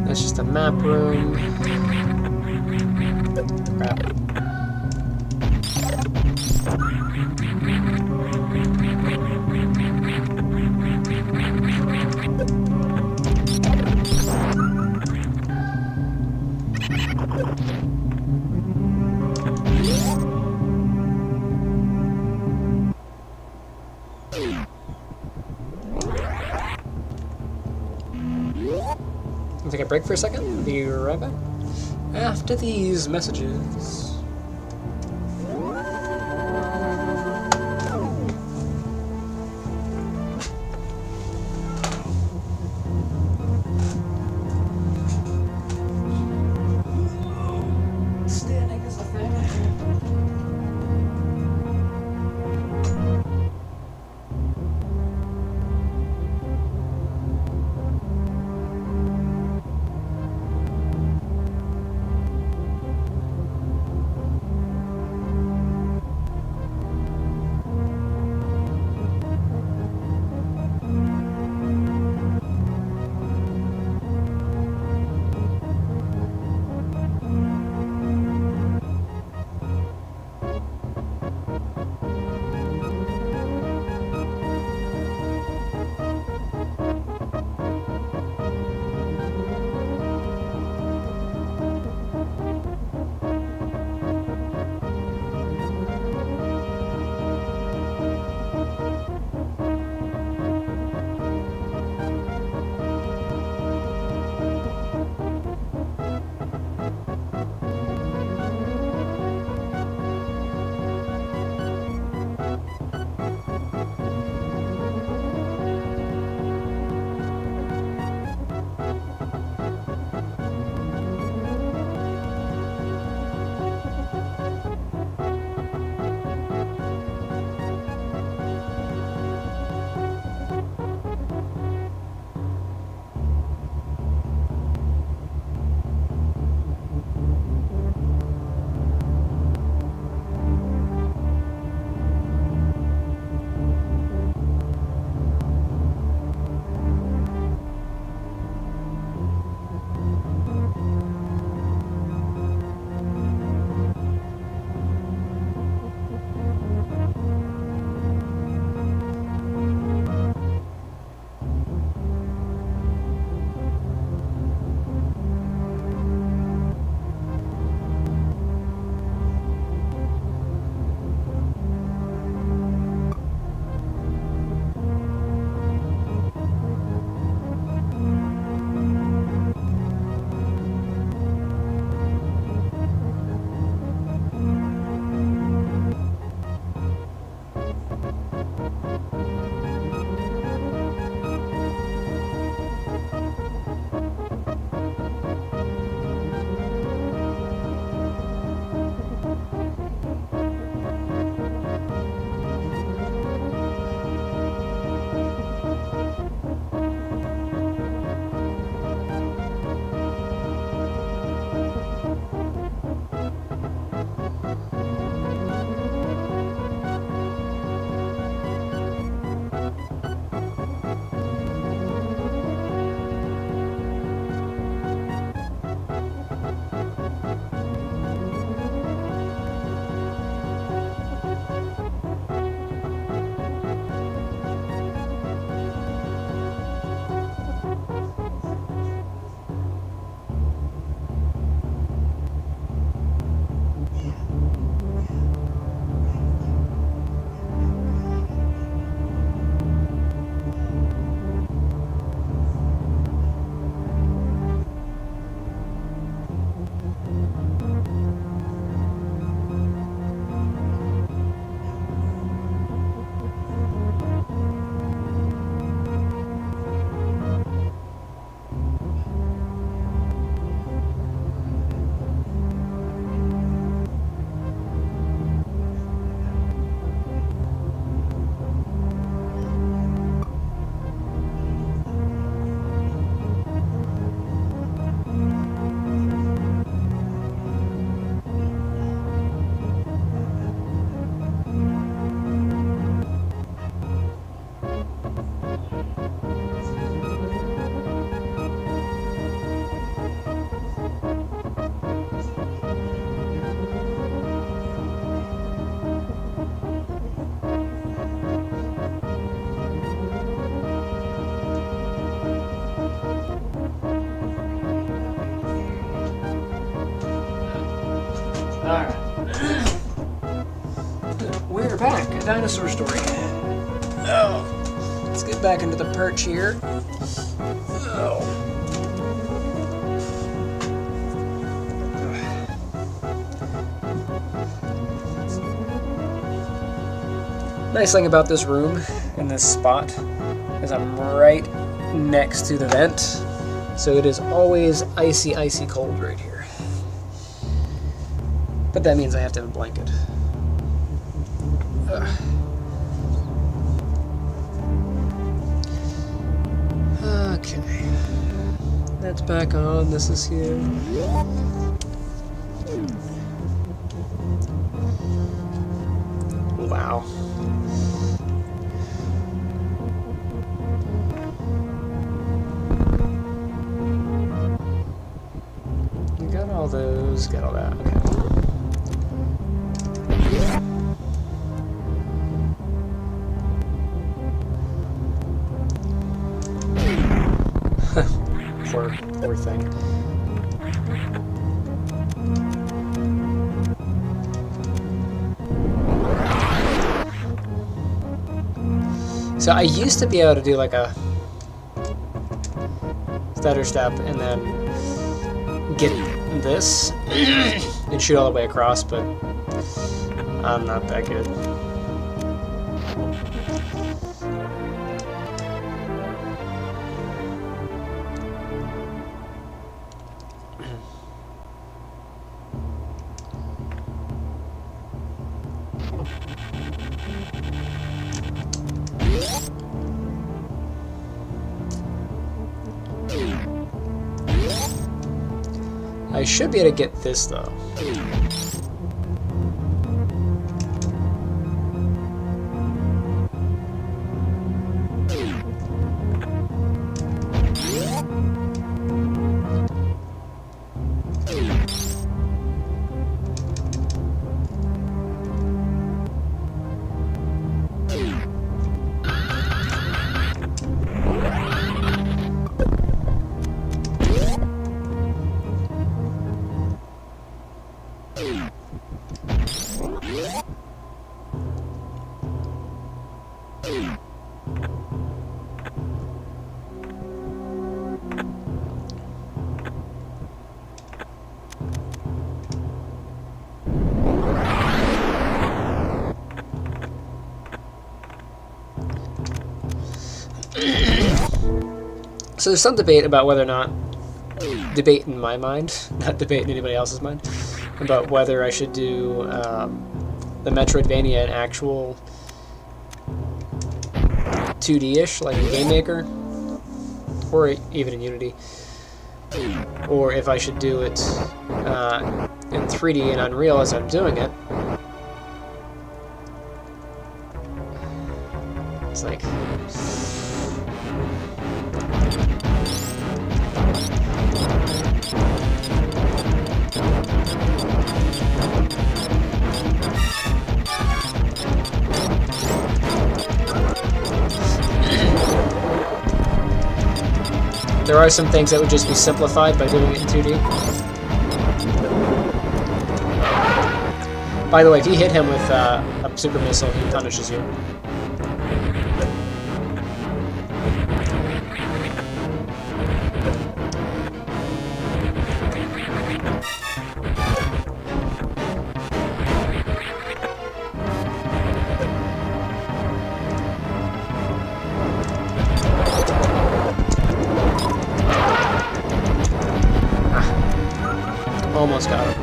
That's just a map room. break for a second. Be right back. After these messages. Standing is a thing. Alright. We're back. A dinosaur story. Oh. Let's get back into the perch here. Oh. Nice thing about this room in this spot is I'm right next to the vent, so it is always icy, icy cold right here. But that means I have to have a blanket. Ugh. Okay. That's back on. This is here. Wow. You got all those, got all that. Okay. Poor thing. So I used to be able to do like a stutter step and then get this and shoot all the way across, but I'm not that good. I should be able to get this though. So there's some debate about whether or not, debate in my mind, not debate in anybody else's mind, about whether I should do the Metroidvania in actual 2D-ish, like in Game Maker, or even in Unity, or if I should do it in 3D and Unreal as I'm doing it. It's like... There are some things that would just be simplified by doing it in 2D. By the way, if you hit him with a super missile, he punishes you. Almost got him.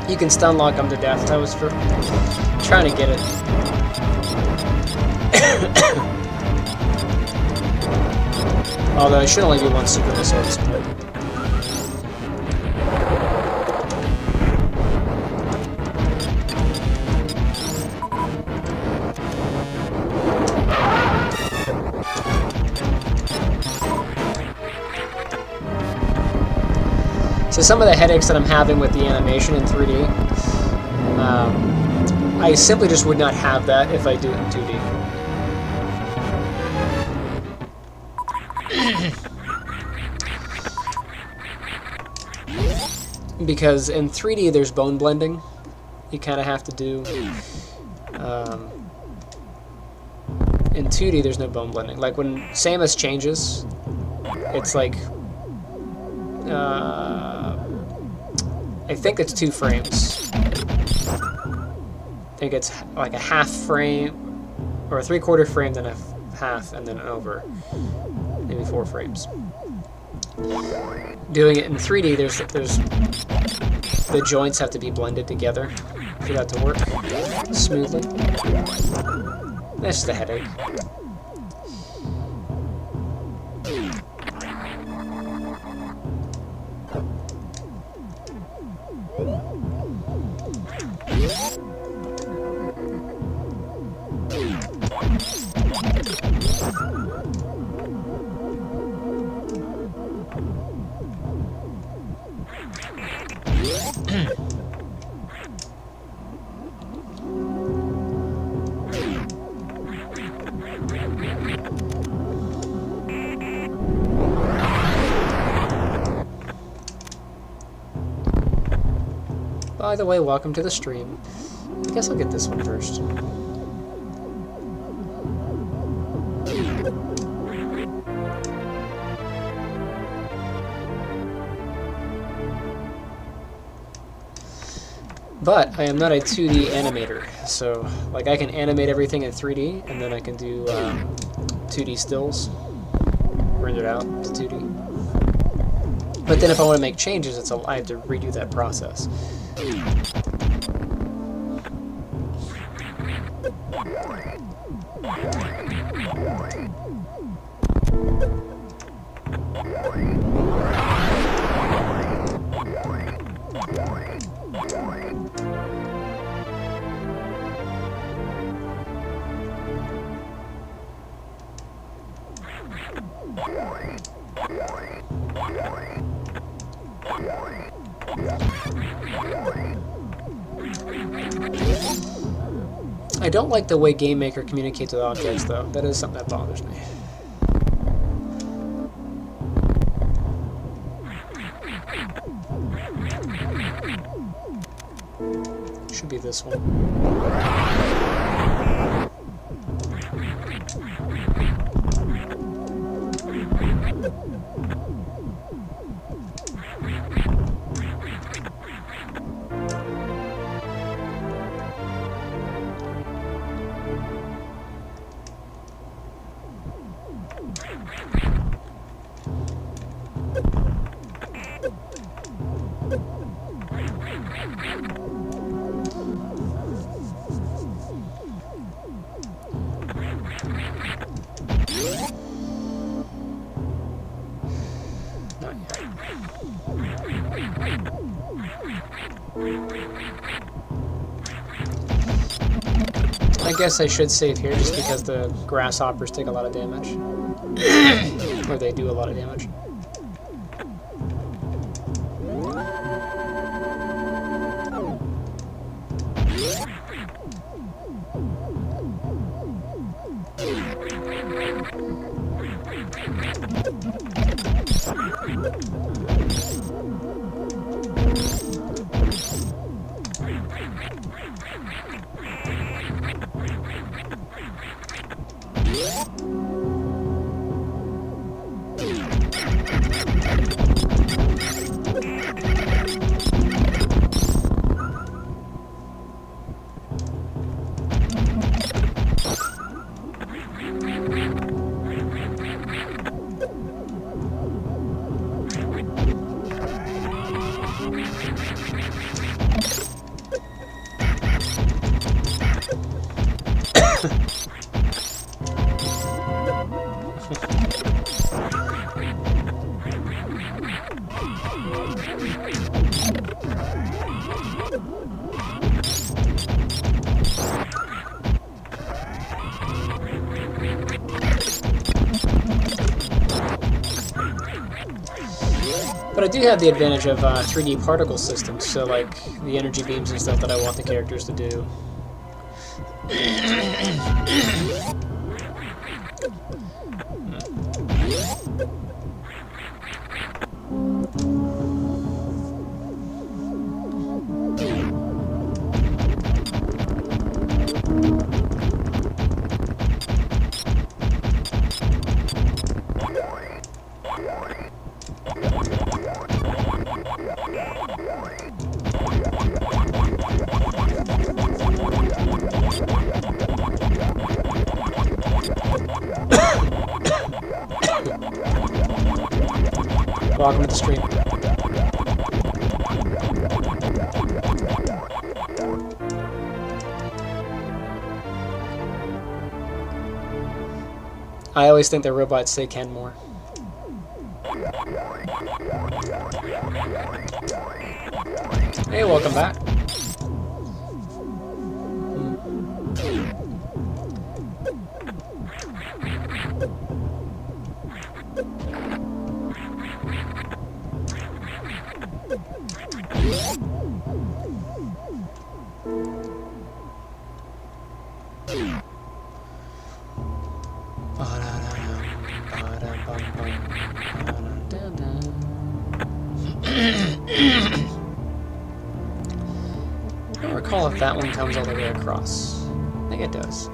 You can stun lock him to death. That was for trying to get it. Although it should only be one super missile at this point. So some of the headaches that I'm having with the animation in 3D, I simply just would not have that if I do it in 2D. Because in 3D there's bone blending. You kind of have to do. In 2D there's no bone blending. Like when Samus changes, it's like I think it's 2 frames. I think it's like a half frame or a 3/4 frame, then a half, and then over. Maybe 4 frames. Doing it in 3D, there's the joints have to be blended together for that to work smoothly. That's just a headache. By the way, welcome to the stream. I guess I'll get this one first. But I am not a 2D animator, so like I can animate everything in 3D, and then I can do 2D stills, render it out to 2D. But then if I want to make changes, I have to redo that process. I don't like the way Game Maker communicates with objects, though. That is something that bothers me. Should be this one. I guess I should save here just because the grasshoppers take a lot of damage. Or they do a lot of damage. But I do have the advantage of 3D particle systems, so like the energy beams and stuff that I want the characters to do. Welcome to the stream. I always think that robots say Ken more. Hey, welcome back. I don't recall if that one comes all the way across. I think it does.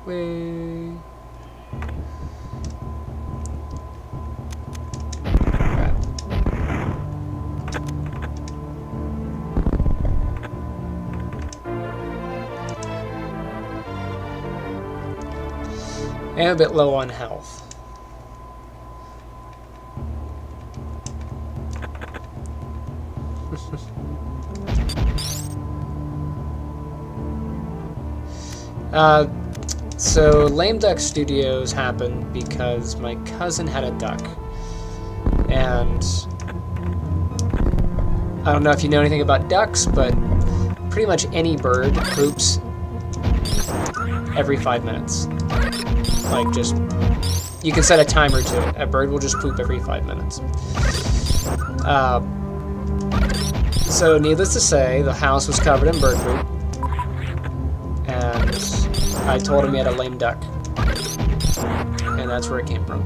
Way. And a bit low on health. So Lame Duck Studios happened because my cousin had a duck, and I don't know if you know anything about ducks, but pretty much any bird poops every 5 minutes. Like, just, you can set a timer to it. A bird will just poop every 5 minutes. So needless to say, the house was covered in bird poop, and I told him he had a lame duck, and that's where it came from.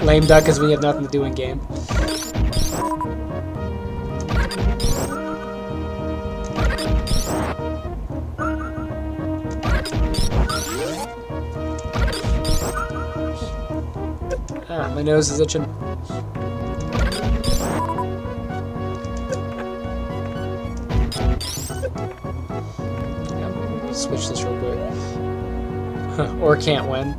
Lame duck is when you have nothing to do in game. Ah, my nose is itching. Yep, switch this real quick. Or can't win.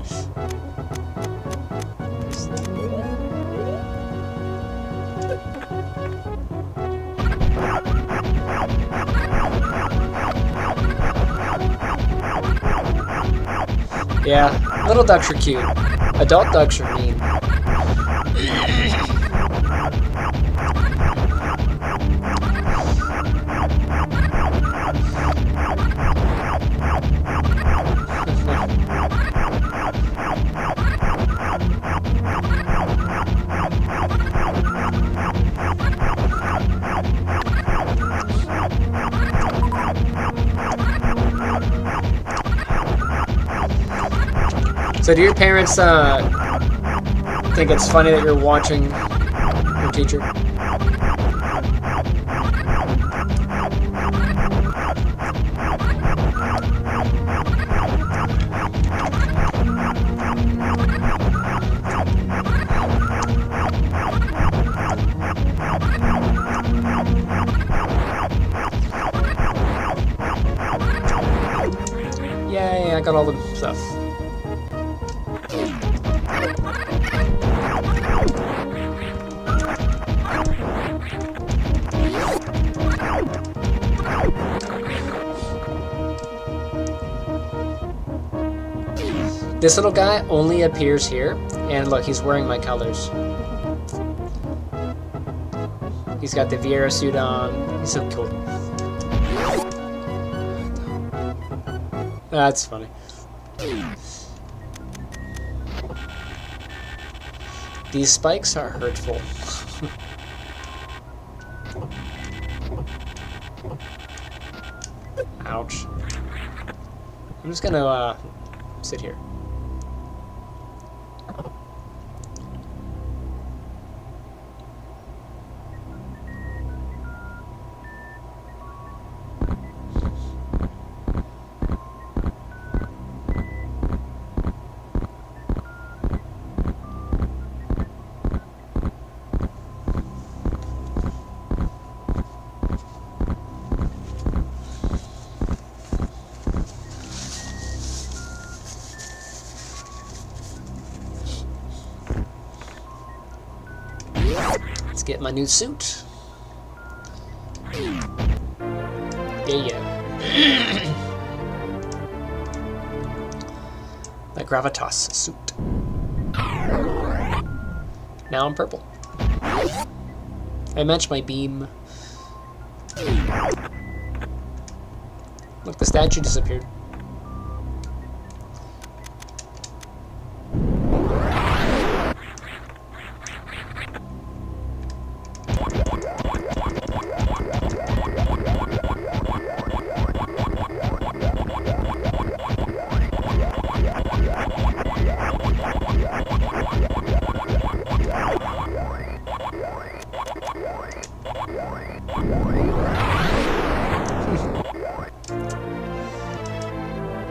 Yeah, little ducks are cute. Adult ducks are mean. So do your parents think it's funny that you're watching your teacher? Yay, I got all the stuff. This little guy only appears here, and look, he's wearing my colors. He's got the Vieira suit on. He's so cool. That's funny. These spikes are hurtful. Ouch. I'm just gonna sit here. Let's get my new suit. Yeah. My Gravitas suit. Now I'm purple. I match my beam. Look, the statue disappeared.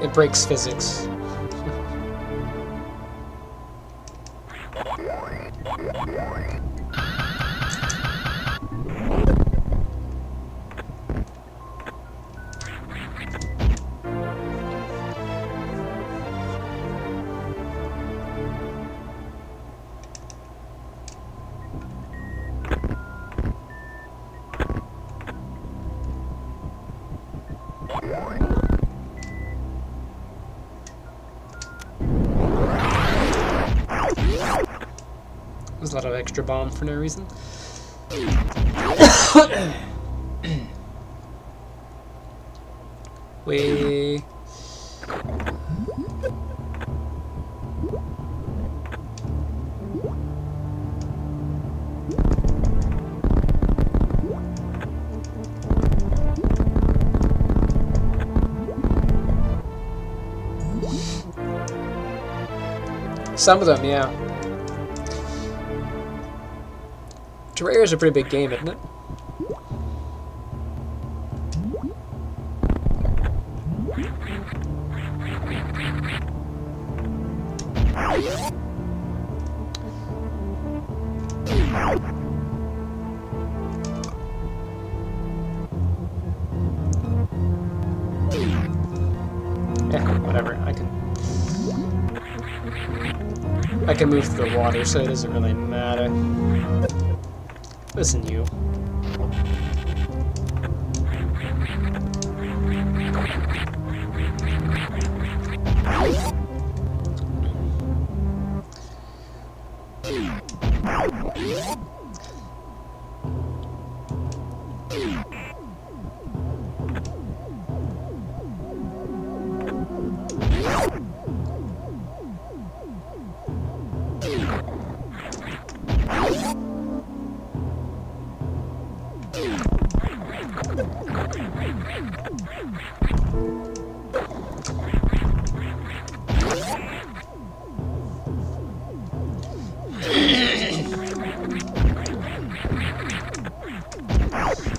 It breaks physics. There's a lot of extra bomb for no reason. We... Some of them, yeah. Terraria is a pretty big game, isn't it? Yeah, whatever. I can move through the water, so it doesn't really matter. Listen, you.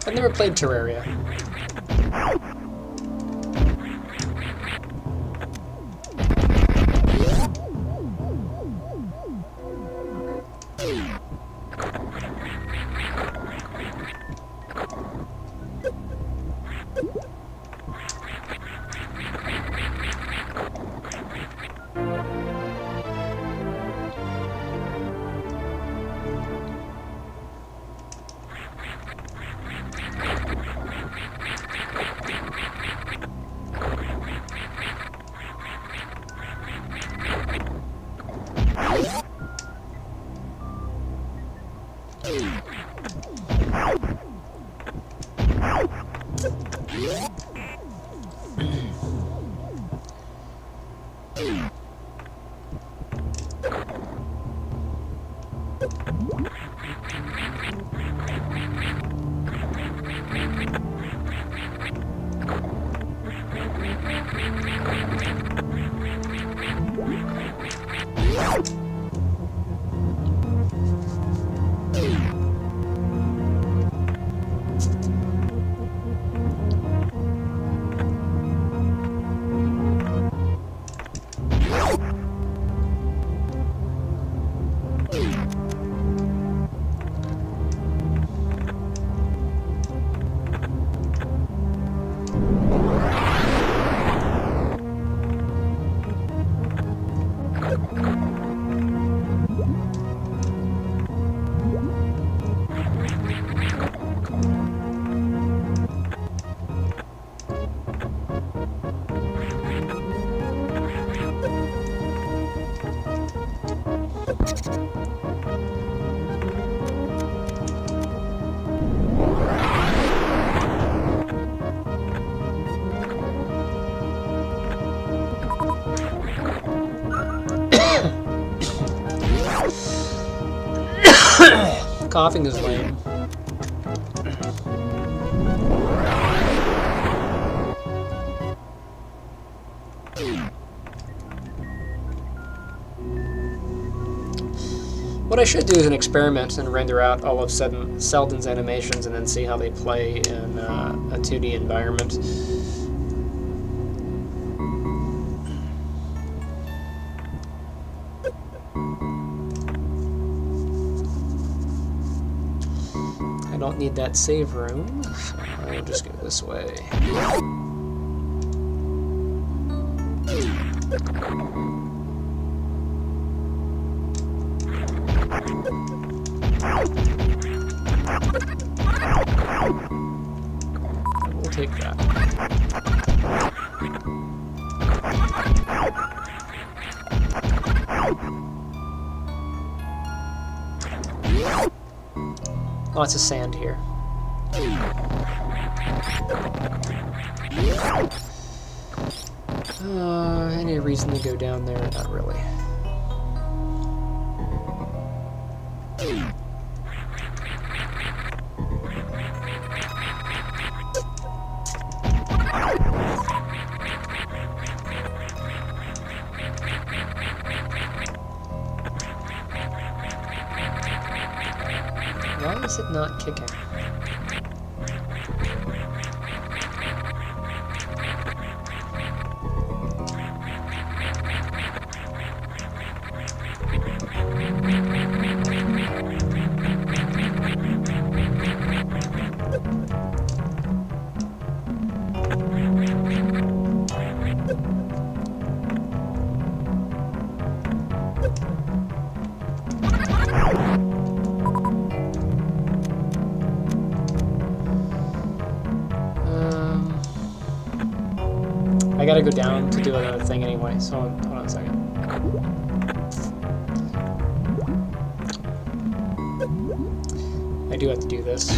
I've never played Terraria. coughing is lame. What I should do is an experiment and render out all of Selden's animations and then see how they play in a 2D environment. I don't need that save room, so I'll just go this way. We'll take that. Lots of sand here. Any reason to go down there? Not really. Why is it not kicking? I gotta go down to do another thing anyway, so hold on a second. I do have to do this.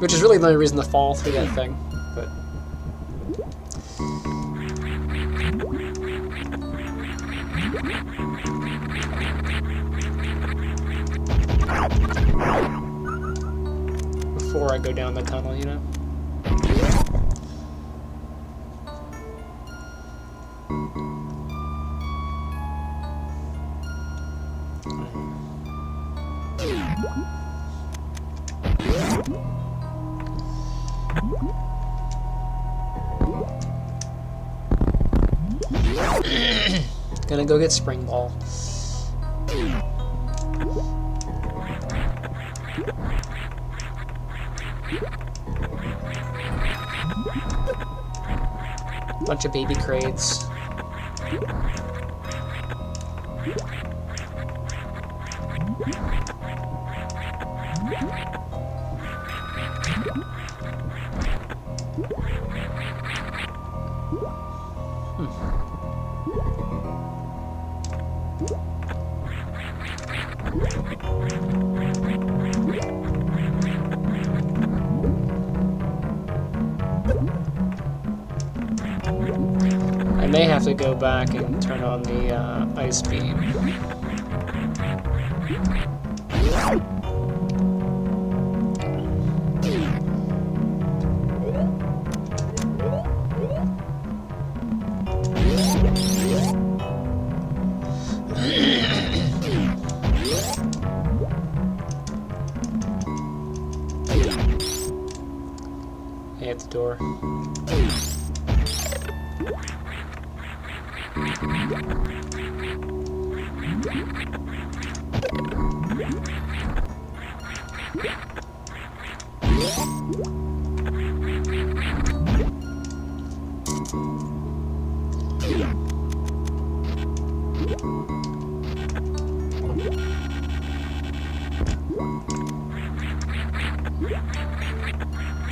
Which is really the only reason to fall through that thing, but... before I go down the tunnel, you know? Gonna go get Spring Ball. Bunch of baby crates. I may have to go back and turn on the ice beam. Hey, at the door.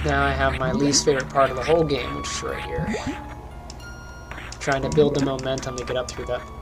Now I have my least favorite part of the whole game, which is right here. Trying to build the momentum to get up through that hole.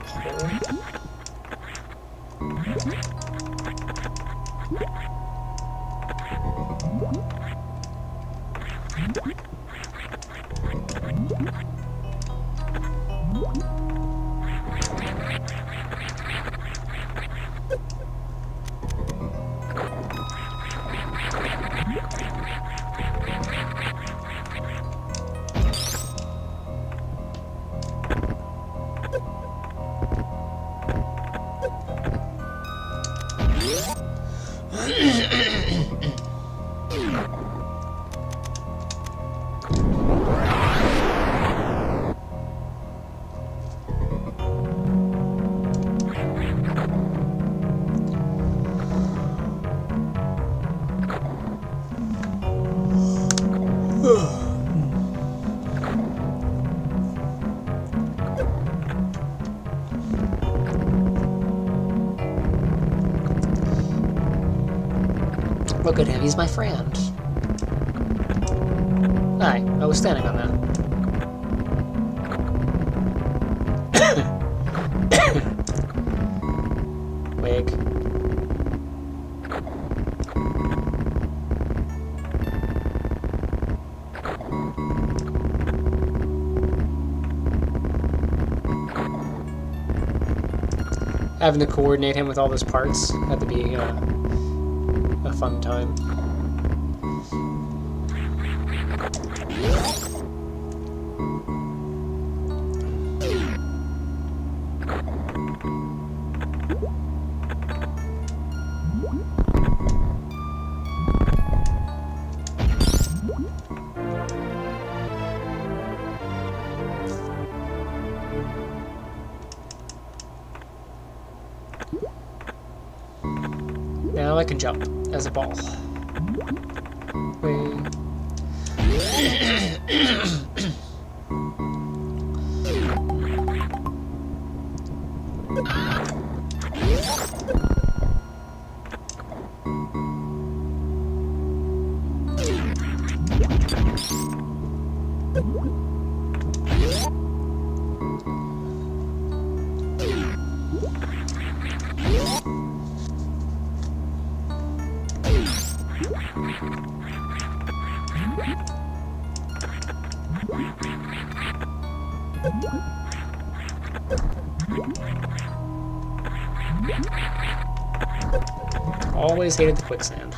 Look at him, he's my friend. Hi, I was standing on that. Wig. Having to coordinate him with all those parts had to be a fun time. Now I can jump as a ball. Wait. Always hated the quicksand.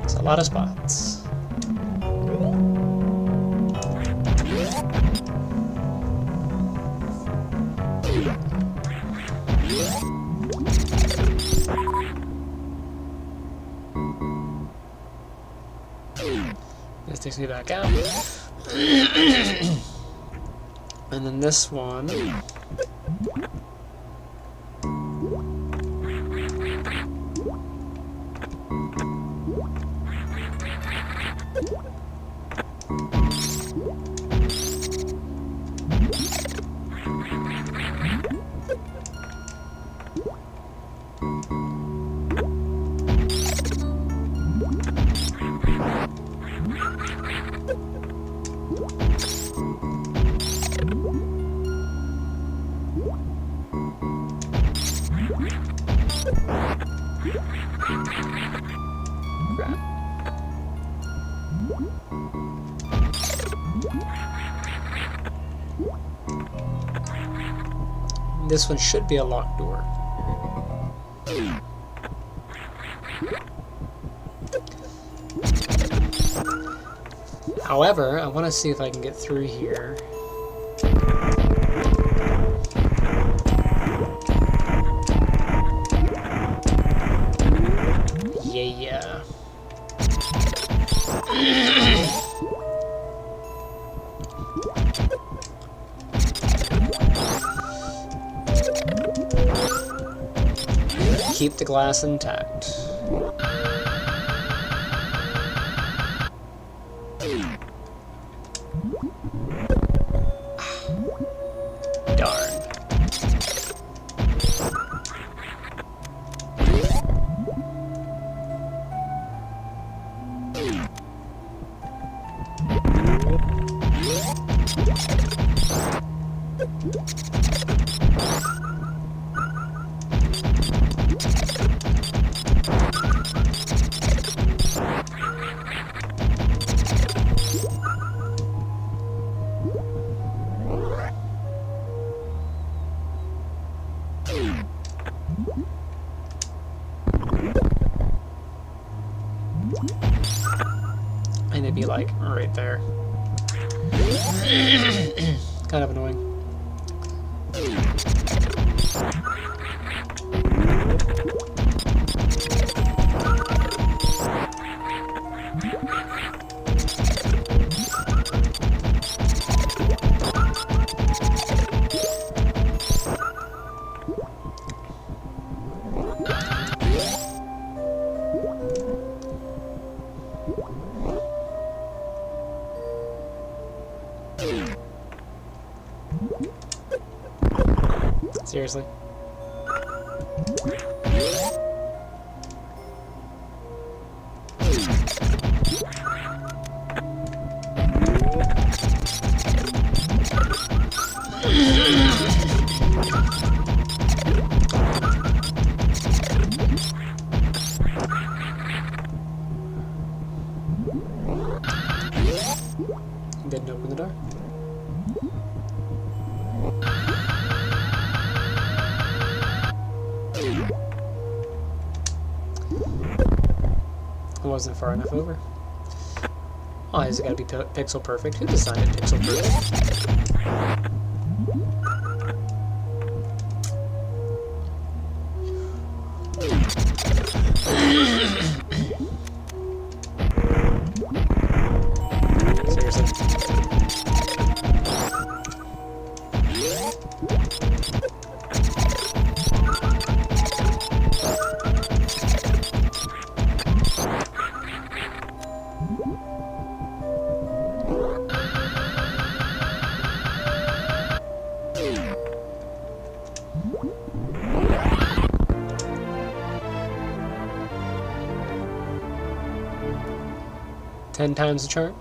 It's a lot of spots. This takes me back out. And then this one. This one should be a locked door. However, I want to see if I can get through here. Yeah. Keep the glass intact. Darn. And it'd be like right there. Kind of annoying. Seriously? Didn't open the door. It wasn't far enough over. Oh, has it got to be pixel perfect? Who designed it pixel perfect? Ten times the chart.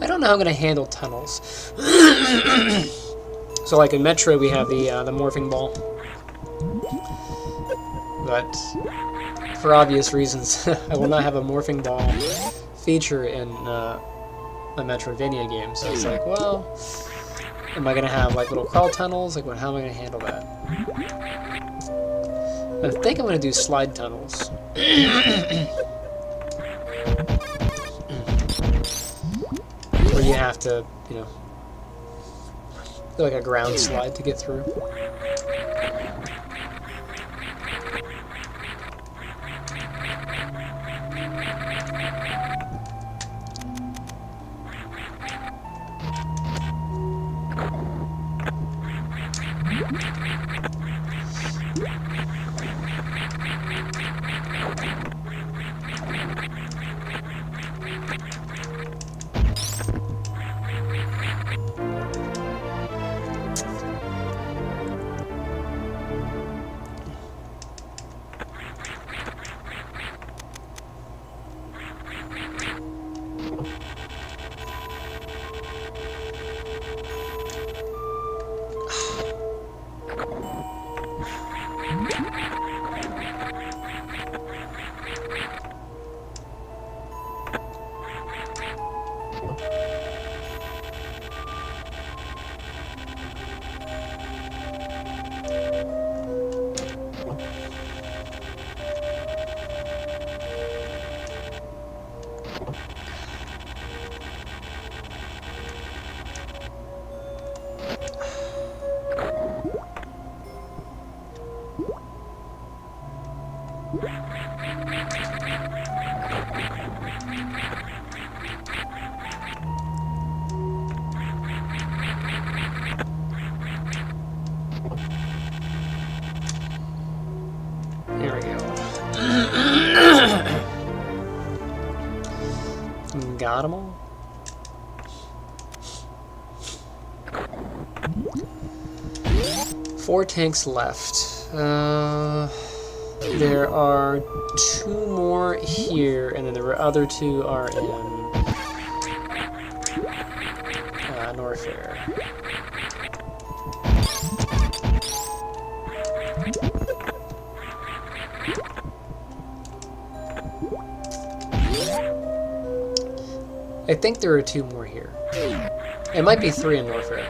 I don't know how I'm going to handle tunnels. So like in Metroid we have the morphing ball. But for obvious reasons, I will not have a morphing ball feature in a Metroidvania game. So it's like, well, am I going to have like little crawl tunnels? Like, how am I going to handle that? I think I'm going to do slide tunnels. Where you have to, you know, do like a ground slide to get through. hippopotamus. 4 tanks left. There are 2 more here, and then the other 2 are in Norfair. I think there are 2 more here. It might be 3 in Norfair.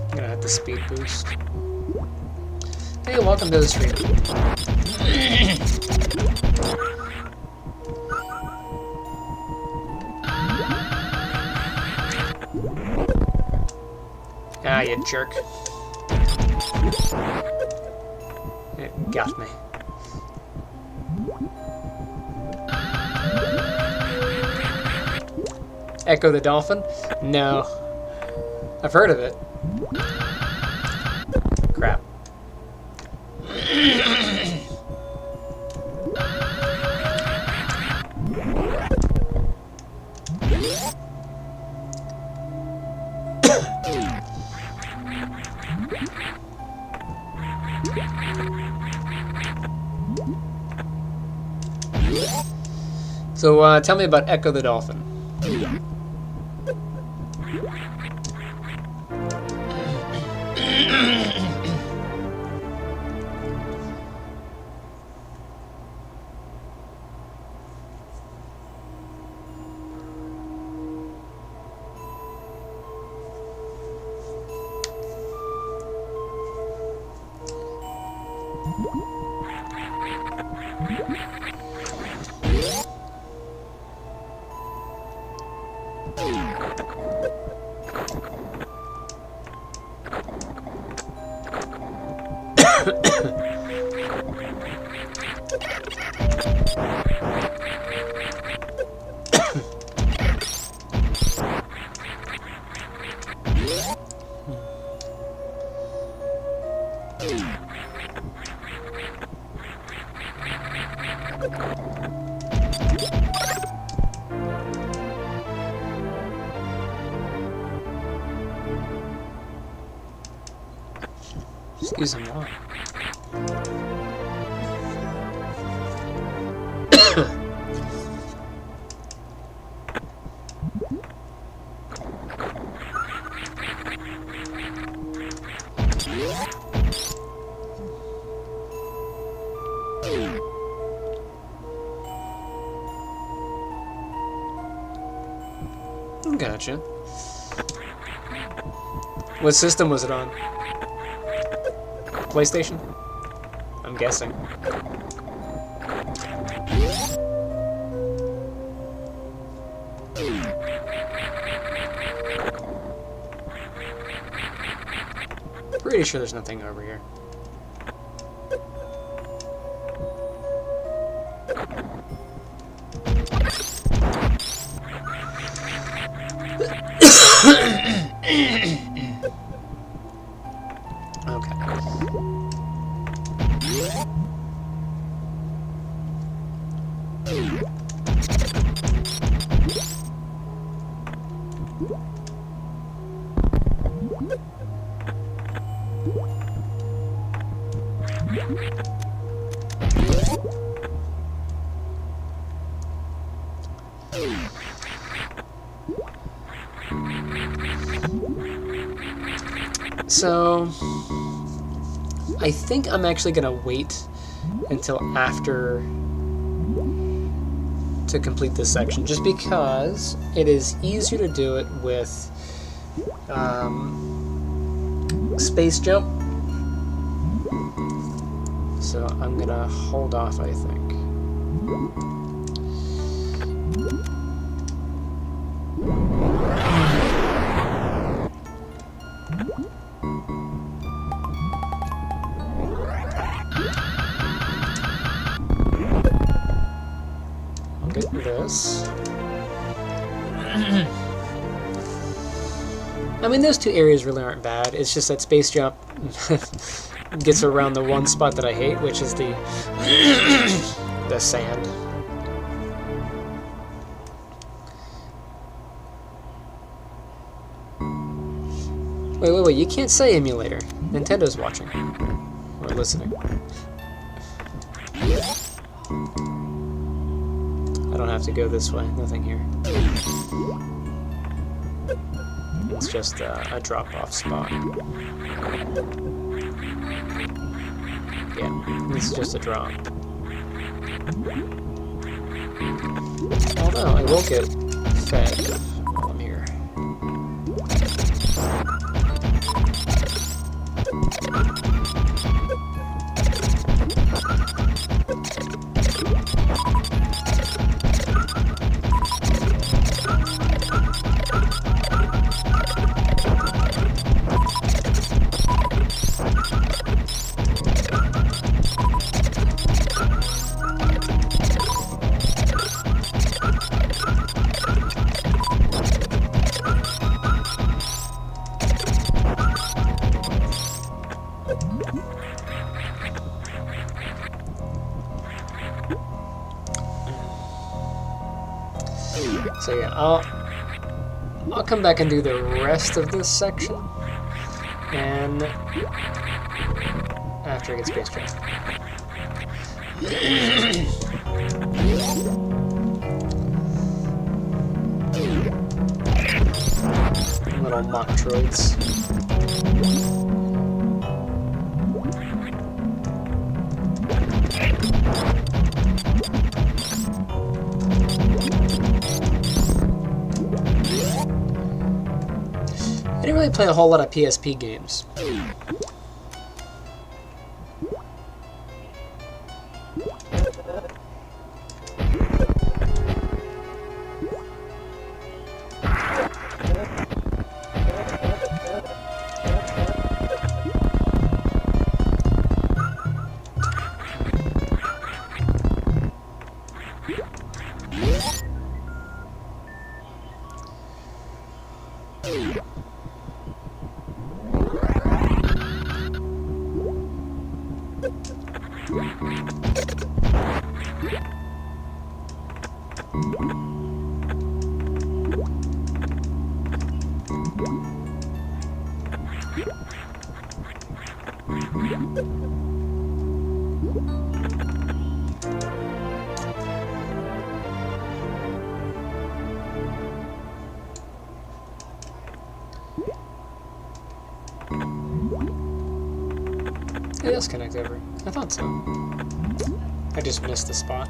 I'm gonna have the speed boost. Hey, welcome to the stream. Ah, you jerk. It got me. Echo the Dolphin? No. I've heard of it. Crap. So, tell me about Echo the Dolphin. Excuse me, what? Gotcha. What system was it on? PlayStation? I'm guessing. Pretty sure there's nothing over here. So, I think I'm actually gonna wait until after to complete this section, just because it is easier to do it with space jump. So I'm gonna hold off, I think. I'll get this. I mean, those two areas really aren't bad. It's just that space jump gets around the one spot that I hate, which is the the sand. Wait, you can't say emulator. Nintendo's watching. Or listening. I don't have to go this way. Nothing here. It's just a drop-off spot. Yeah, this is just a drop. Oh no, I will get fed while I'm here. So yeah, I'll come back and do the rest of this section, and after I get space jump. Little Metroids. I didn't really play a whole lot of PSP games. It does connect over. I thought so. I just missed the spot.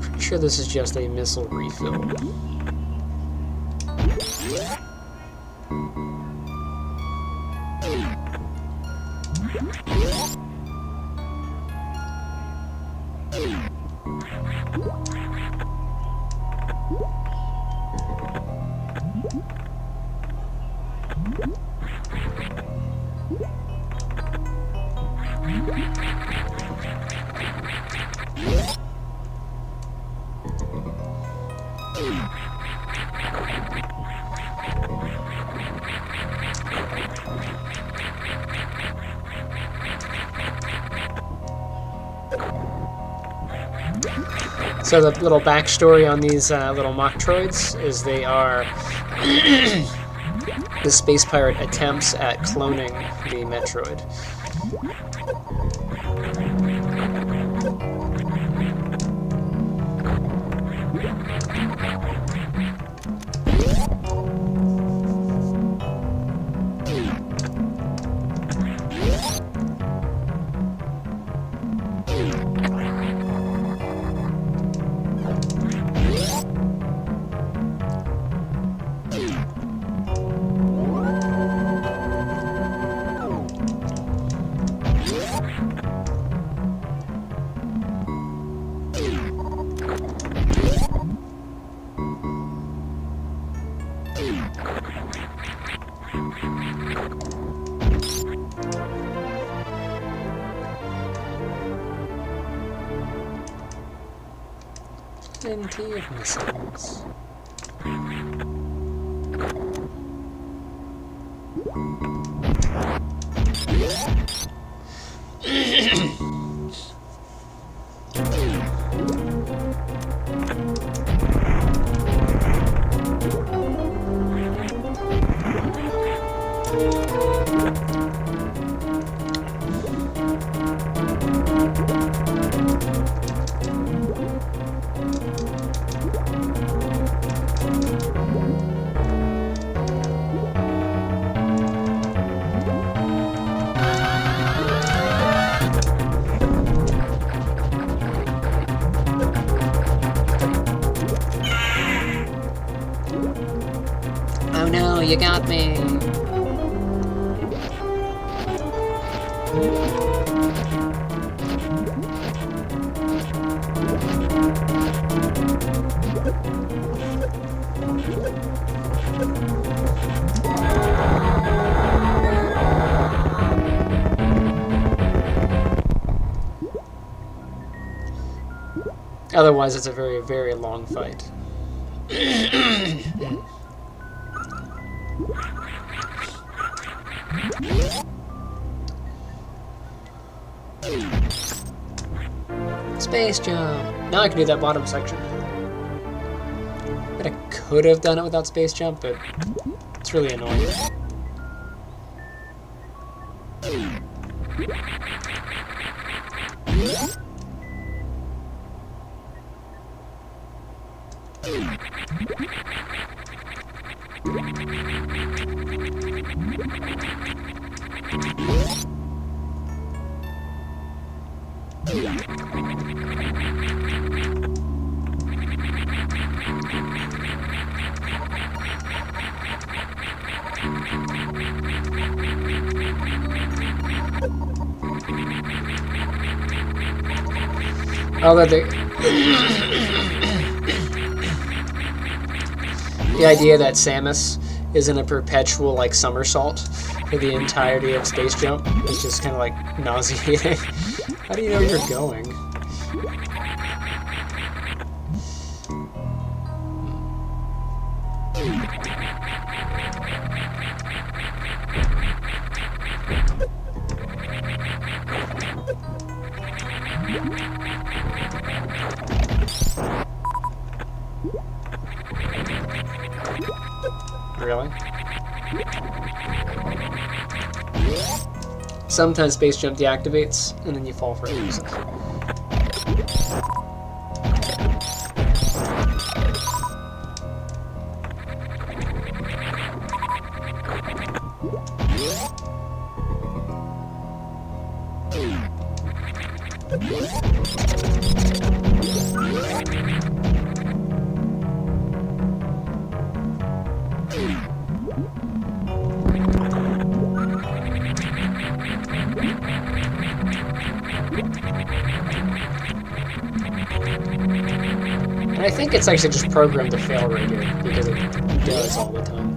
Pretty sure this is just a missile refill. So the little backstory on these little Metroids is they are the space pirate attempts at cloning the Metroid. Plenty of missiles. Oh no, you got me! Otherwise, it's a very, very long fight. Space jump! Now I can do that bottom section. But I could have done it without space jump, but it's really annoying. Although the idea that Samus is in a perpetual like somersault for the entirety of Space Jump is just kind of like nauseating. How do you know where you're going? Really? Sometimes Space Jump deactivates, and then you fall for it. And I think it's actually just programmed to fail right here, because it does all the time.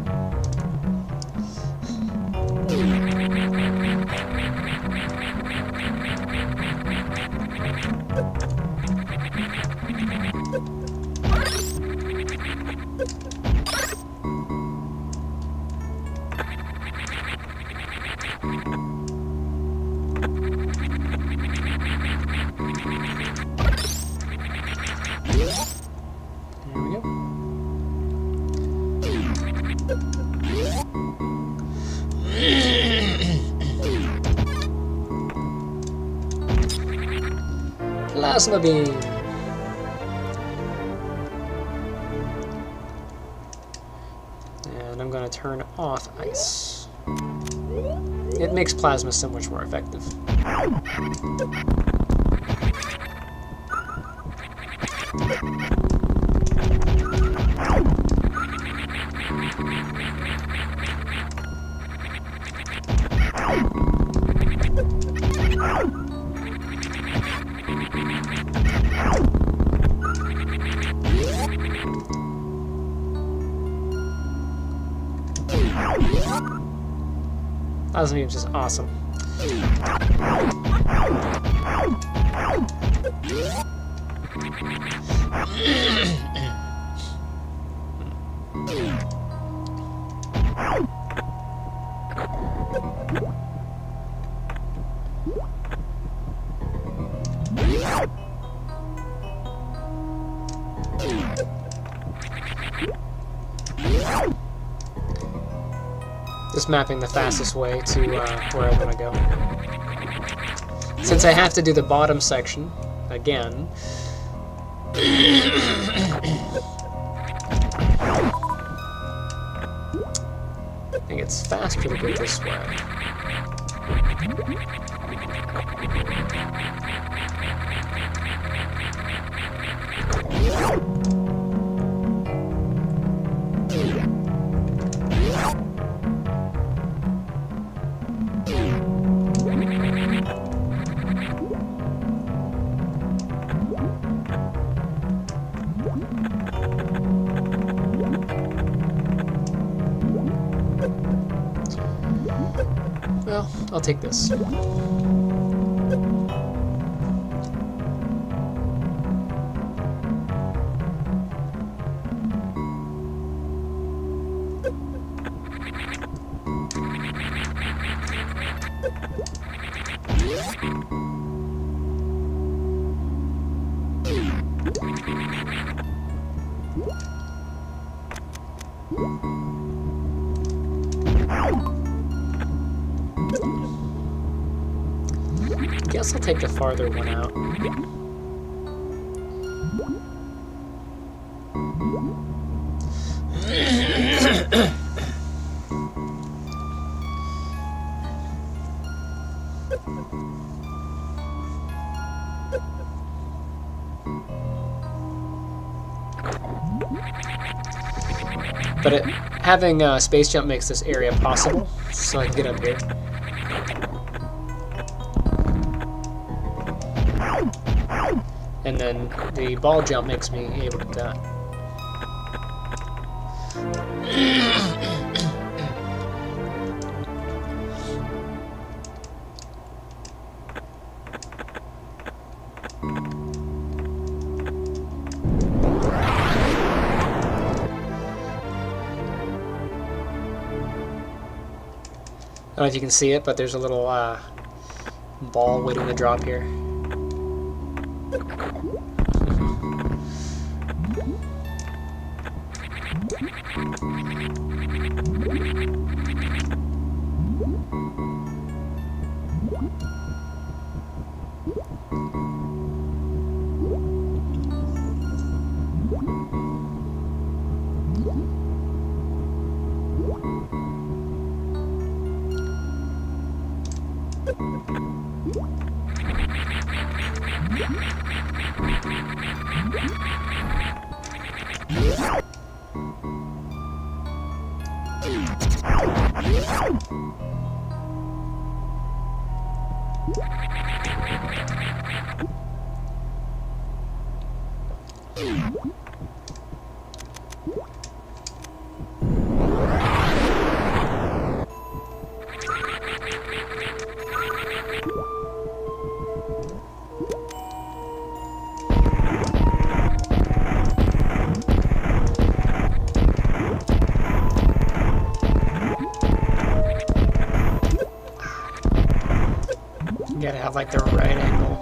There we go. Plasma beam. And I'm going to turn off ice. It makes plasma so much more effective. Plasma beam is just awesome. Just mapping the fastest way to where I want to go. Since I have to do the bottom section again, I think it's faster to go this way. Well, I'll take this. Guess I'll take the farther one out. But having space jump makes this area possible, so I can get up here. And then the ball jump makes me able to do that. I don't know if you can see it, but there's a little ball waiting to drop here. You gotta have like the right angle.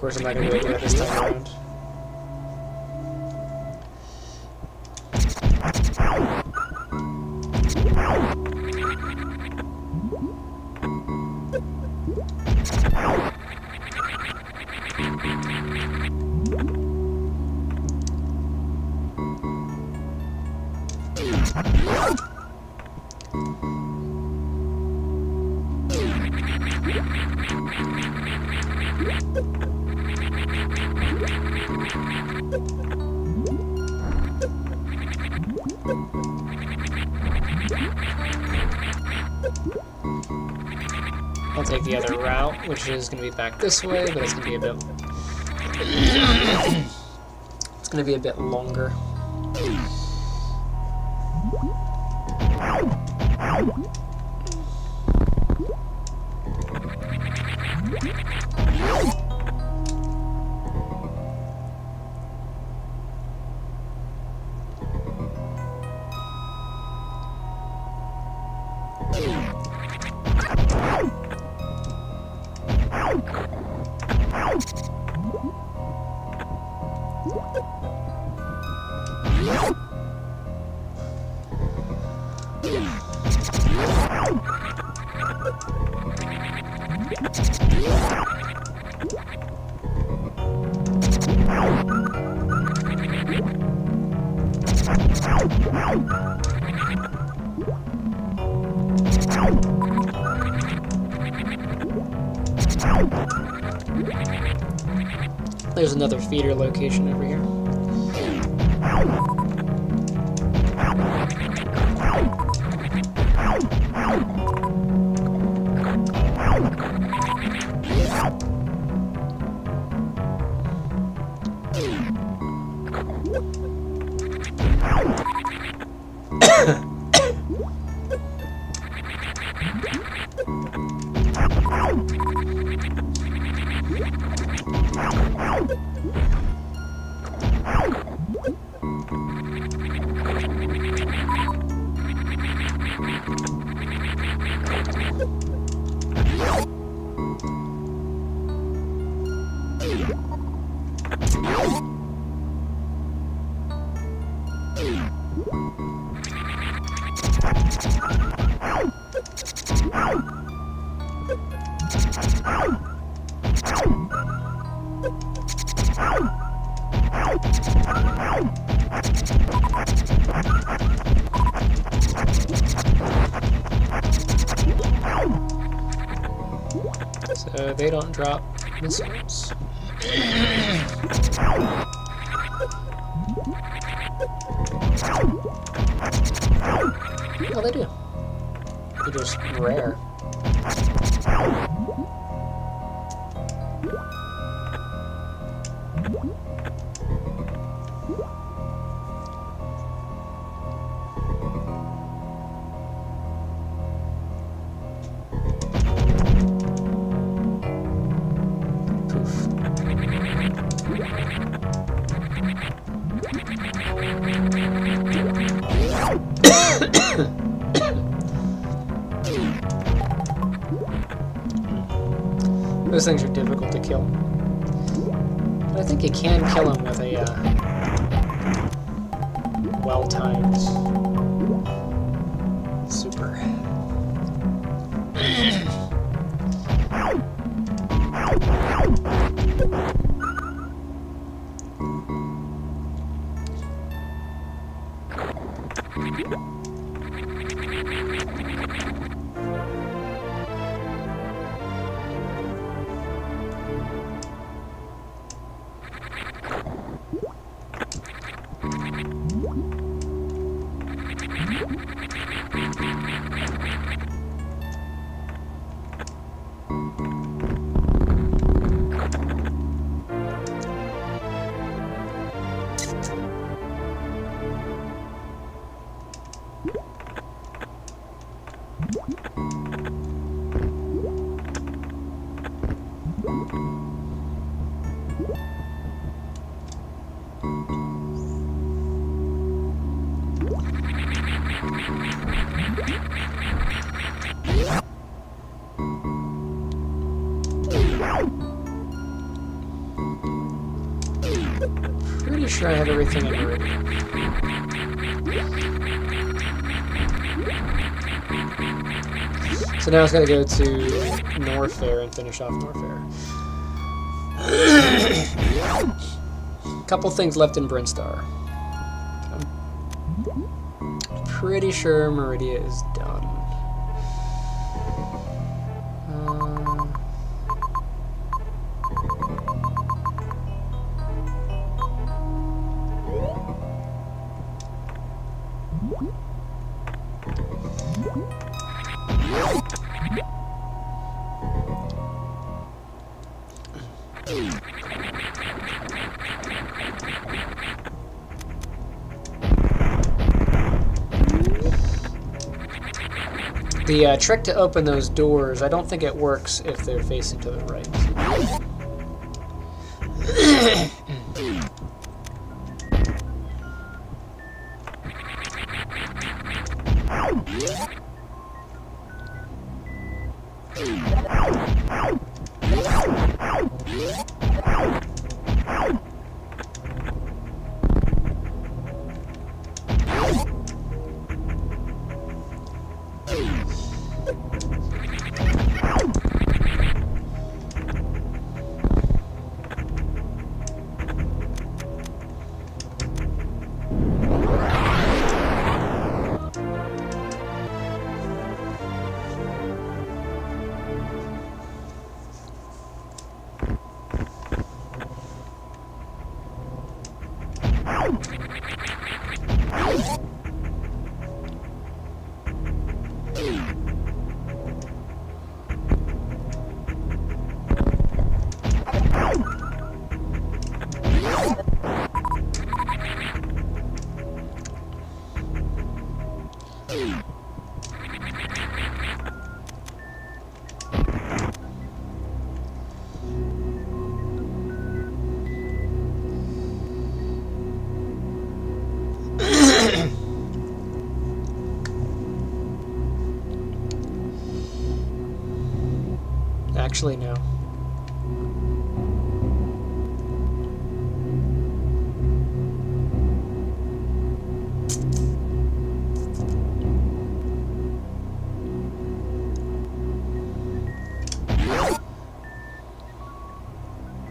course, I'm not going to be able to do it this time around. I'll take the other route, which is going to be back this way, but it's going to be a bit... it's going to be a bit longer. There's another feeder location over here. So they don't drop missiles. Oh, they do. They're just rare. Those things are difficult to kill. But I think you can kill them with a well-timed super. Pretty sure I have everything in Meridian. So now it's got to go to Norfair and finish off Norfair. Couple things left in Brinstar. I'm pretty sure Meridia is done. The trick to open those doors, I don't think it works if they're facing to the right. Actually, no.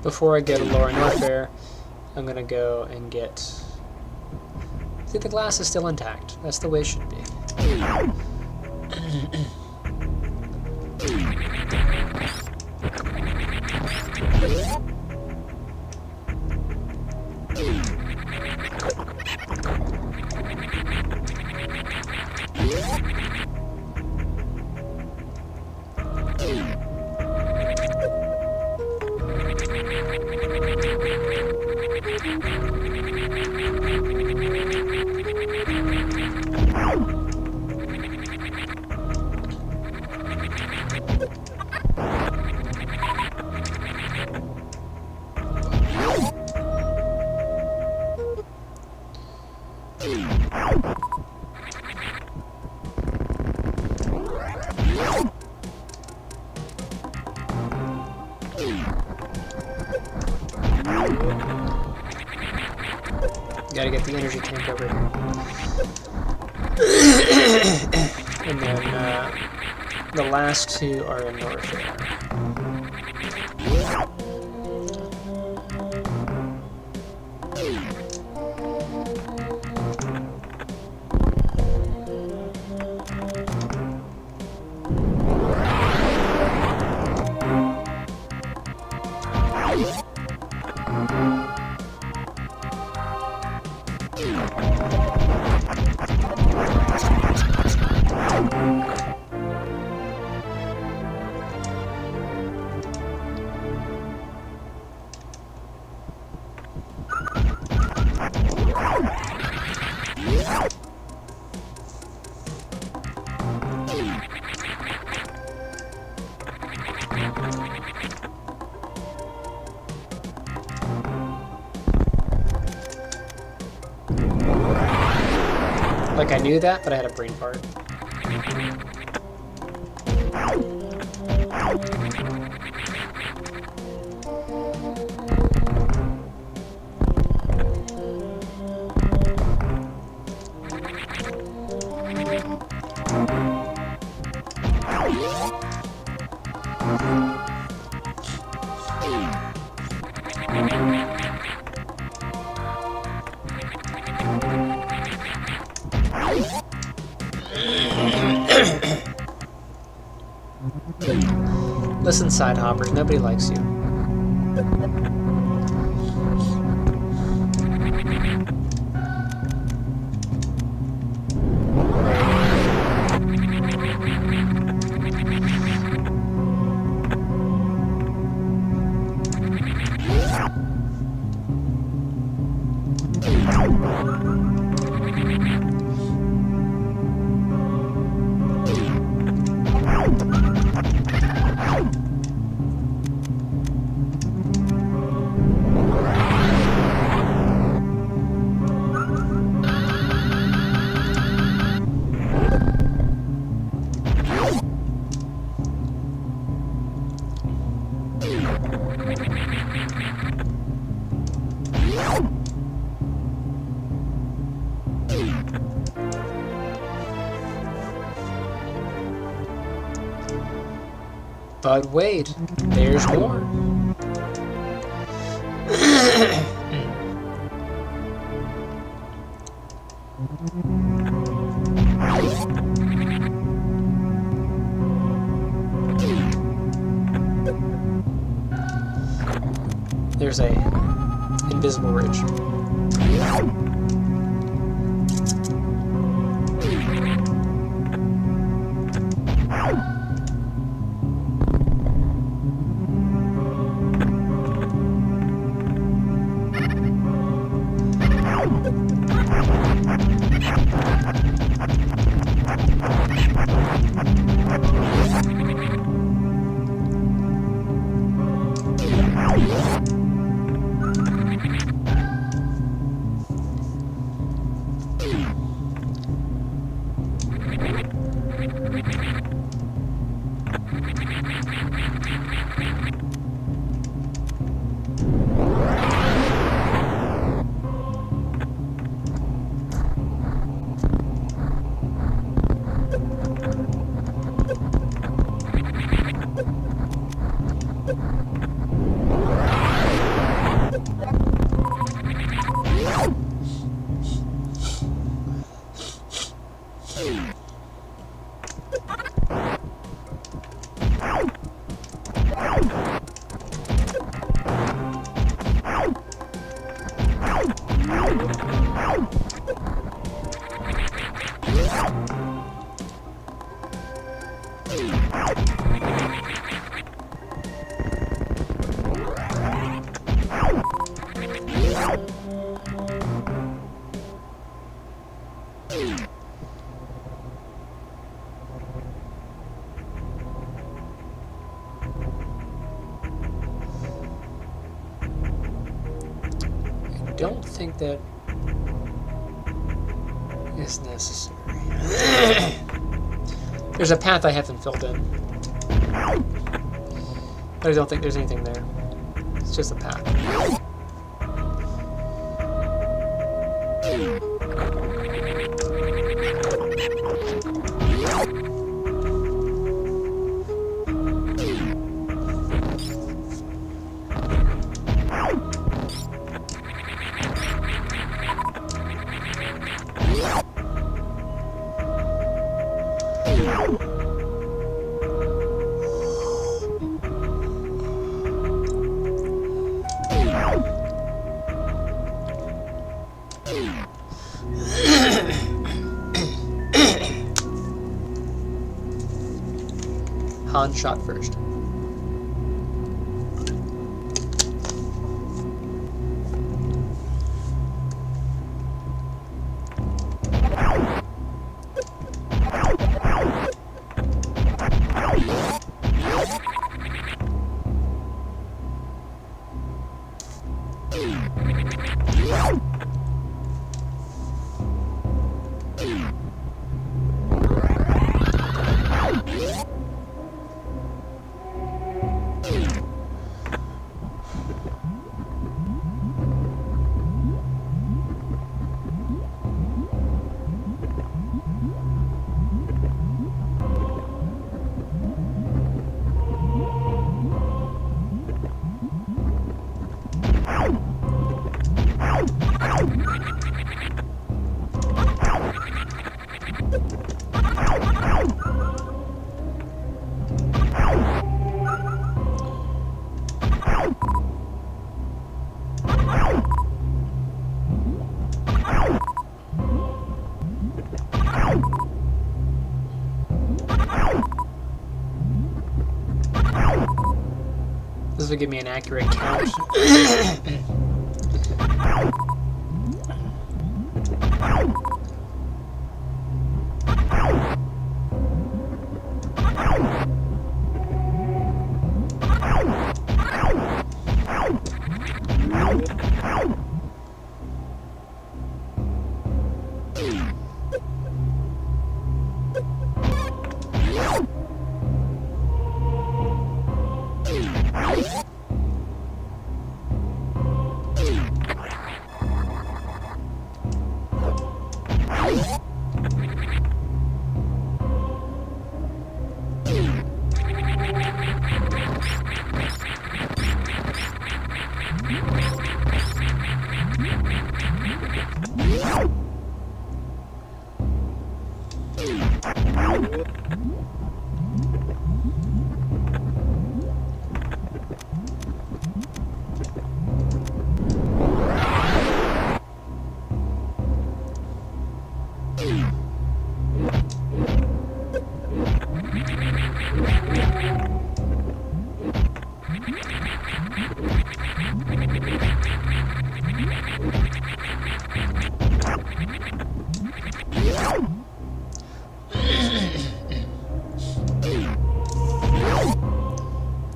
Before I go to Lower Norfair, I'm gonna go and get... See, the glass is still intact. That's the way it should be. Gotta get the energy tank over here. And then the last two are in Norfair. Like, I knew that, but I had a brain fart. Listen, side hoppers, nobody likes you. But wait, there's more. There's a invisible ridge. I don't think that is necessary. There's a path I haven't filled in, but I don't think there's anything there. It's just a path. Han shot first. This will give me an accurate count.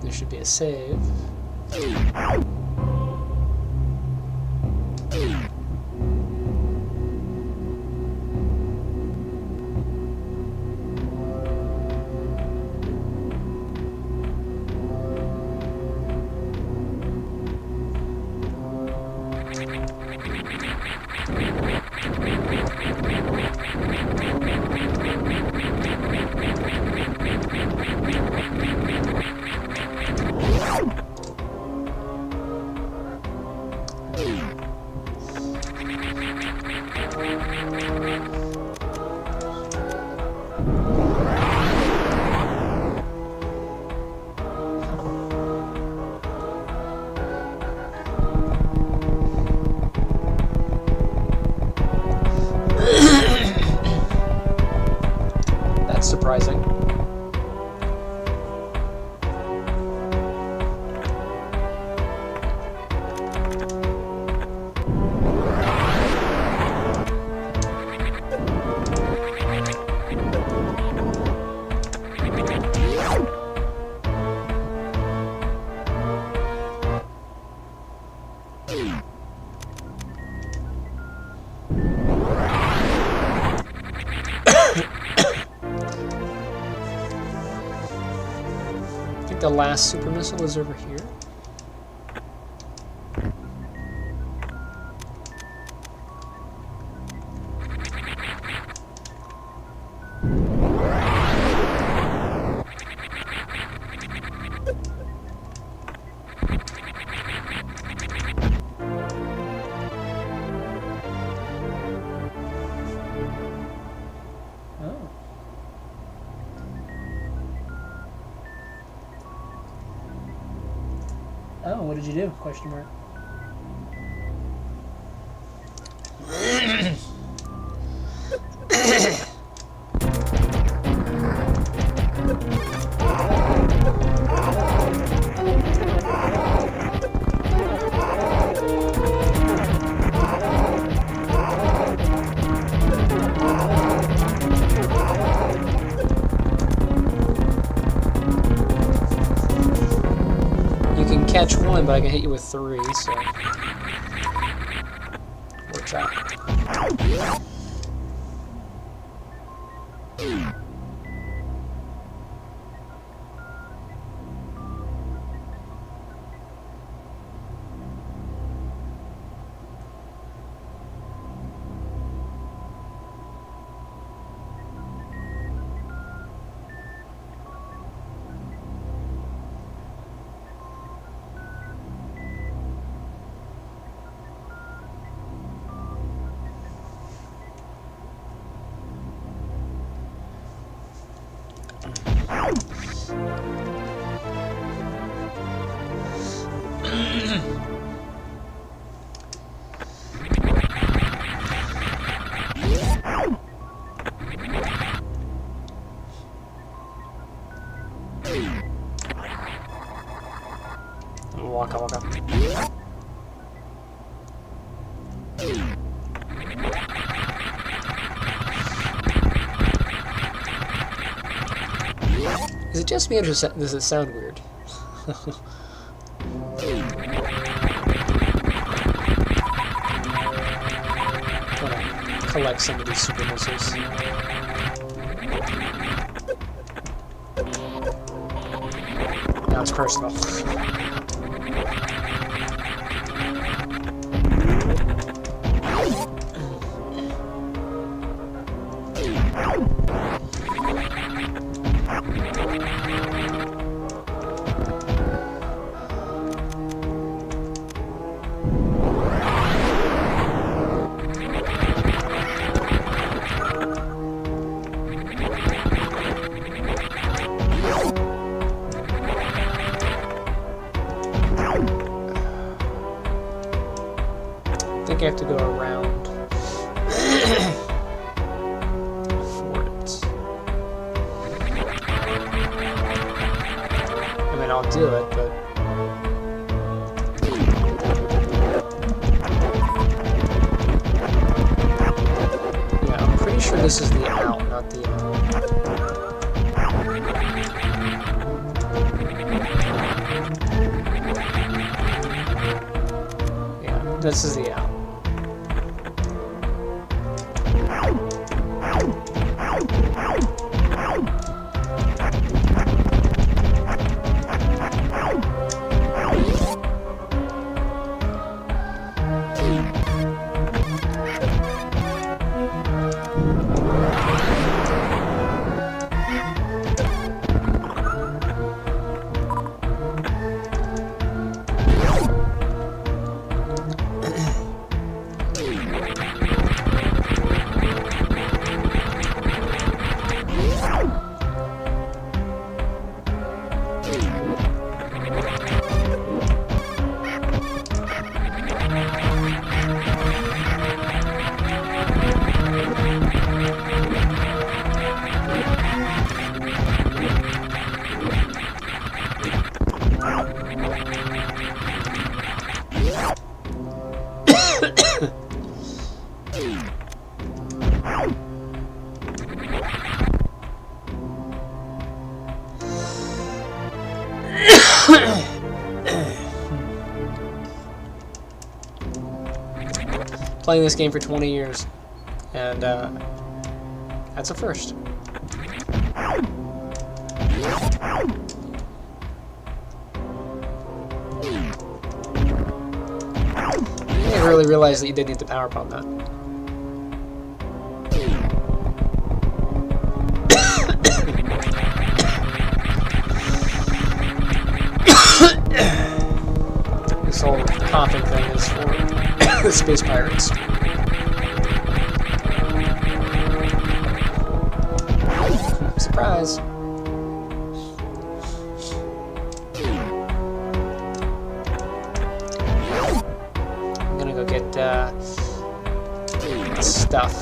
There should be a save. That's surprising. I think the last super missile is over here. Oh. Oh, what did you do? Question mark. You can catch one, but I can hit you with three, so works out. Suggest me, does it sound weird? Gonna collect some of these super missiles. Now it's personal. I think I have to go around for it. I mean, I'll do it, but yeah, I'm pretty sure this is the out, not the in. Yeah, this is the out. Playing this game for 20 years, and that's a first. I didn't really realize that you did need the power pump that. This whole coughing thing is for the space pirates. Surprise! I'm gonna go get stuff.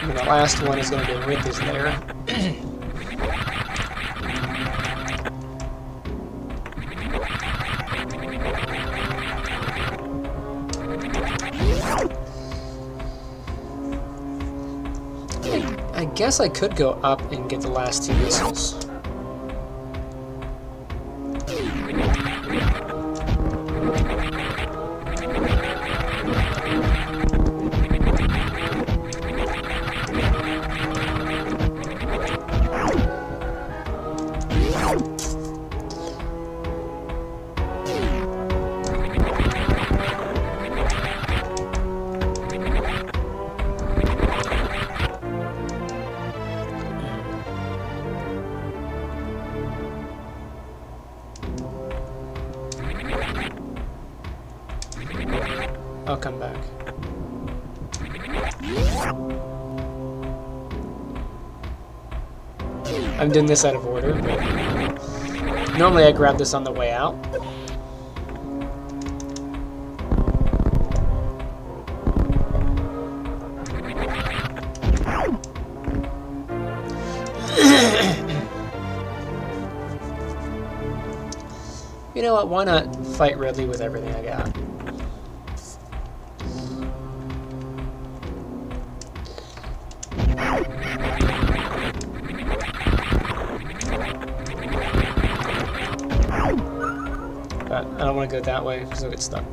And the last one is going to be with us there. I guess I could go up and get the last two missiles. I'll come back. I'm doing this out of order, but normally I grab this on the way out. You know what? Why not fight Ridley with everything I got? But I don't want to go that way because I'll get stuck.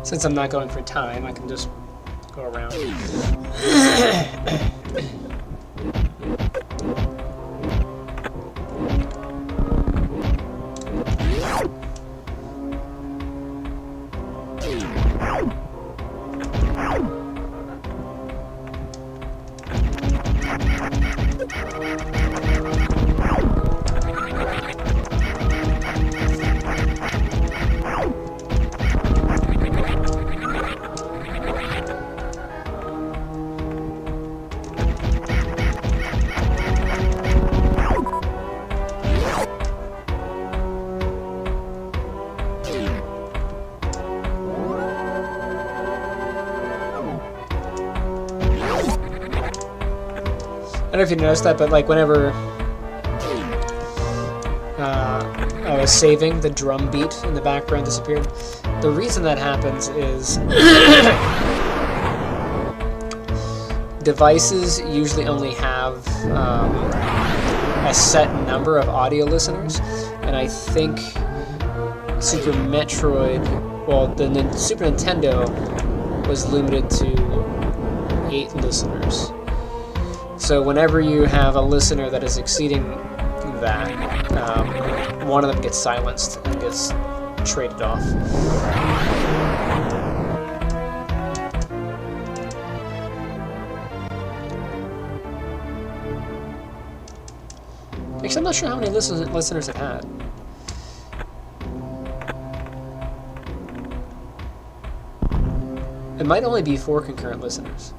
Since I'm not going for time, I can just go around. I don't know if you noticed that, but like whenever I was saving, the drum beat in the background disappeared. The reason that happens is devices usually only have a set number of audio listeners, and I think Super Metroid, well, the Super Nintendo was limited to 8 listeners. So whenever you have a listener that is exceeding that, one of them gets silenced and gets traded off. Actually, I'm not sure how many listeners have had. It might only be 4 concurrent listeners.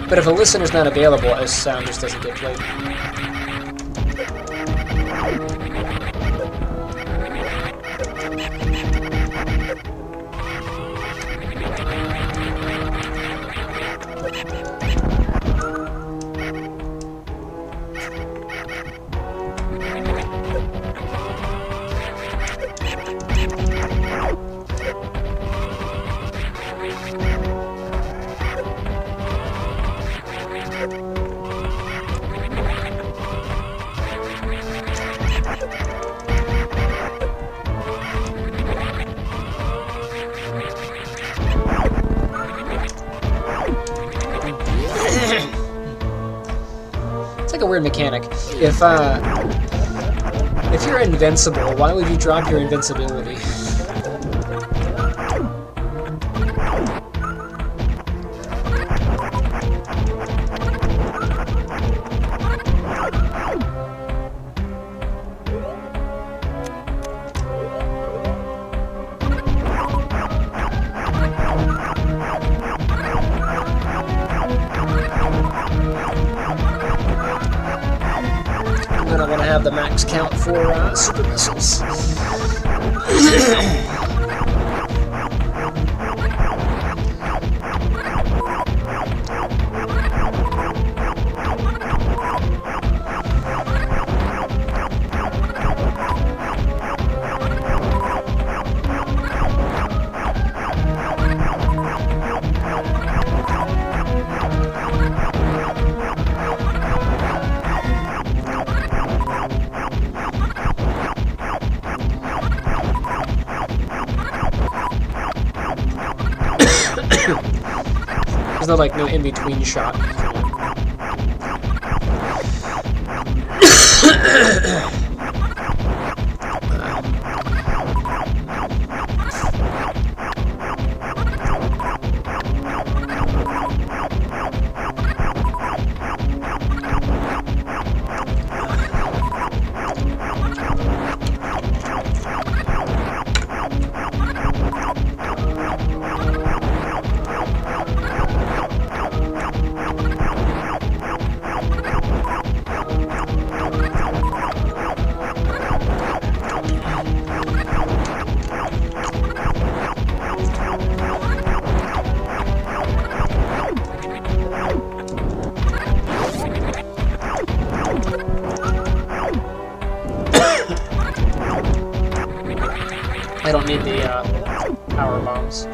But if a listener's not available, a sound just doesn't get played. It's like a weird mechanic. If you're invincible, why would you drop your invincibility? And I want to have the max count for super missiles. there's no like no in between shot. I don't need the power bombs.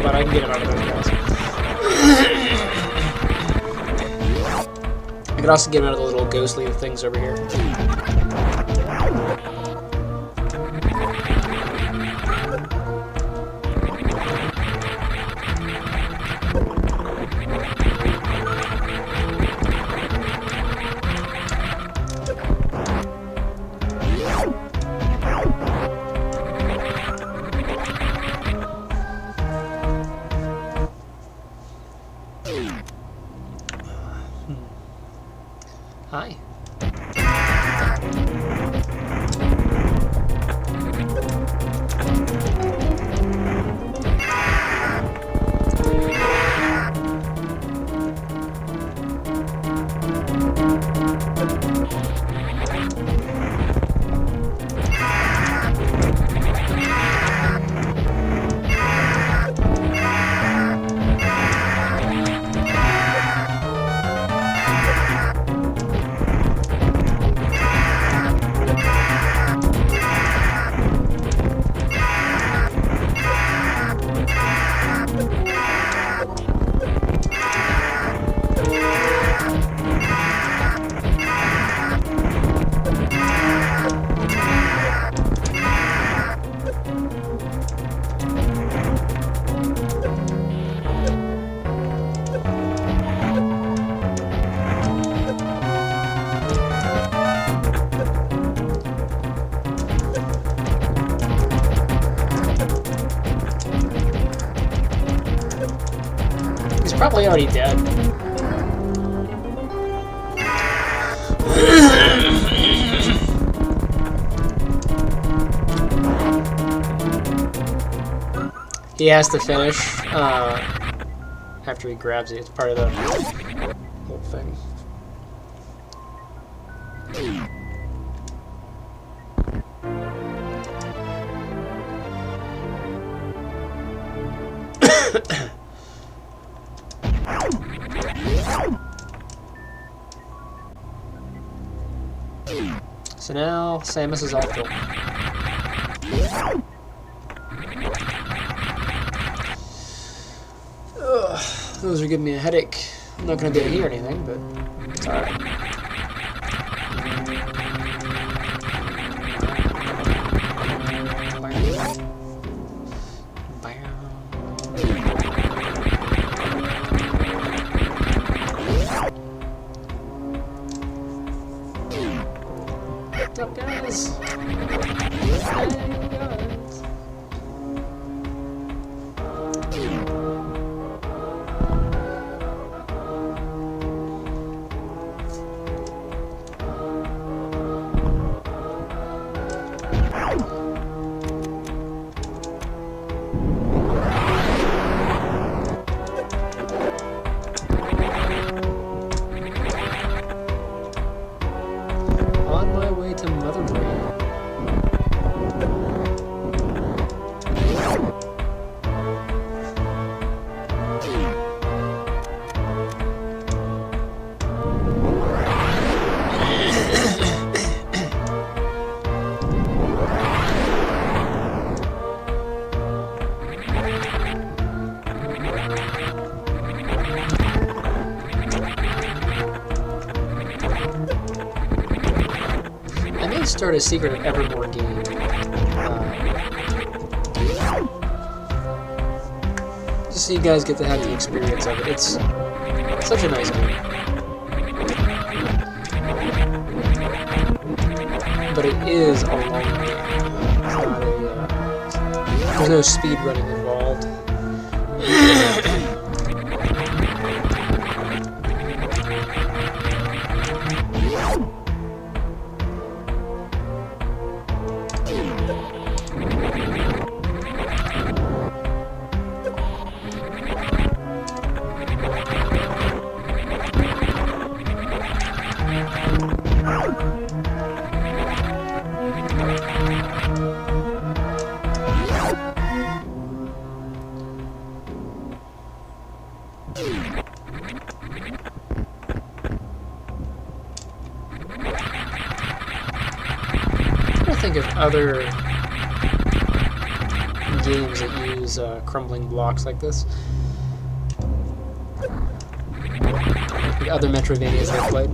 But I can get him out of those guys. I could also get him out of the little ghostly things over here. Hi. He's probably already dead. He has to finish after he grabs it. It's part of the whole thing. So now Samus is all full. Ugh, those are giving me a headache. I'm not gonna be able to hear anything, but it's alright. What's up, guys? Hey, guys. On my way to Metroid. I may start a Secret of Evermore game so you guys get to have the experience of it. It's such a nice game. But it is a long game. It's not there's no speed running involved. I think of other games that use crumbling blocks like this. The other Metroidvanias I've played.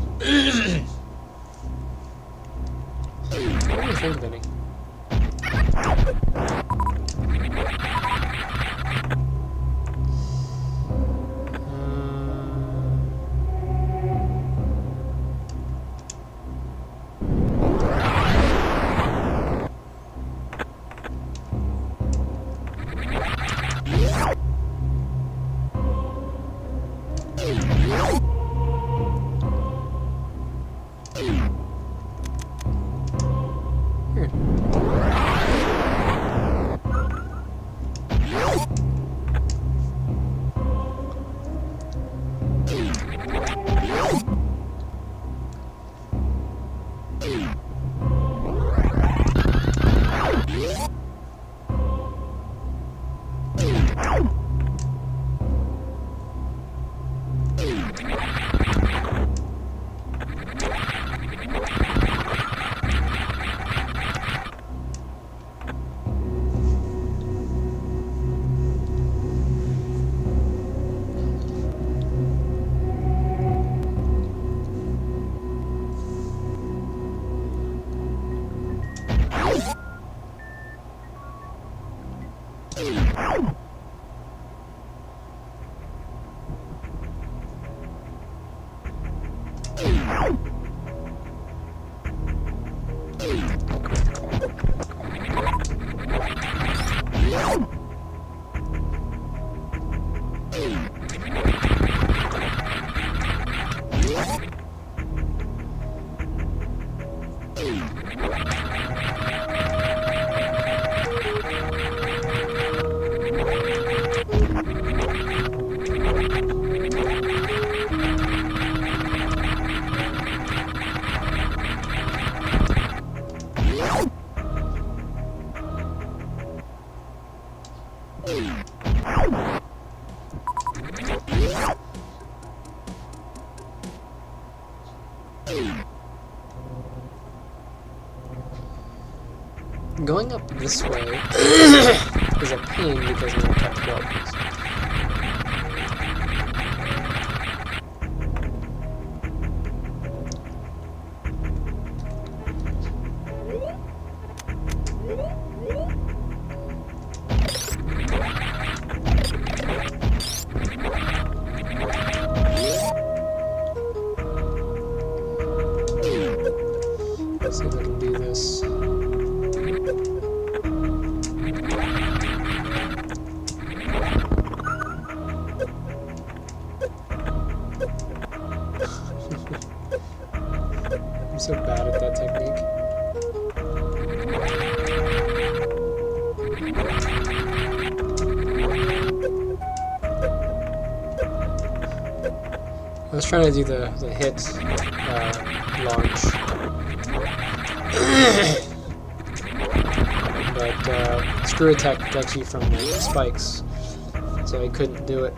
What do you think of any? Going up this way is a pain because of the technicalities. Let's see if I can do this. I'm so bad at that technique. I was trying to do the hit launch, but screw attack protects you from the spikes, so I couldn't do it.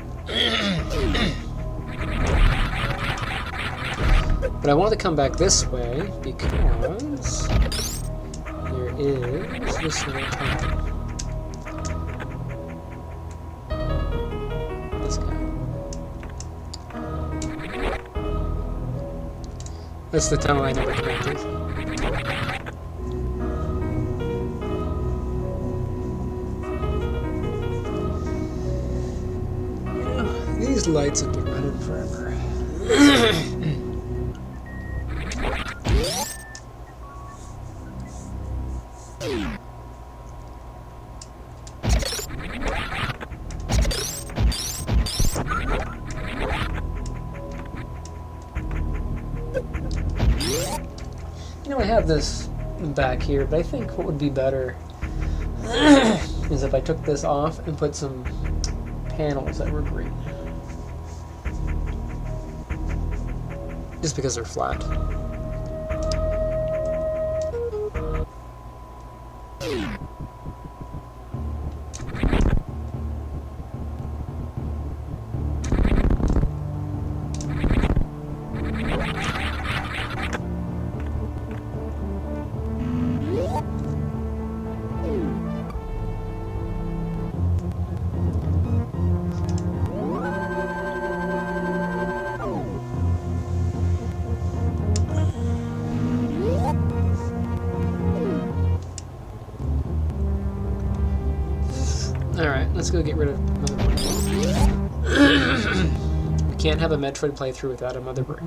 But I wanted to come back this way because there is this little tunnel. This guy. That's the tunnel I never connected. These lights have been running forever. You know, I have this back here, but I think what would be better is if I took this off and put some panels that were green. Just because they're flat. Alright, let's go get rid of motherboard. We can't have a Metroid playthrough without a motherboard.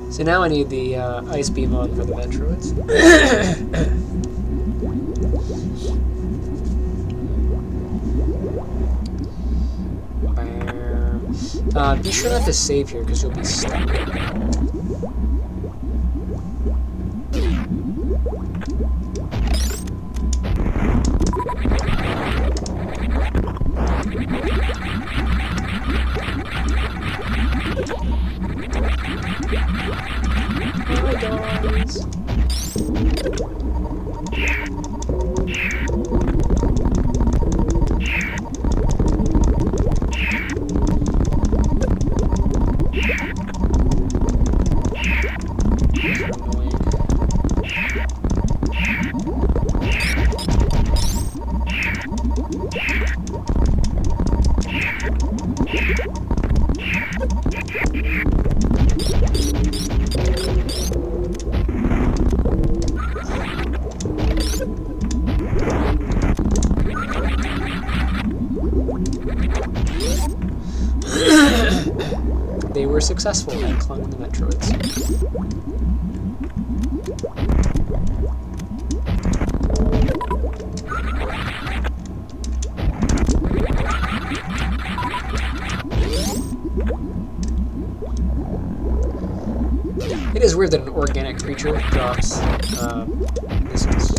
So now I need the ice beam on for the Metroids. Be sure not to save here because you'll be stuck. They were successful at climbing the Metroids. It is weird that an organic creature drops missiles.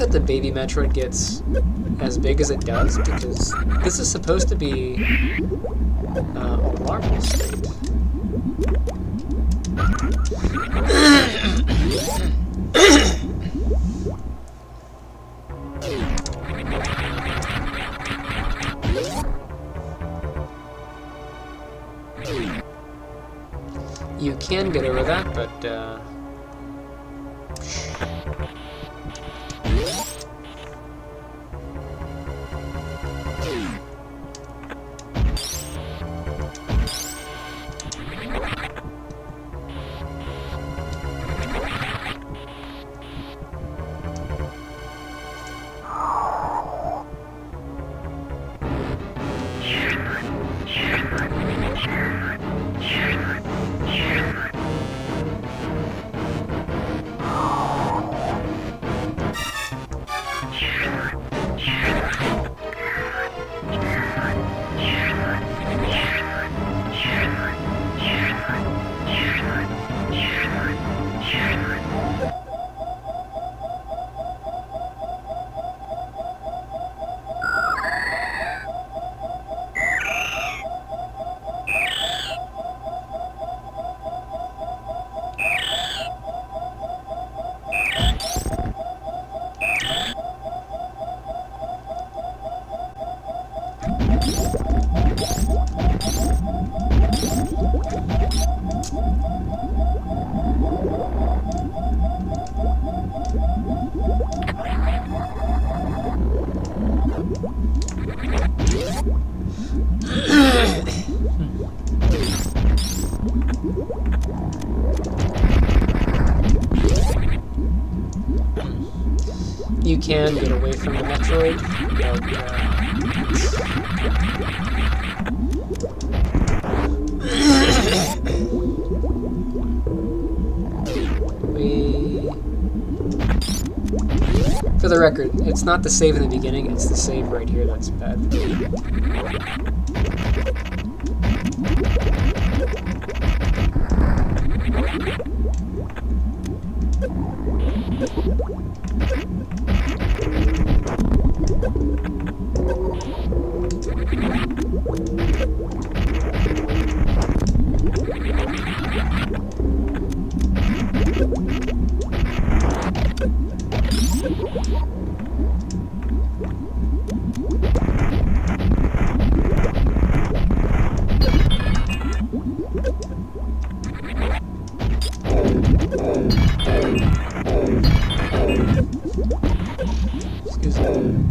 that the baby Metroid gets as big as it does, because this is supposed to be a larval state. You can get over that, but you can get away from the Metroid, for the record, it's not the save in the beginning, it's the save right here that's bad. Excuse me.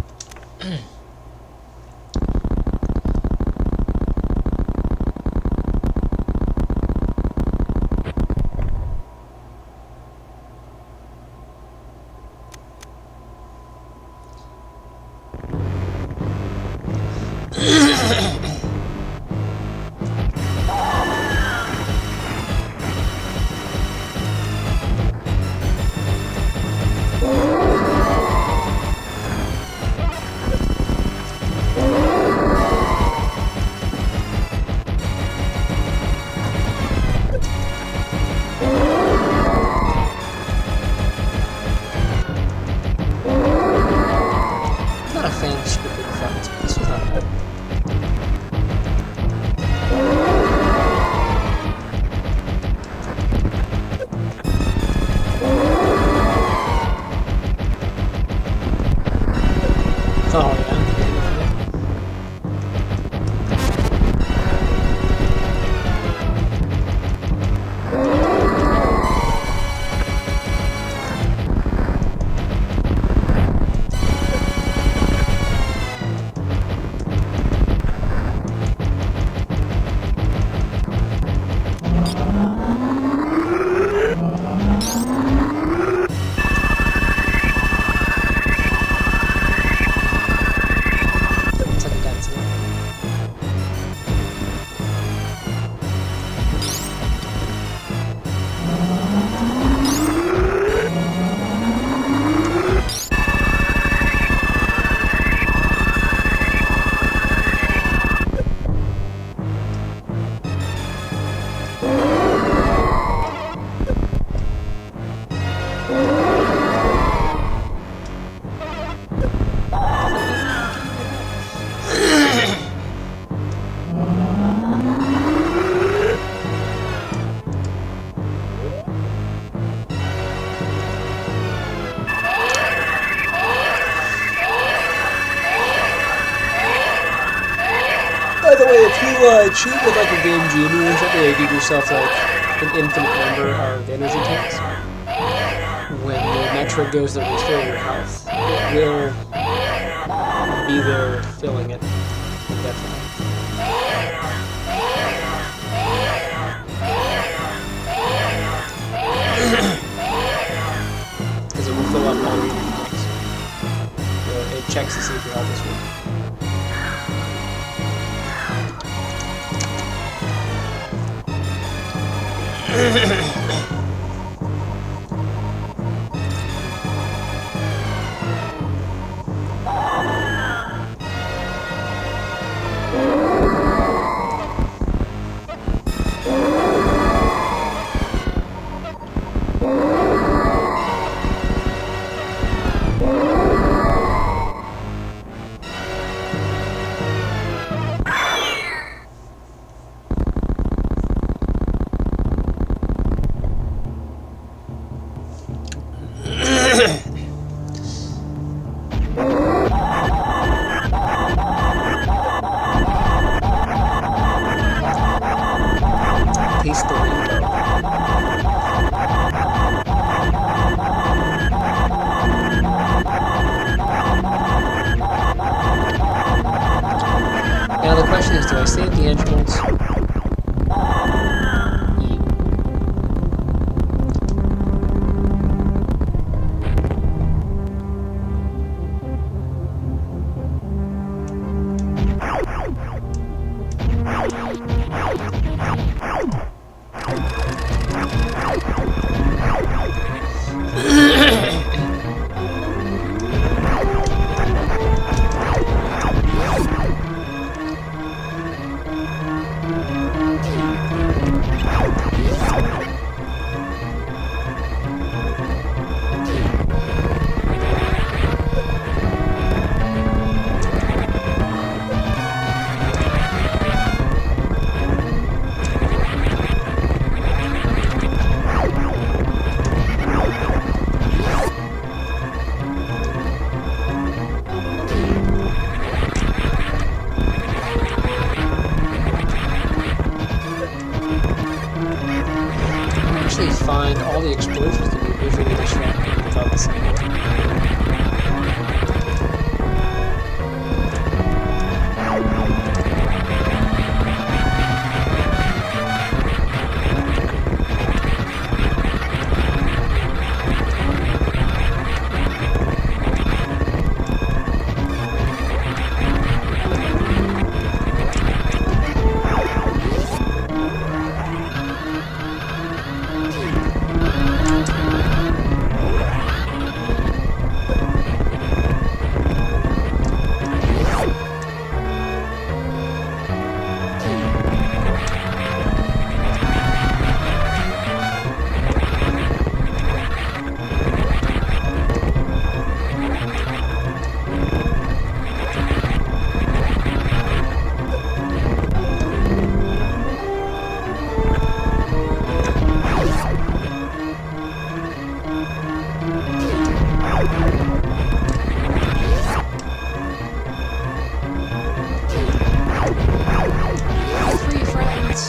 shoot with like a game junior or something, you give yourself like an infinite number of energy tanks. When the Metroid goes to restore your health, it will be there filling it indefinitely. Because it will fill up all your tanks. It checks to see if your health is weak. Taste the rainbow. Now the question is, do I save the entrails? Actually find all the explosions to be visually distracting without the sound. Three friends.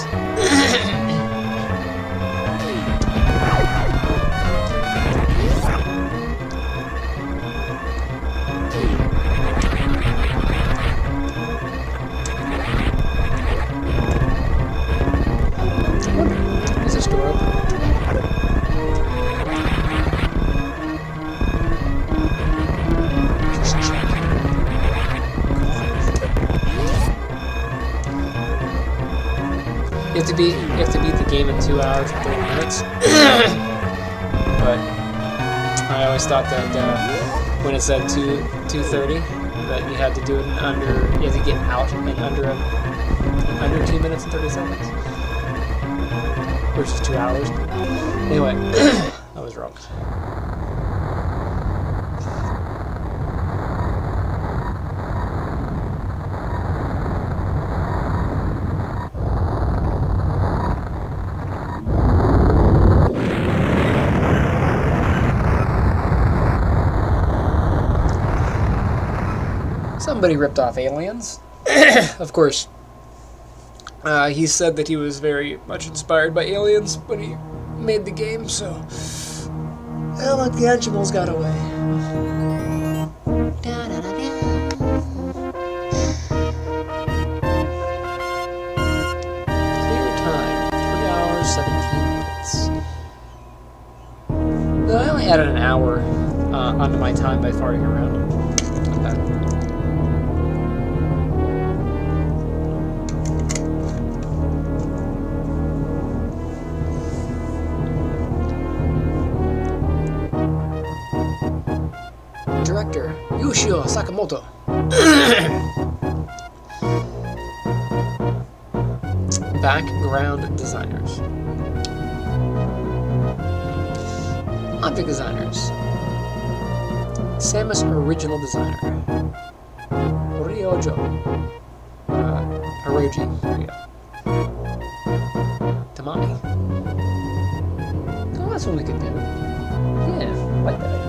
Is this door open? Just check. You have to beat the game in 2 hours and 30 minutes. But I always thought that when it said 2:30, that you had to do it in you had to get out in under 2 minutes and 30 seconds versus 2 hours. Anyway, I was wrong. Somebody ripped off Aliens. Of course, He said that he was very much inspired by aliens when he made the game, so... Well, like the Angemals got away. Clear time, 3 hours, 17 minutes. Well, I only added an hour onto my time by farting around. Not bad. Director Yoshio Sakamoto. Background designers. Object designers. Samus original designer. Ryojo. Hiroji. There you go. Tamami. Oh, that's what we could do. Yeah, I like that idea.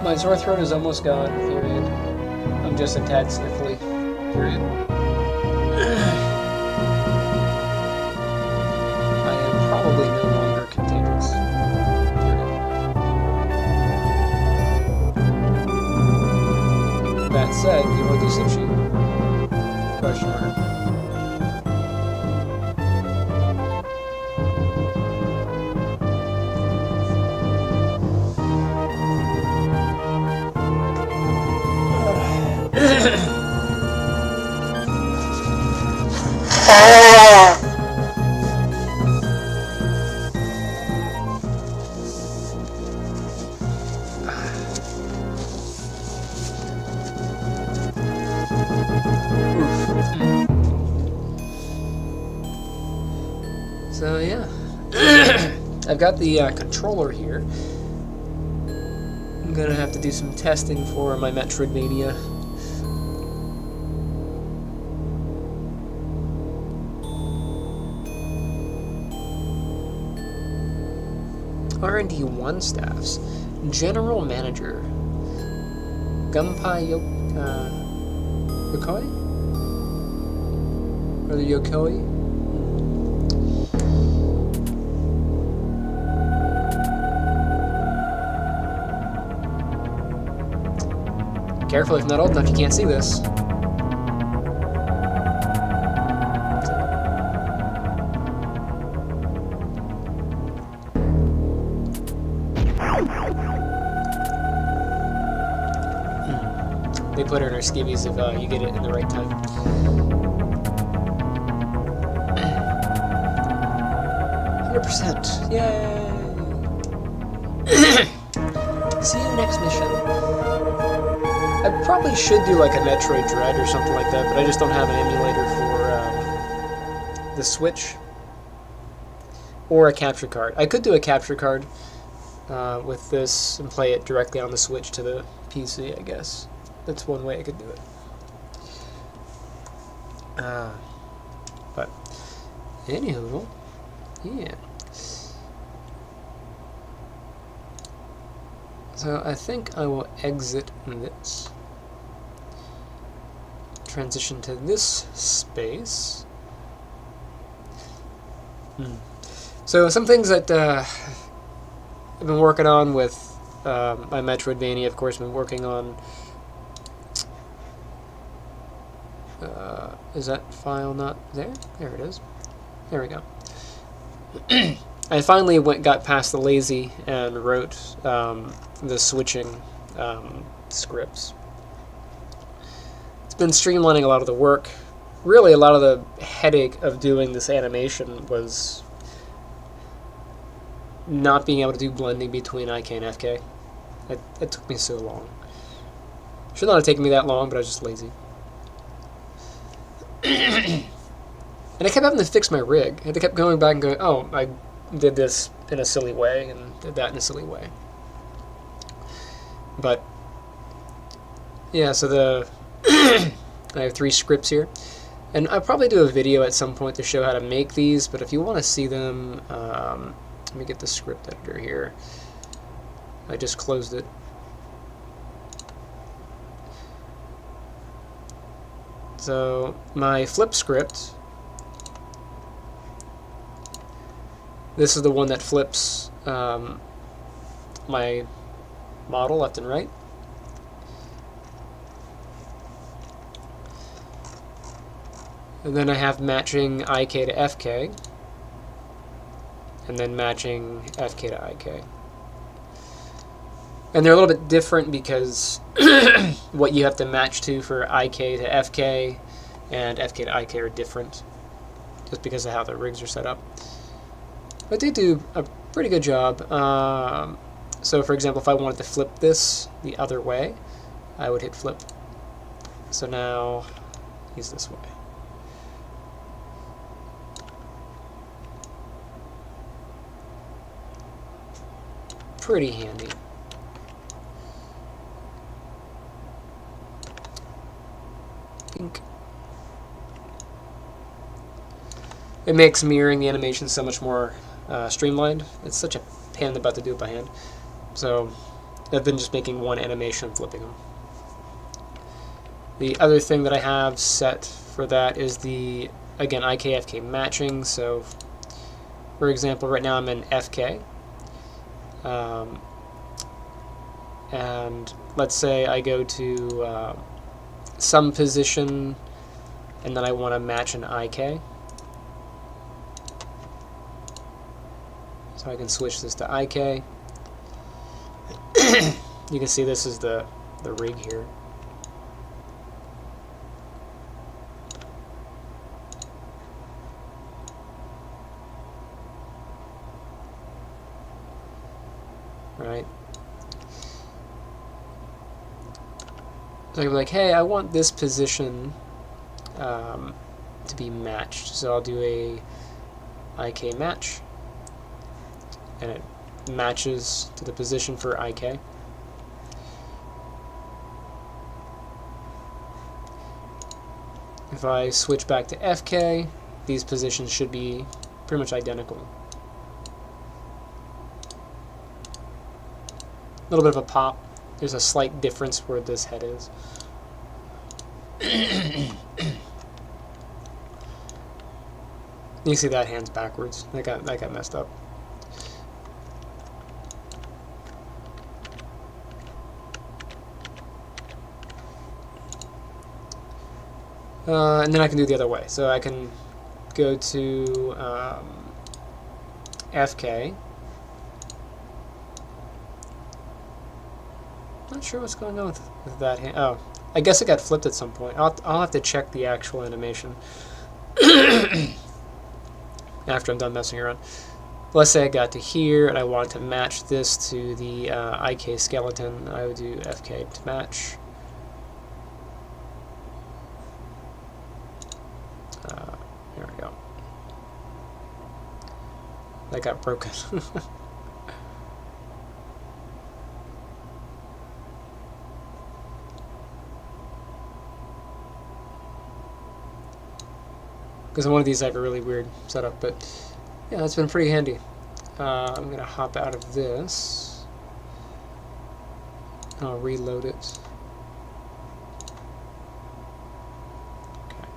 My sore throat is almost gone, period. I'm just a tad sniffly, period. I am probably no longer contagious, period. That said, do you want to do sushi? Question mark. So yeah, I've got the controller here. I'm gonna have to do some testing for my Metroidvania. R&D 1 staffs. General Manager. Gunpei Yokoi? Or the Yokoi? Careful, if not old enough, you can't see this. They put her in her skivvies if you get it in the right time. %. Yay! See you next mission. I probably should do like a Metroid Dread or something like that, but I just don't have an emulator for the Switch. Or a capture card. I could do a capture card with this and play it directly on the Switch to the PC, I guess. That's one way I could do it. But, anywho, yeah. So I think I will exit this. Transition to this space. So some things that I've been working on with my Metroidvania, of course, been working on. Is that file not there? There it is. There we go. I finally got past the lazy and wrote the switching scripts. It's been streamlining a lot of the work. Really, a lot of the headache of doing this animation was not being able to do blending between IK and FK. It took me so long. Should not have taken me that long, but I was just lazy. And I kept having to fix my rig. I kept going back and going, oh, I did this in a silly way and did that in a silly way. But, yeah, so I have 3 scripts here. And I'll probably do a video at some point to show how to make these, but if you want to see them, Let me get the script editor here. I just closed it. So my flip script, this is the one that flips my model left and right. And then I have matching IK to FK, and then matching FK to IK. And they're a little bit different because what you have to match to for IK to FK and FK to IK are different, just because of how the rigs are set up. But they do a pretty good job. So for example, if I wanted to flip this the other way, I would hit flip. So now he's this way. Pretty handy. Pink. It makes mirroring the animation so much more streamlined. It's such a pain in the butt to do it by hand. So I've been just making one animation and flipping them. The other thing that I have set for that is the, again, IK-FK matching. So for example, right now I'm in FK. And let's say I go to some position and then I want to match an IK. So I can switch this to IK. You can see this is the rig here. Right? So I can be like, hey, I want this position to be matched. So I'll do a IK match, and it matches to the position for IK. If I switch back to FK, these positions should be pretty much identical. A little bit of a pop. There's a slight difference where this head is. You see that hand's backwards. That got messed up. And then I can do the other way. So I can go to FK. Not sure what's going on with that hand. Oh, I guess it got flipped at some point. I'll have to check the actual animation after I'm done messing around. Let's say I got to here and I wanted to match this to the IK skeleton. I would do FK to match. There we go. That got broken. Because one of these I have a really weird setup, but yeah, it's been pretty handy. I'm going to hop out of this. I'll reload it. Okay.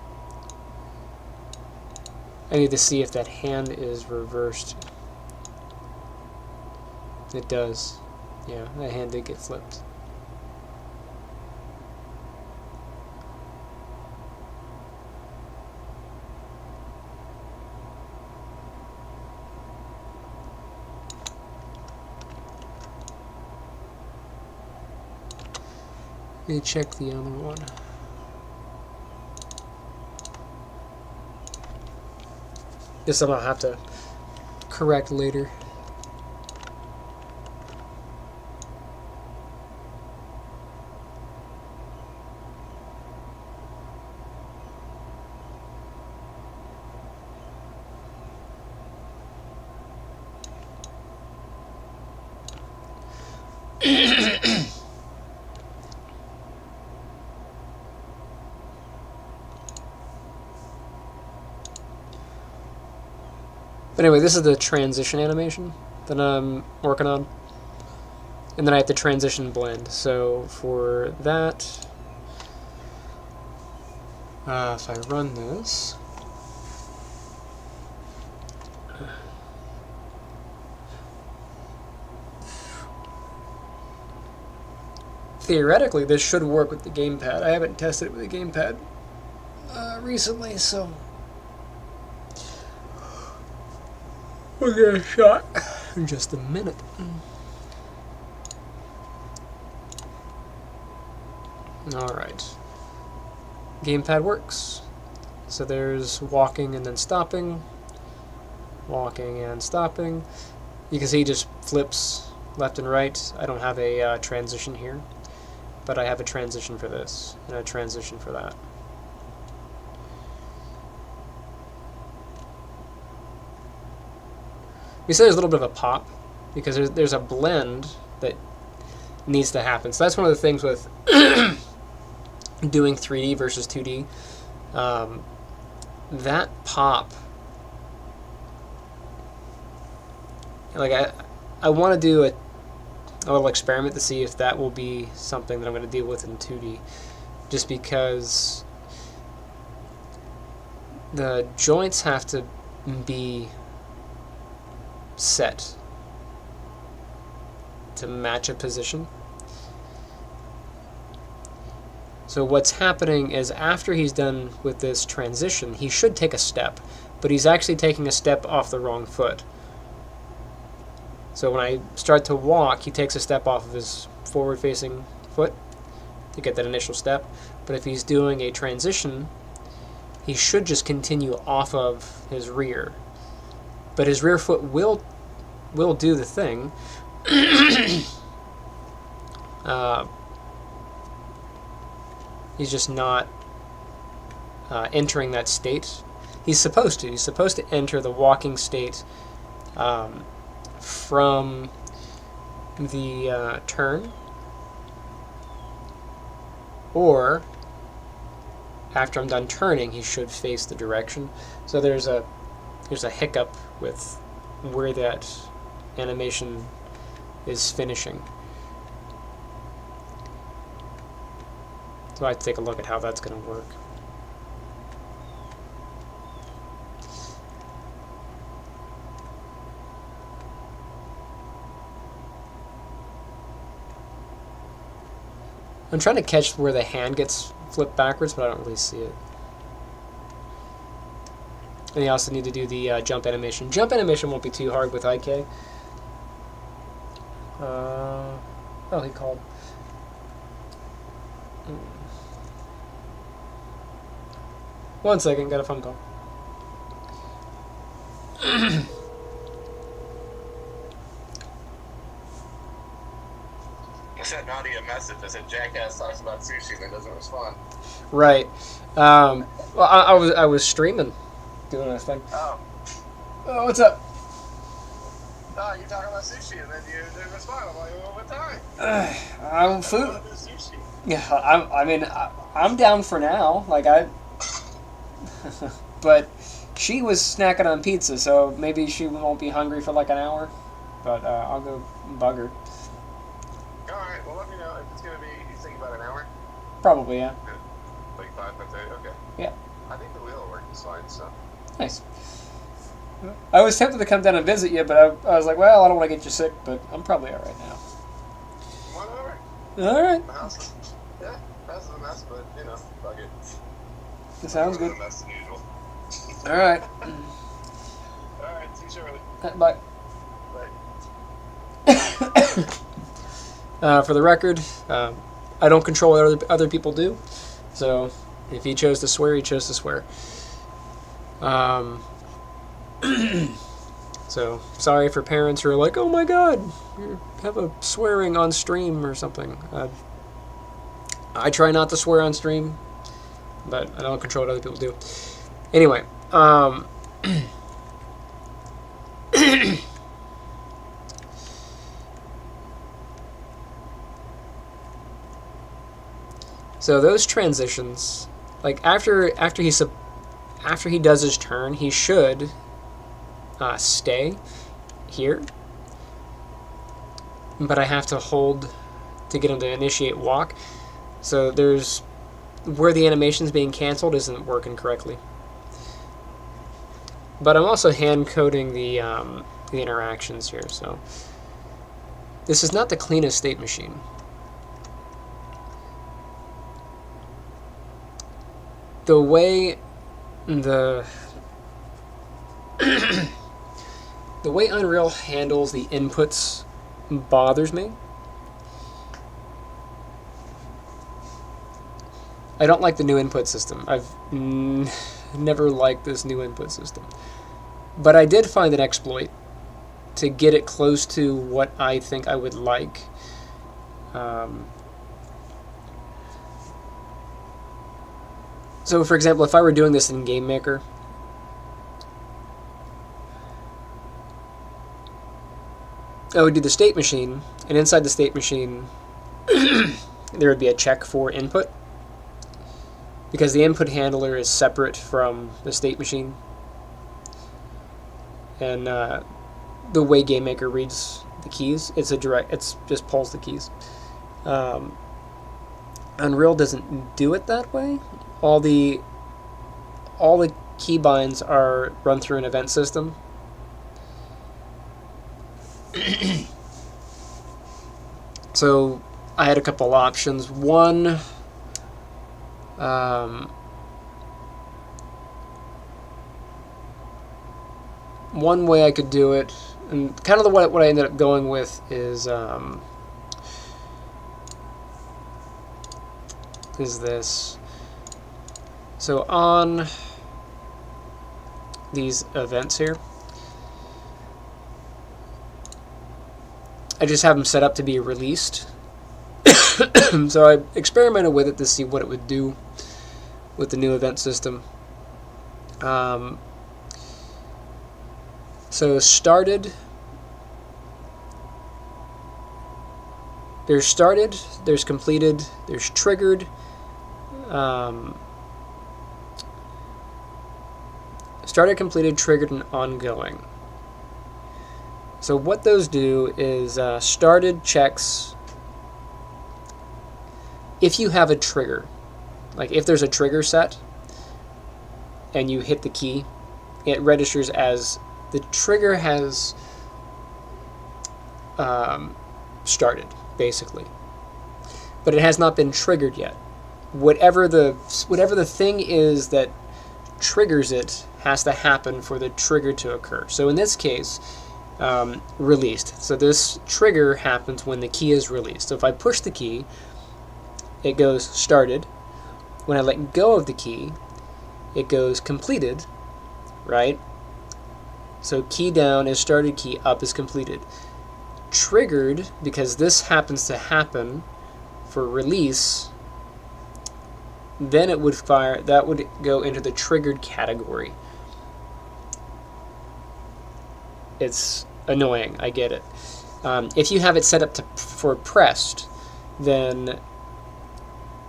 I need to see if that hand is reversed. It does. Yeah, that hand did get flipped. Let me check the other one. This one I'll have to correct later. But anyway, this is the transition animation that I'm working on. And then I have to transition blend. So for that, if I run this, theoretically this should work with the gamepad. I haven't tested it with the gamepad recently, so we'll get a shot in just a minute. Alright. Gamepad works. So there's walking and then stopping. Walking and stopping. You can see he just flips left and right. I don't have a transition here, but I have a transition for this and a transition for that. We say there's a little bit of a pop because there's a blend that needs to happen. So that's one of the things with doing 3D versus 2D. That pop, like I want to do a little experiment to see if that will be something that I'm going to deal with in 2D, just because the joints have to be set to match a position. So what's happening is after he's done with this transition, he should take a step, but he's actually taking a step off the wrong foot. So when I start to walk, he takes a step off of his forward-facing foot to get that initial step. But if he's doing a transition, he should just continue off of his rear. But his rear foot will do the thing. He's just not entering that state. He's supposed to. He's supposed to enter the walking state from the turn, or after I'm done turning, he should face the direction. So there's a hiccup with where that animation is finishing. So I have to take a look at how that's going to work. I'm trying to catch where the hand gets flipped backwards, but I don't really see it. And you also need to do the jump animation. Jump animation won't be too hard with IK. Oh, he called. One second, got a phone call. I sent Nadia a message. I said, Jackass talks about sushi and then doesn't respond. Right. Well, I was streaming, doing a thing. Oh. Oh, what's up? Oh, you're talking about sushi and then you didn't respond. I'm like, well, what time? I'm food. I do sushi. Yeah, I mean, I'm down for now. Like but she was snacking on pizza, so maybe she won't be hungry for like an hour. But I'll go bug her. Alright, well, let me know if it's going to be, you think about an hour? Probably, yeah. Like 5, 5:30? Okay. Yeah. I think the wheel will work just fine, so. Nice. I was tempted to come down and visit you, but I was like, well, I don't want to get you sick, but I'm probably all right now. Come on over. All right. The house is, yeah, house is a mess, but, you know, fuck it. That sounds good. It's a mess than usual. All right. Alright, see you shortly. Bye. Bye. For the record, I don't control what other people do, so if he chose to swear, he chose to swear. So sorry for parents who are like, oh my god, you have a swearing on stream or something. I try not to swear on stream, but I don't control what other people do. Anyway, so those transitions, like after he does his turn, he should stay here, but I have to hold to get them to initiate walk. So there's where the animation's being canceled isn't working correctly. But I'm also hand coding the interactions here, so this is not the cleanest state machine. The way the way Unreal handles the inputs bothers me. I don't like the new input system. I've never liked this new input system. But I did find an exploit to get it close to what I think I would like. So for example, if I were doing this in Game Maker, I would do the state machine, and inside the state machine there would be a check for input, because the input handler is separate from the state machine. And the way Game Maker reads the keys, it's just pulls the keys. Unreal doesn't do it that way. All the keybinds are run through an event system. So I had a couple options. One, one way I could do it, and kind of what I ended up going with is this. So on these events here, I just have them set up to be released. So I experimented with it to see what it would do with the new event system. So started, there's completed, there's triggered, started, completed, triggered, and ongoing. So what those do is started checks if you have a trigger. Like if there's a trigger set and you hit the key, it registers as the trigger has started, basically. But it has not been triggered yet. Whatever the thing is that triggers it has to happen for the trigger to occur. So in this case, released. So this trigger happens when the key is released. So if I push the key, it goes started. When I let go of the key, it goes completed, right? So key down is started, key up is completed. Triggered, because this happens to happen for release, then it would fire, that would go into the triggered category. It's annoying, I get it. If you have it set up for pressed, then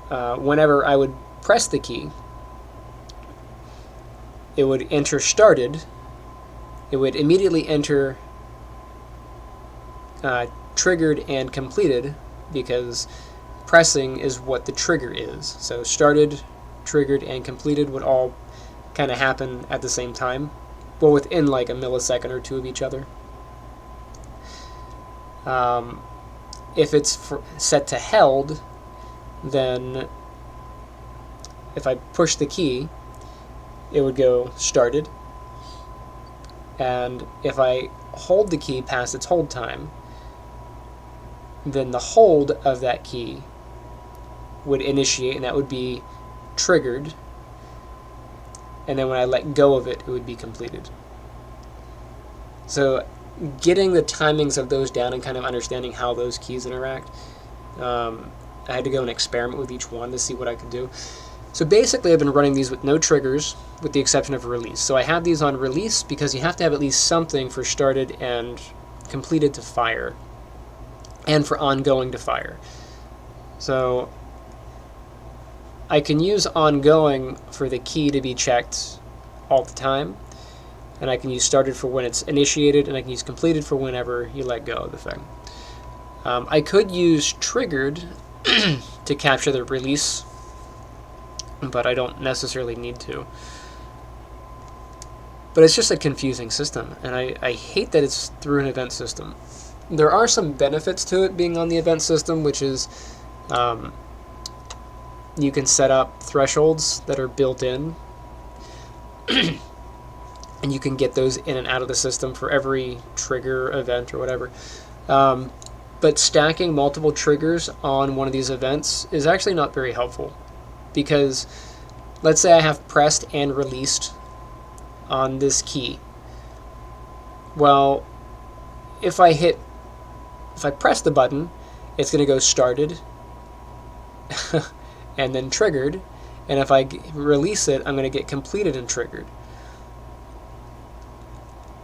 whenever I would press the key, it would enter started. It would immediately enter triggered and completed, because pressing is what the trigger is. So started, triggered, and completed would all kind of happen at the same time. Well, within like a millisecond or two of each other. If it's set to held, then if I push the key, it would go started. And if I hold the key past its hold time, then the hold of that key would initiate, and that would be triggered. And then when I let go of it, it would be completed. So getting the timings of those down and kind of understanding how those keys interact, I had to go and experiment with each one to see what I could do. So basically I've been running these with no triggers, with the exception of release. So I have these on release because you have to have at least something for started and completed to fire, and for ongoing to fire. So I can use ongoing for the key to be checked all the time. and I can use started for when it's initiated, and I can use completed for whenever you let go of the thing. I could use triggered to capture the release, but I don't necessarily need to. But it's just a confusing system, and I hate that it's through an event system. There are some benefits to it being on the event system, which is you can set up thresholds that are built in, and you can get those in and out of the system for every trigger event or whatever. But stacking multiple triggers on one of these events is actually not very helpful, because let's say I have pressed and released on this key. Well, if I press the button, it's going to go started and then triggered, and if I release it, I'm going to get completed and triggered.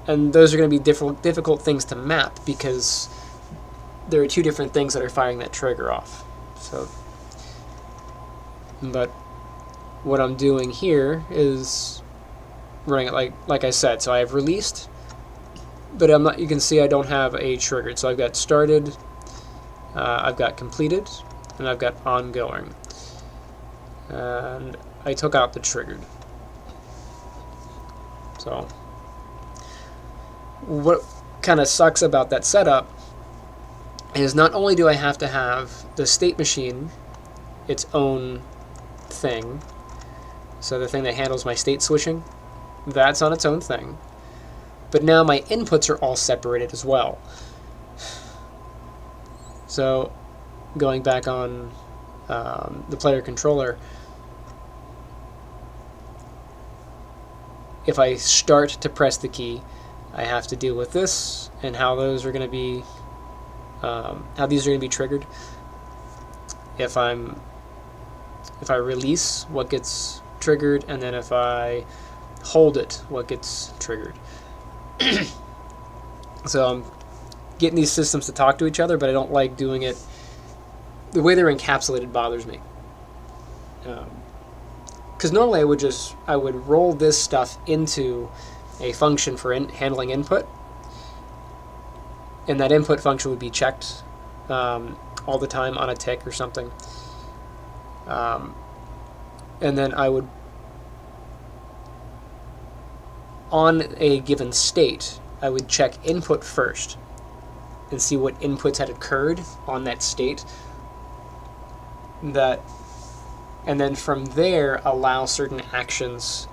And those are going to be difficult things to map, because there are two different things that are firing that trigger off. So, but what I'm doing here is running it like I said. So I have released, but I'm not. You can see I don't have a triggered. So I've got started, I've got completed, and I've got ongoing. And I took out the triggered. So what kind of sucks about that setup is not only do I have to have the state machine its own thing, so the thing that handles my state switching, that's on its own thing, but now my inputs are all separated as well. So going back on the player controller, if I start to press the key, I have to deal with this and how those are going to be how these are going to be triggered. If I release, what gets triggered, and then if I hold it, what gets triggered. So I'm getting these systems to talk to each other, but I don't like doing it. The way they're encapsulated bothers me. Because normally I would roll this stuff into a function for handling input, and that input function would be checked all the time on a tick or something. And then I would, on a given state, I would check input first and see what inputs had occurred on that state. And then from there allow certain actions.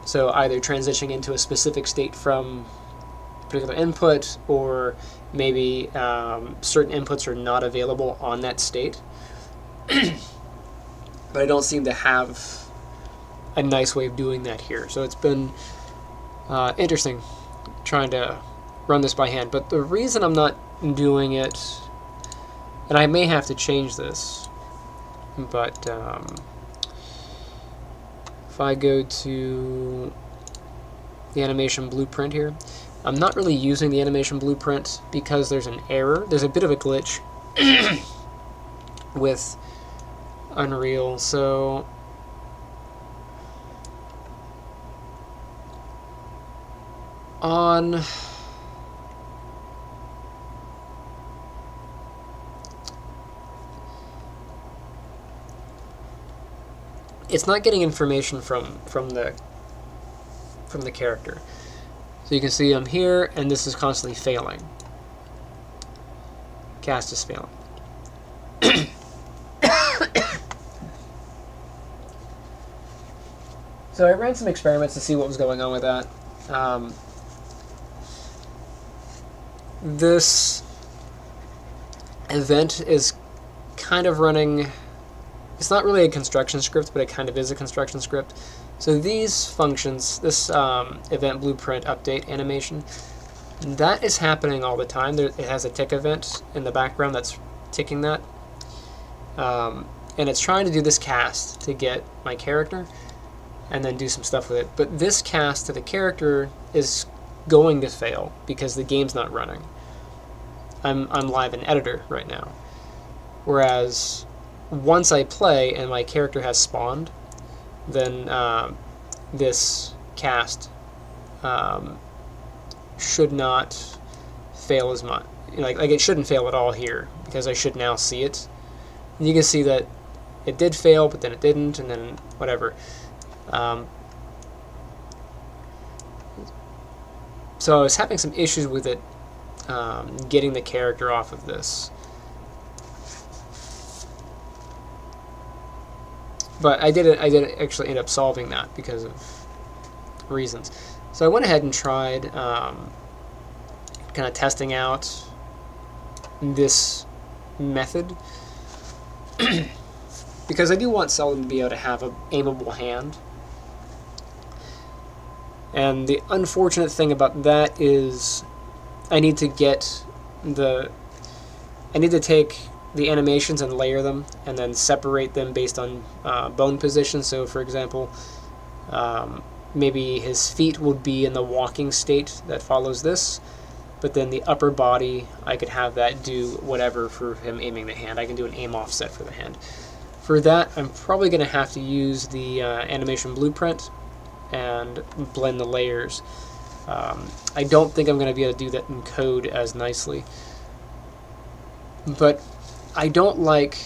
So either transitioning into a specific state from a particular input, or maybe certain inputs are not available on that state. But I don't seem to have a nice way of doing that here. So it's been interesting trying to run this by hand. But the reason I'm not doing it, and I may have to change this, but if I go to the animation blueprint here, I'm not really using the animation blueprint because there's an error. There's a bit of a glitch with Unreal. So on it's not getting information from the character. So you can see I'm here, and this is constantly failing. Cast is failing. So I ran some experiments to see what was going on with that. This event is kind of running. It's not really a construction script, but it kind of is a construction script. So these functions, this event blueprint update animation, that is happening all the time. It has a tick event in the background that's ticking that. And it's trying to do this cast to get my character and then do some stuff with it. But this cast to the character is going to fail because the game's not running. I'm live in editor right now. Whereas once I play and my character has spawned, then this cast should not fail as much. Like it shouldn't fail at all here, because I should now see it. And you can see that it did fail, but then it didn't, and then whatever. So I was having some issues with it getting the character off of this. But I did actually end up solving that because of reasons. So I went ahead and tried kind of testing out this method because I do want Seldon to be able to have an aimable hand. And the unfortunate thing about that is I need to take the animations and layer them and then separate them based on bone position. So for example, maybe his feet would be in the walking state that follows this, but then the upper body, I could have that do whatever for him aiming the hand. I can do an aim offset for the hand. For that, I'm probably going to have to use the animation blueprint and blend the layers. I don't think I'm going to be able to do that in code as nicely. But I don't like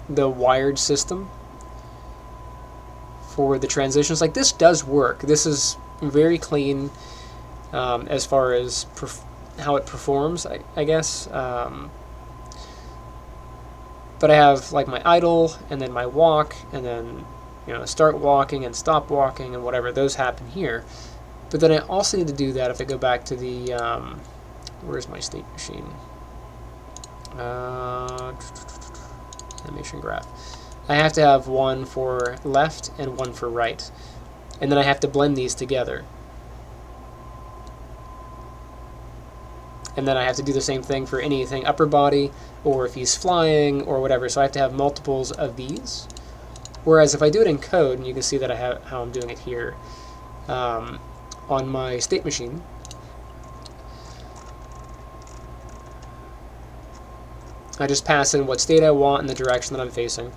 the wired system for the transitions. Like, this does work. This is very clean as far as how it performs, I guess. But I have like my idle and then my walk and then start walking and stop walking and whatever. Those happen here. But then I also need to do that if I go back to the where's my state machine? Animation graph. I have to have one for left and one for right, and then I have to blend these together. And then I have to do the same thing for anything upper body, or if he's flying, or whatever. So I have to have multiples of these. Whereas if I do it in code, and you can see that I have how I'm doing it here, on my state machine, I just pass in what state I want and the direction that I'm facing.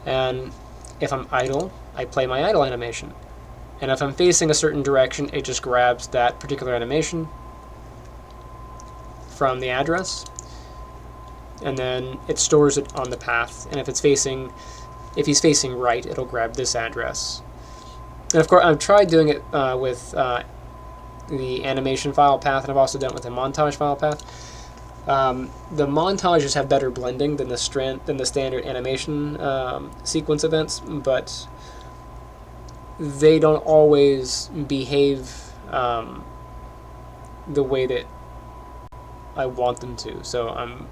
And if I'm idle, I play my idle animation. And if I'm facing a certain direction, it just grabs that particular animation from the address, and then it stores it on the path. And if he's facing right, it'll grab this address. And of course, I've tried doing it with the animation file path, and I've also done it with the montage file path. The montages have better blending than the standard animation sequence events, but they don't always behave the way that I want them to. So I'm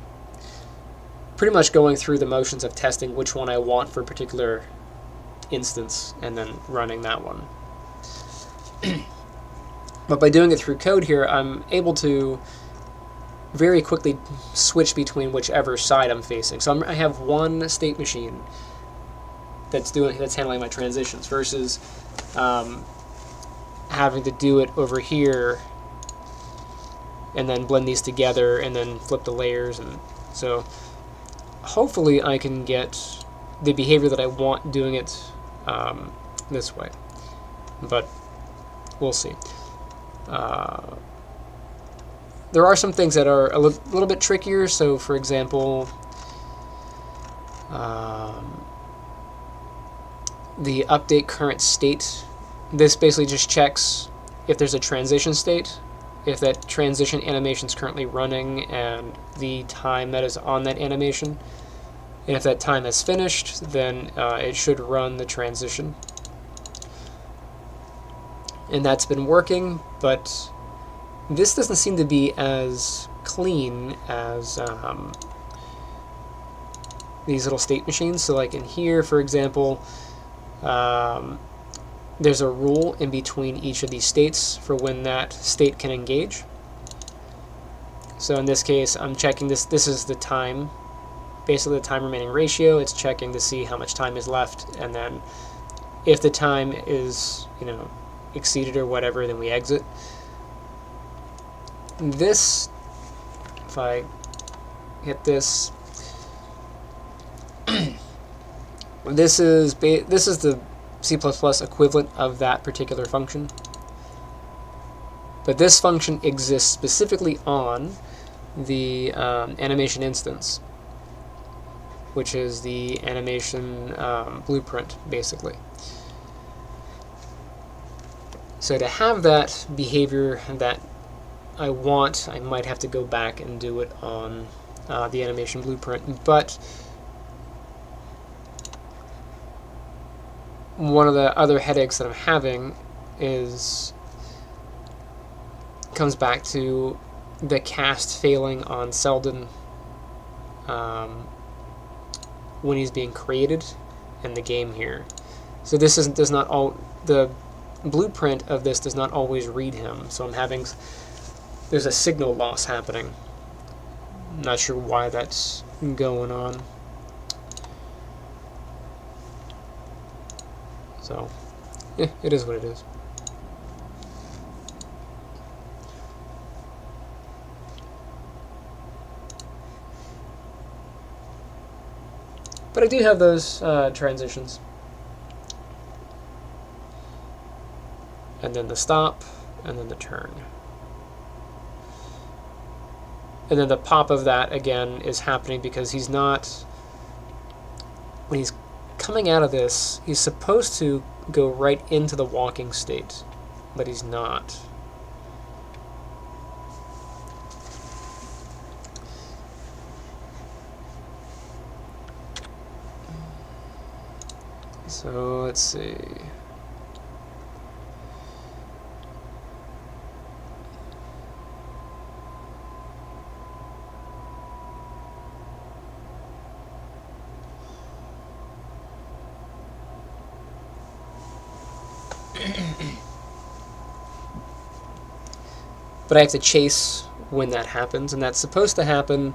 pretty much going through the motions of testing which one I want for a particular instance and then running that one. But by doing it through code here, I'm able to very quickly switch between whichever side I'm facing. So I have one state machine that's handling my transitions versus having to do it over here and then blend these together and then flip the layers. And so hopefully I can get the behavior that I want doing it this way, but we'll see. There are some things that are a little bit trickier. So for example, the update current state, this basically just checks if there's a transition state, if that transition animation is currently running, and the time that is on that animation. And if that time is finished, then it should run the transition. And that's been working, but this doesn't seem to be as clean as these little state machines. So like in here, for example, there's a rule in between each of these states for when that state can engage. So in this case, I'm checking this. This is the time, basically the time remaining ratio. It's checking to see how much time is left, and then if the time is, exceeded or whatever, then we exit. This, if I hit this, this is the C++ equivalent of that particular function. But this function exists specifically on the animation instance, which is the animation blueprint, basically. So to have that behavior that I want, I might have to go back and do it on the animation blueprint. But one of the other headaches that I'm having comes back to the cast failing on Selden when he's being created in the game here. So this does not all the blueprint of this does not always read him. So there's a signal loss happening. I'm not sure why that's going on. So, yeah, it is what it is. But I do have those transitions. And then the stop, and then the turn. And then the pop of that, again, is happening because he's not... When he's coming out of this, he's supposed to go right into the walking state, but he's not. So let's see. But I have to chase when that happens, and that's supposed to happen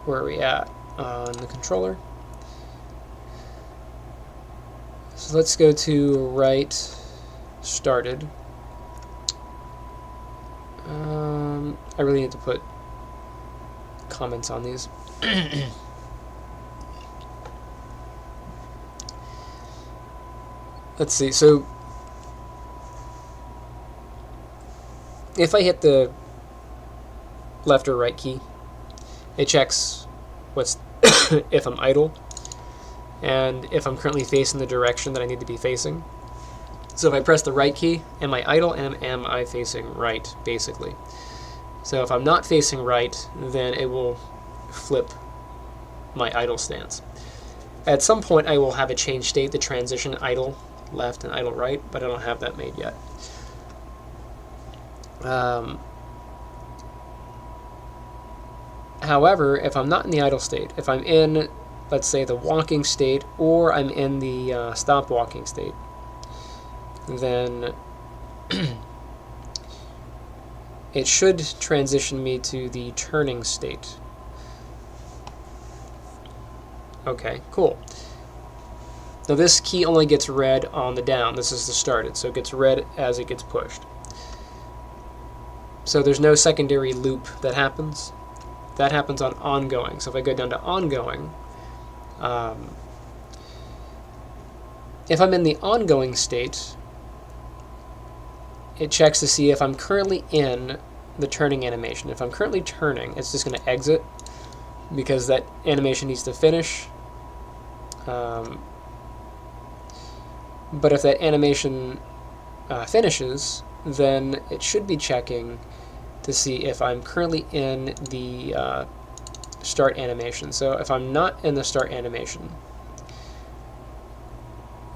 where are we at on the controller? So let's go to write started. I really need to put comments on these. Let's see, so if I hit the left or right key, it checks if I'm idle and if I'm currently facing the direction that I need to be facing. So if I press the right key, am I idle and am I facing right, basically. So if I'm not facing right, then it will flip my idle stance. At some point I will have a change state, the transition idle left and idle right, but I don't have that made yet. However, if I'm not in the idle state, if I'm in, let's say, the walking state, or I'm in the stop walking state, then it should transition me to the turning state. Okay, cool. Now this key only gets read on the down. This is the started, so it gets read as it gets pushed. So there's no secondary loop that happens. That happens on ongoing. So if I go down to ongoing, if I'm in the ongoing state, it checks to see if I'm currently in the turning animation. If I'm currently turning, it's just going to exit because that animation needs to finish. But if that animation finishes, then it should be checking to see if I'm currently in the start animation. So if I'm not in the start animation,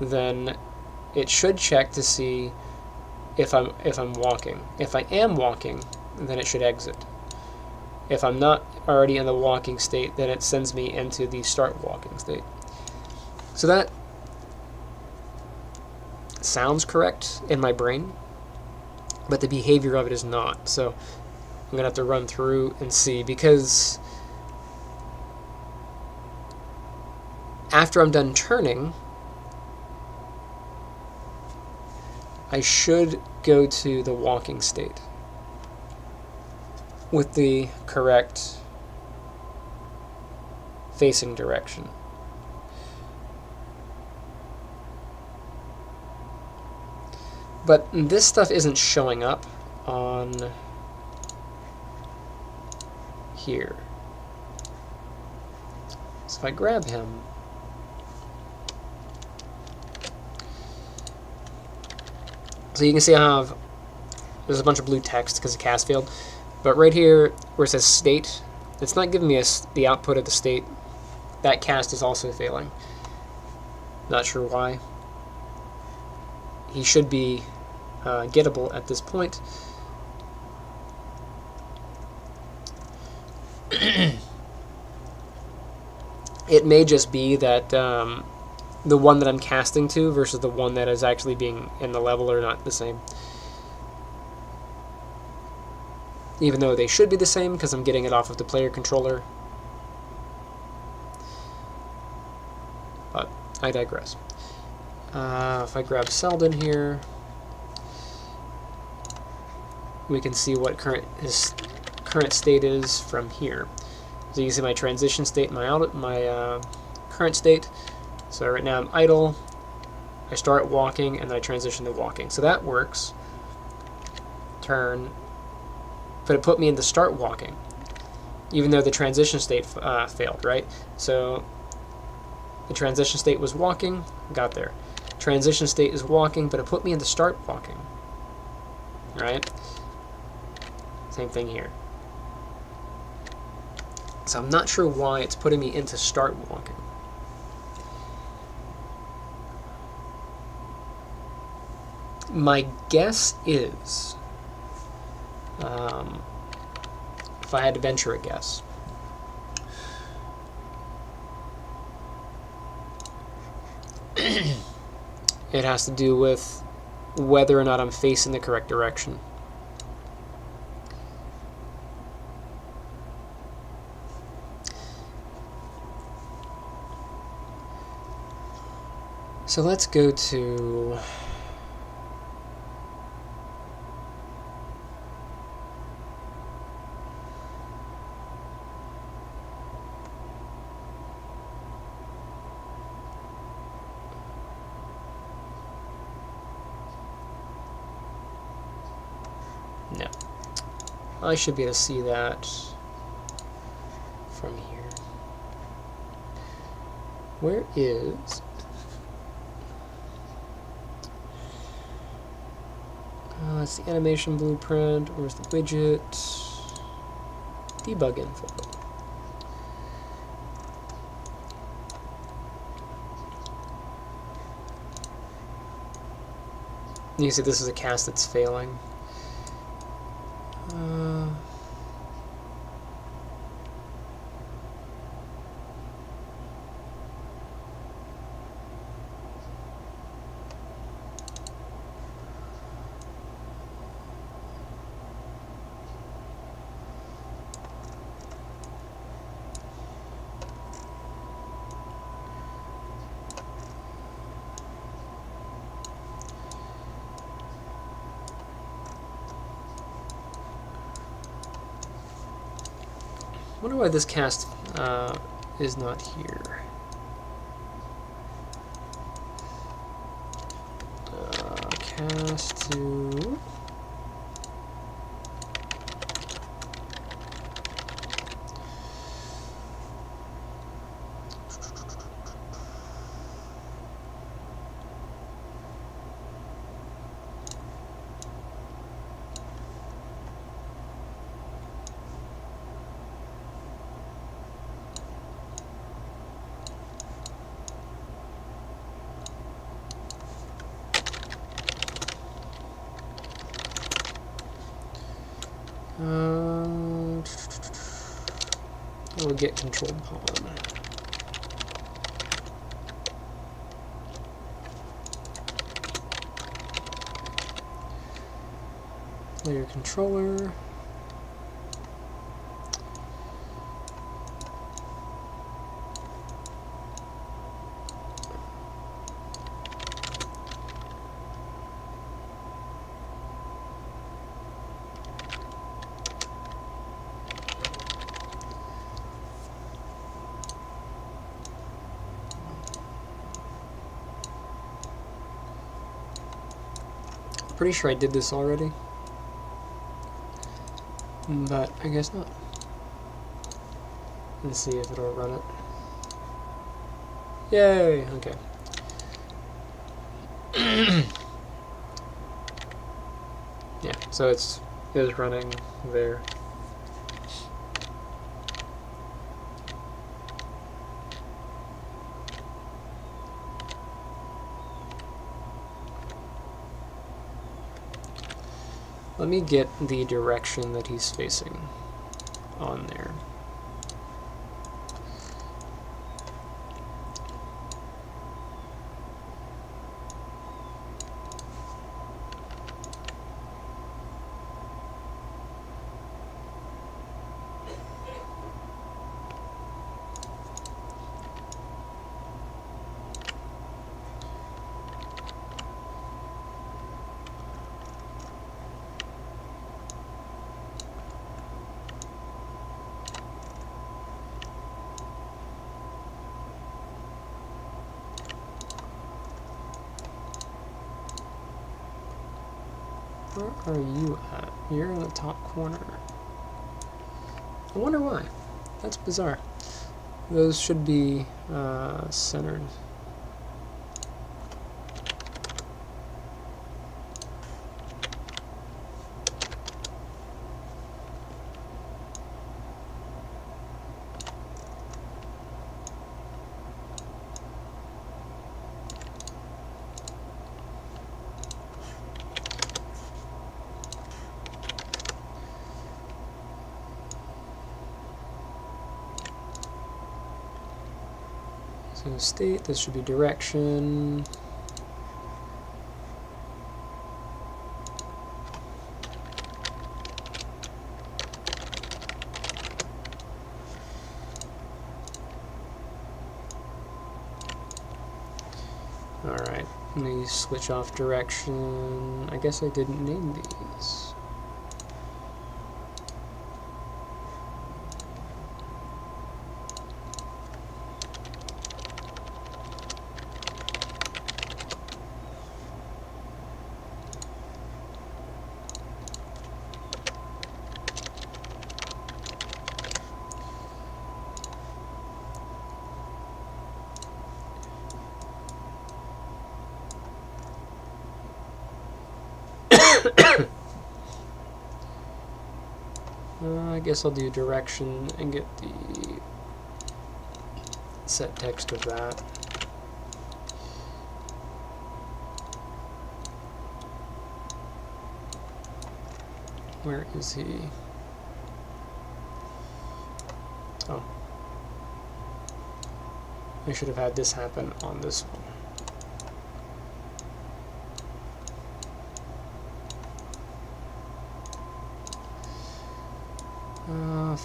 then it should check to see if I'm walking. If I am walking, then it should exit. If I'm not already in the walking state, then it sends me into the start walking state. So that sounds correct in my brain, but the behavior of it is not. So I'm going to have to run through and see, because after I'm done turning, I should go to the walking state with the correct facing direction. But this stuff isn't showing up on here. So if I grab him, so you can see I have, there's a bunch of blue text because of cast failed, but right here where it says state, it's not giving me the output of the state. That cast is also failing. Not sure why. He should be gettable at this point. It may just be that the one that I'm casting to versus the one that is actually being in the level are not the same. Even though they should be the same because I'm getting it off of the player controller. But I digress. If I grab Selden here, we can see what his current state is from here. So you can see my transition state, my current state. So right now I'm idle, I start walking, and then I transition to walking. So that works. Turn, but it put me into start walking, even though the transition state failed, right? So the transition state was walking, got there. Transition state is walking, but it put me into start walking, right? Same thing here. So I'm not sure why it's putting me into start walking. My guess is, if I had to venture a guess, it has to do with whether or not I'm facing the correct direction. So let's go to no. I should be able to see that from here. Where is it's the animation blueprint. Where's the widget? Debug info. You can see this is a cast that's failing. I wonder why this cast is not here. Cast to we'll get controlled pawn. Player controller. Pretty sure I did this already. But I guess not. Let's see if it'll run it. Yay! Okay. Yeah, so it is running there. Let me get the direction that he's facing on there. Where are you at? You're in the top corner. I wonder why. That's bizarre. Those should be centered. So state, this should be direction. Alright, let me switch off direction. I guess I didn't name these. I guess I'll do direction and get the set text of that. Where is he? Oh. I should have had this happen on this one.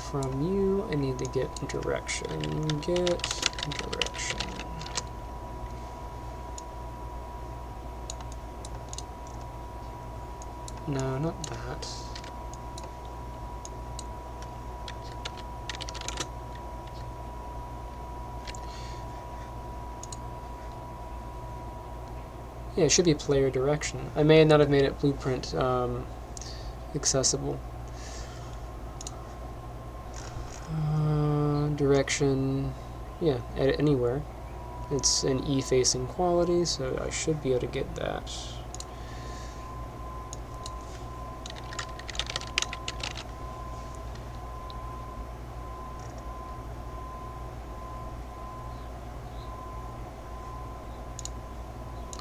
From you, I need to get direction. Get direction. No, not that. Yeah, it should be player direction. I may not have made it blueprint accessible. Direction, yeah, anywhere. It's an E-facing quality, so I should be able to get that.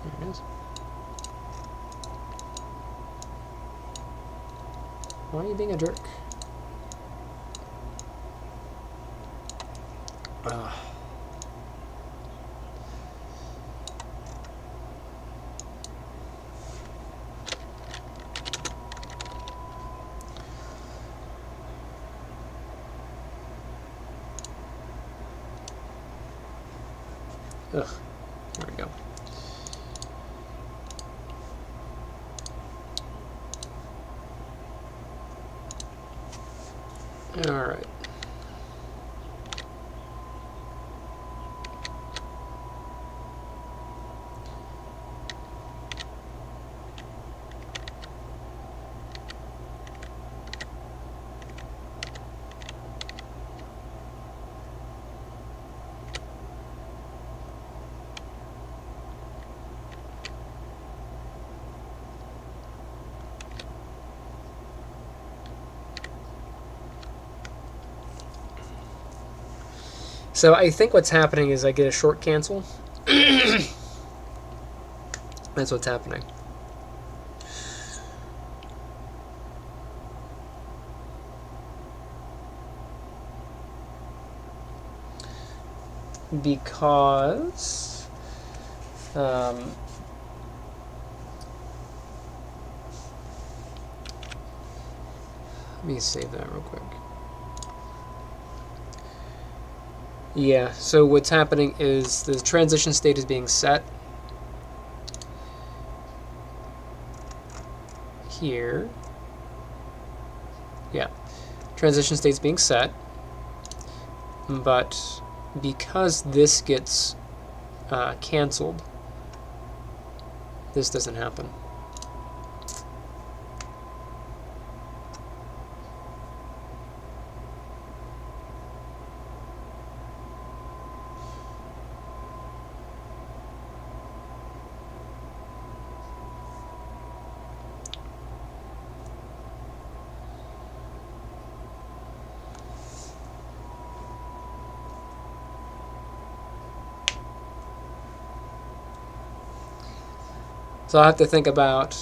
There it is. Why are you being a jerk? Ugh, there we go. All right. So I think what's happening is I get a short cancel. That's what's happening. Because let me save that real quick. Yeah, so what's happening is the transition state is being set here. Yeah, transition state's being set, but because this gets canceled, this doesn't happen. So I'll have to think about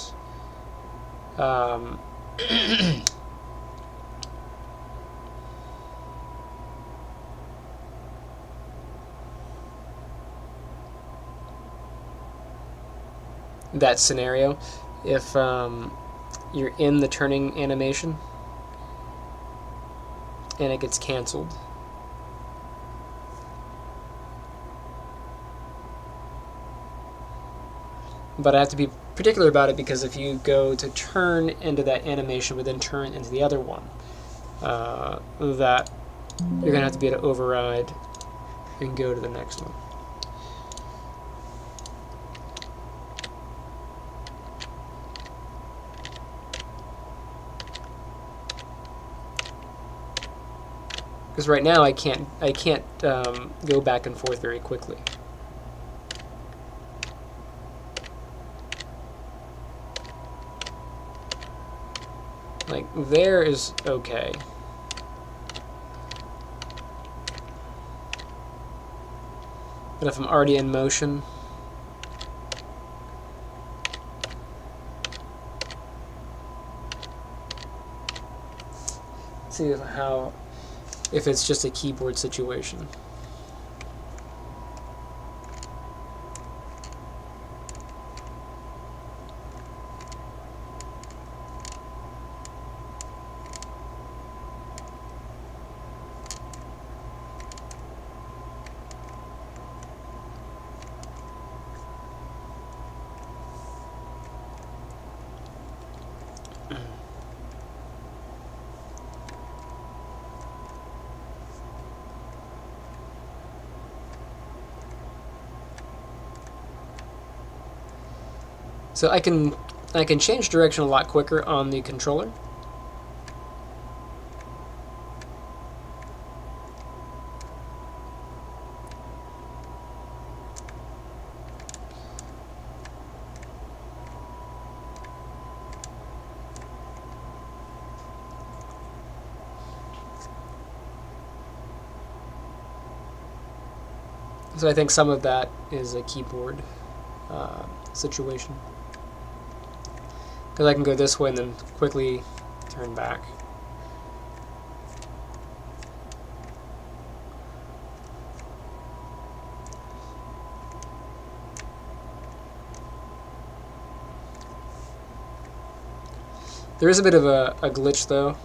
that scenario. If you're in the turning animation and it gets canceled. But I have to be particular about it because if you go to turn into that animation but then turn into the other one, that you're going to have to be able to override and go to the next one. Because right now I can't go back and forth very quickly. Like, there is okay. But if I'm already in motion, see how, if it's just a keyboard situation. So I can change direction a lot quicker on the controller. So I think some of that is a keyboard situation. Because I can go this way and then quickly turn back. There is a bit of a glitch though.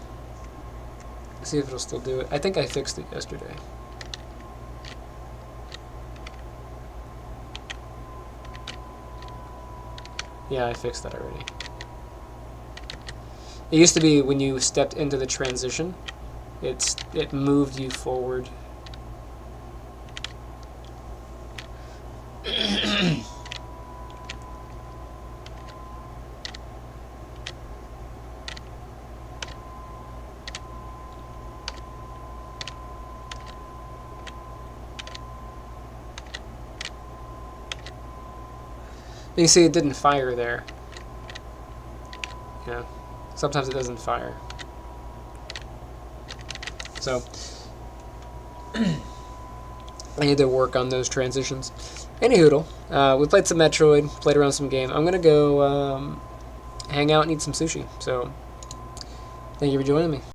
Let's see if it'll still do it. I think I fixed it yesterday. Yeah, I fixed that already. It used to be when you stepped into the transition, it moved you forward. You see, it didn't fire there. Yeah, sometimes it doesn't fire. So, I need to work on those transitions. Any hoodle, we played some Metroid, played around some game. I'm gonna go hang out and eat some sushi. So, thank you for joining me.